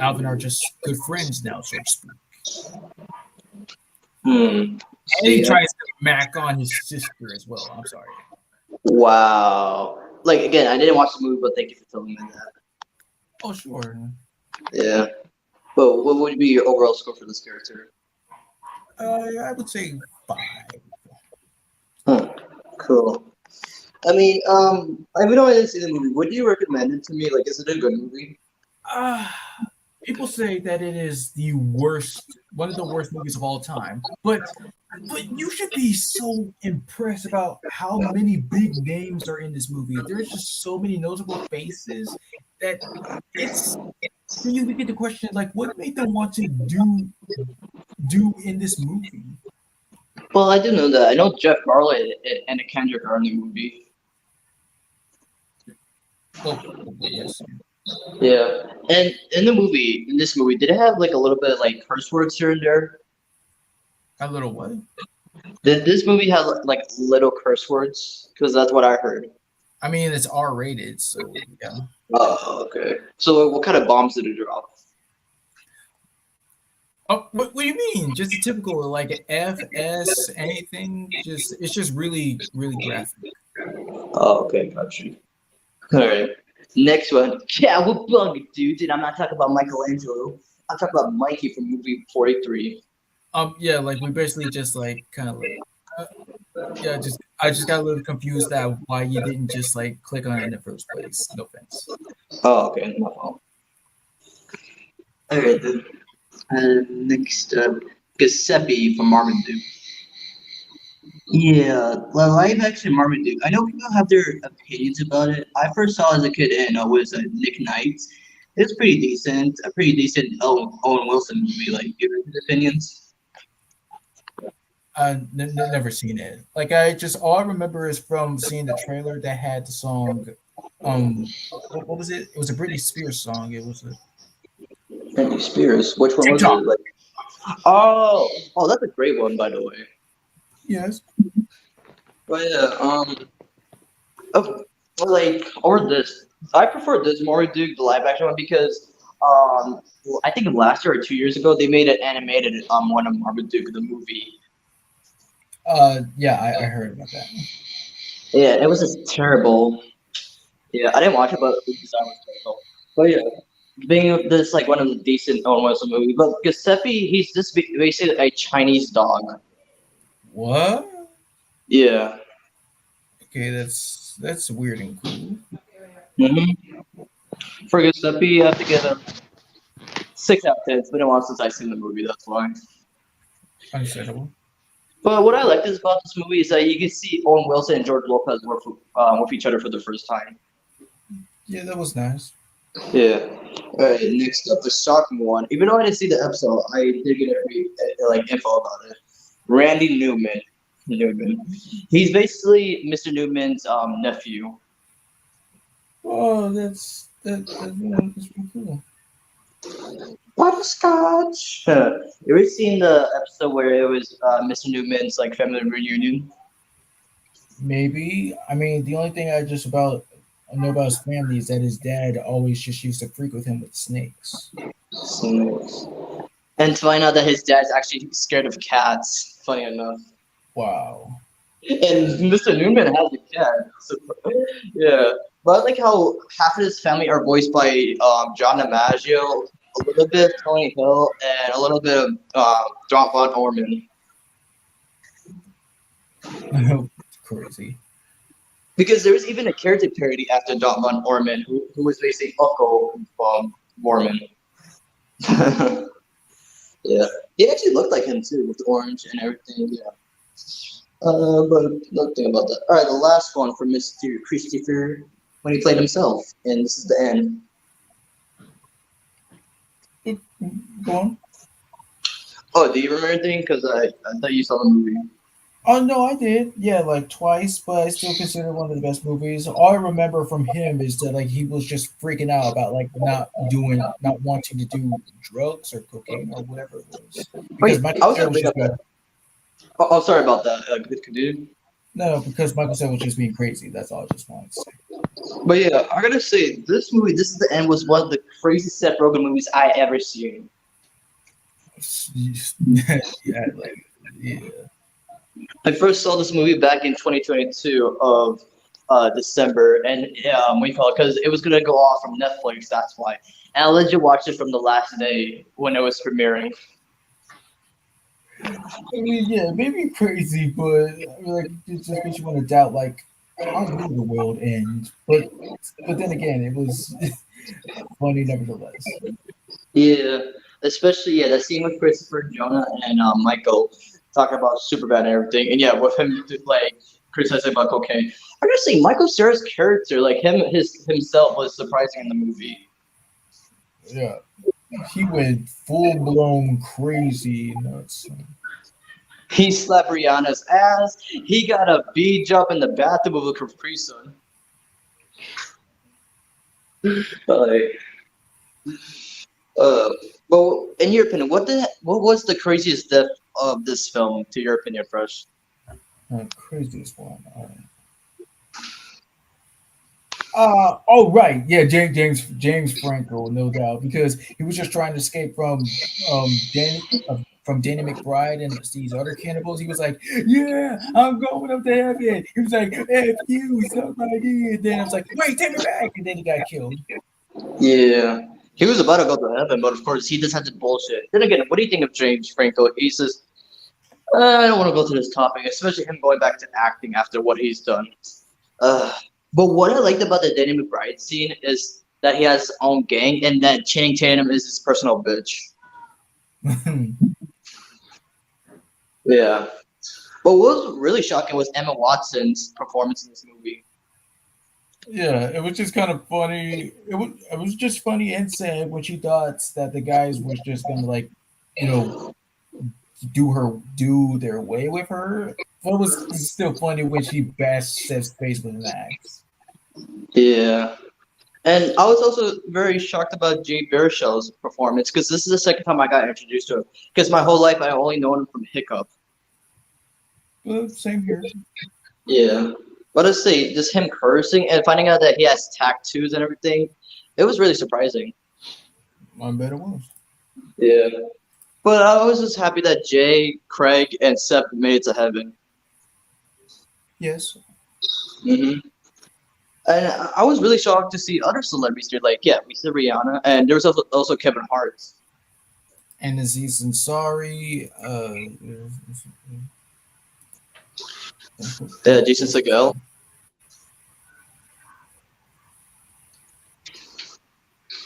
Alvin are just good friends now, so to speak. And he tries to mac on his sister as well. I'm sorry. Wow. Again, I didn't watch the movie, but thank you for telling me that. Oh, sure. Yeah. But what would be your overall score for this character? I would say 5. Cool. I mean, even though I didn't see the movie, would you recommend it to me? Is it a good movie? People say that it is one of the worst movies of all time. But you should be so impressed about how many big names are in this movie. There's just so many notable faces that you get the question what made them want to do in this movie? Well, I do know that. I know Jeff Garland and Kendrick are in the movie. Oh, yes. Yeah, and in this movie, did it have a little bit of curse words here and there? A little what? Did this movie have little curse words? Because that's what I heard. I mean, it's R-rated, so yeah. Oh, okay. So what kind of bombs did it drop? Oh, what do you mean? Just a typical F, S, anything? It's just really, really graphic. Oh, okay, got you. All right. Next one. Yeah, we're bugging, dude. And I'm not talking about Michelangelo. I'm talking about Mikey from movie 43. Yeah, we basically just I just got a little confused that why you didn't just click on it in the first place. No offense. Oh, okay, no problem. All right, then. Next up, Giuseppe from Marmaduke. Yeah, the live action Marmaduke. I know people have their opinions about it. I first saw it as a kid and was Nick Knight. It's pretty decent, a pretty decent Owen Wilson movie. Like, give his opinions. Never seen it. Like I just all I remember is from seeing the trailer that had the song. What was it? It was a Britney Spears song. It was a Britney Spears. Which one was TikTok. it? Like, oh, that's a great one, by the way. Yes. But yeah, oh, like or this. I prefer this Marmaduke, the live action one, because I think last year or 2 years ago they made an animated one of Marmaduke the movie. Yeah, I heard about that. Yeah, it was just terrible. Yeah, I didn't watch it, but the design was terrible. But yeah, being this like one of the decent Owen Wilson movies, but Giuseppe, he's just basically a Chinese dog. What? Yeah. Okay, that's weird and cool. hmm For Giuseppe, you have to get a 6 out of 10. It's been a while since I've seen the movie. That's why. Understandable. But what I like is about this movie is that you can see Owen Wilson and George Lopez work with each other for the first time. Yeah, that was nice. Yeah. All right. Next up, the shocking one. Even though I didn't see the episode, I did get like info about it. Randy Newman. He's basically Mr. Newman's nephew. Oh, that's pretty cool. Butterscotch. You ever seen the episode where it was Mr. Newman's like family reunion? Maybe. I mean, the only thing I know about his family is that his dad always just used to freak with him with snakes. Snakes. And to find out that his dad's actually scared of cats. Funny enough. Wow. And Mr. Newman has a cat. So, yeah. But I like how half of his family are voiced by John DiMaggio, a little bit of Tony Hill, and a little bit of John Von Orman. Crazy. Because there was even a character parody after John Von Orman, who was basically Uncle Mormon. Yeah. He actually looked like him too, with the orange and everything, yeah. But nothing about that. Alright, the last one for Mr. Christopher when he played himself, and this is the end. Go on. Oh, do you remember anything? Because I thought you saw the movie. Oh no, I did. Yeah, like twice, but I still consider it one of the best movies. All I remember from him is that like he was just freaking out about like not wanting to do drugs or cocaine or whatever it was. Because Wait, I was gonna bring up that. Oh, sorry about that. Continue. No, because Michael said was just being crazy. That's all I just wanted to say. But yeah, I gotta say, this movie, This Is the End, was one of the craziest Seth Rogen movies I ever seen. Yeah, like yeah. I first saw this movie back in 2022 of December, and what do you call it? Because it was gonna go off from Netflix. That's why. And I legit watched it from the last day when it was premiering. I mean, yeah, maybe crazy, but I mean, like it just makes you want to doubt like how will the world end? But then again, it was funny nevertheless. Yeah, especially that scene with Christopher, Jonah, and Michael talking about Superbad and everything, and yeah, with him like criticizing about cocaine. I'm just saying, Michael Cera's character, like himself, was surprising in the movie. Yeah, he went full blown crazy nuts. He slapped Rihanna's ass. He got a bead job in the bathroom with a Capri Sun. Like, well, in your opinion, what was the craziest death of this film? To your opinion, Fresh? Craziest one. Oh right, yeah, James Franco, no doubt, because he was just trying to escape from Danny McBride and these other cannibals. He was like, "Yeah, I'm going up to heaven." He was like, "F you, somebody," and then I was like, "Wait, take me back," and then he got killed. Yeah, he was about to go to heaven, but of course he just had to bullshit. Then again, what do you think of James Franco? He says, I don't want to go to this topic, especially him going back to acting after what he's done. But what I liked about the Danny McBride scene is that he has his own gang, and that Channing Tatum is his personal bitch. Yeah. But what was really shocking was Emma Watson's performance in this movie. Yeah, it was just kind of funny. It was just funny and sad when she thought that the guys was just gonna like, you know, do their way with her. But it was still funny when she bashed Seth's face with an axe. Yeah. And I was also very shocked about Jay Baruchel's performance because this is the second time I got introduced to him. Because my whole life I only known him from Hiccup. Well, same here. Yeah. But let's see, just him cursing and finding out that he has tattoos and everything, it was really surprising. I bet it was. Yeah. But I was just happy that Jay, Craig, and Seth made it to heaven. Yes. And I was really shocked to see other celebrities there. Like, yeah, we said Rihanna, and there was also Kevin Hart. And Aziz Ansari, Jason Segel.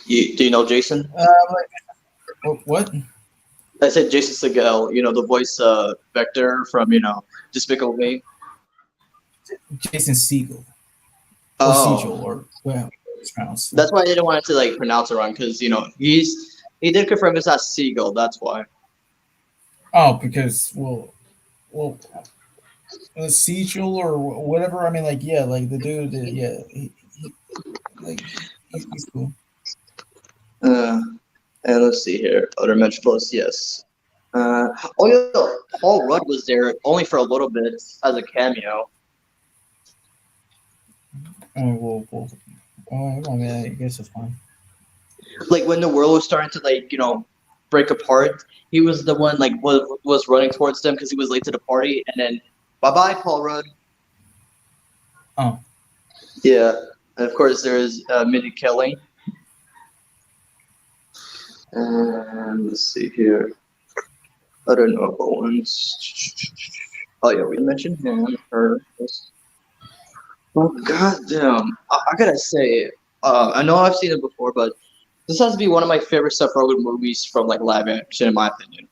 Do you know Jason? What? I said Jason Segel, the voice Vector from, Despicable Me. Jason Segel. Oh. Segel, or well, it's pronounced. That's why I didn't want to pronounce it wrong, because he did confirm it's not Segel. That's why. Oh, because Segel or whatever. I mean, the dude. He's cool. And let's see here. Other mentionables, yes. Paul Rudd was there only for a little bit as a cameo. I mean, I guess it's fine. Like when the world was starting to break apart, he was the one was running towards them because he was late to the party, and then bye Paul Rudd. Oh. Yeah, and of course there is Mindy Kelly. And let's see here. Other notable ones. Oh yeah, we mentioned him. Her. Oh goddamn! I gotta say, I know I've seen it before, but this has to be one of my favorite Seth Rogen movies from live action, in my opinion.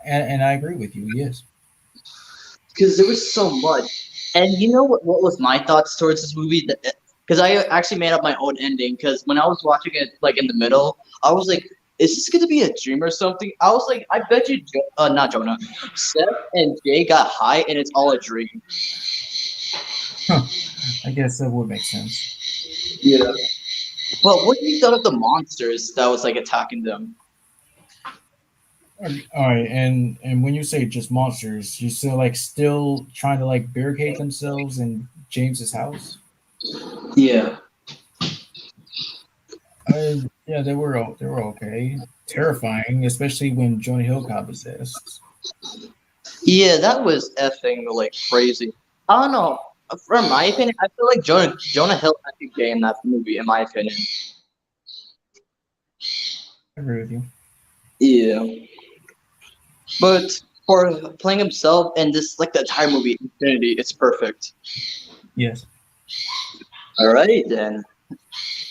And I agree with you. Yes. Because there was so much, and you know what was my thoughts towards this movie? Because I actually made up my own ending. Because when I was watching it in the middle, I was like, "Is this gonna be a dream or something?" I was like, "I bet you, not Jonah, Seth and Jay got high, and it's all a dream." I guess that would make sense. Yeah. Well, what do you thought of the monsters that was attacking them? All right, and when you say just monsters, you still trying to barricade themselves in James's house? Yeah. Yeah, they were okay. Terrifying, especially when Jonah Hill got possessed. Yeah, that was effing crazy. I don't know. From my opinion, I feel like Jonah Hill acted gay in that movie, in my opinion. I agree with you. Yeah. But for playing himself in this, the entire movie, Infinity, it's perfect. Yes. Alright, then.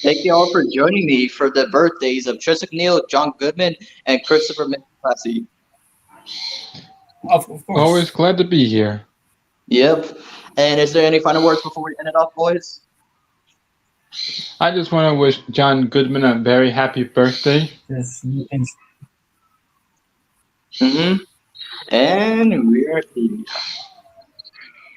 Thank you all for joining me for the birthdays of Tress MacNeille, John Goodman, and Christopher Mintz-Plasse. Of course. Always glad to be here. Yep. And is there any final words before we end it off, boys? I just want to wish John Goodman a very happy birthday. Yes. And we are here.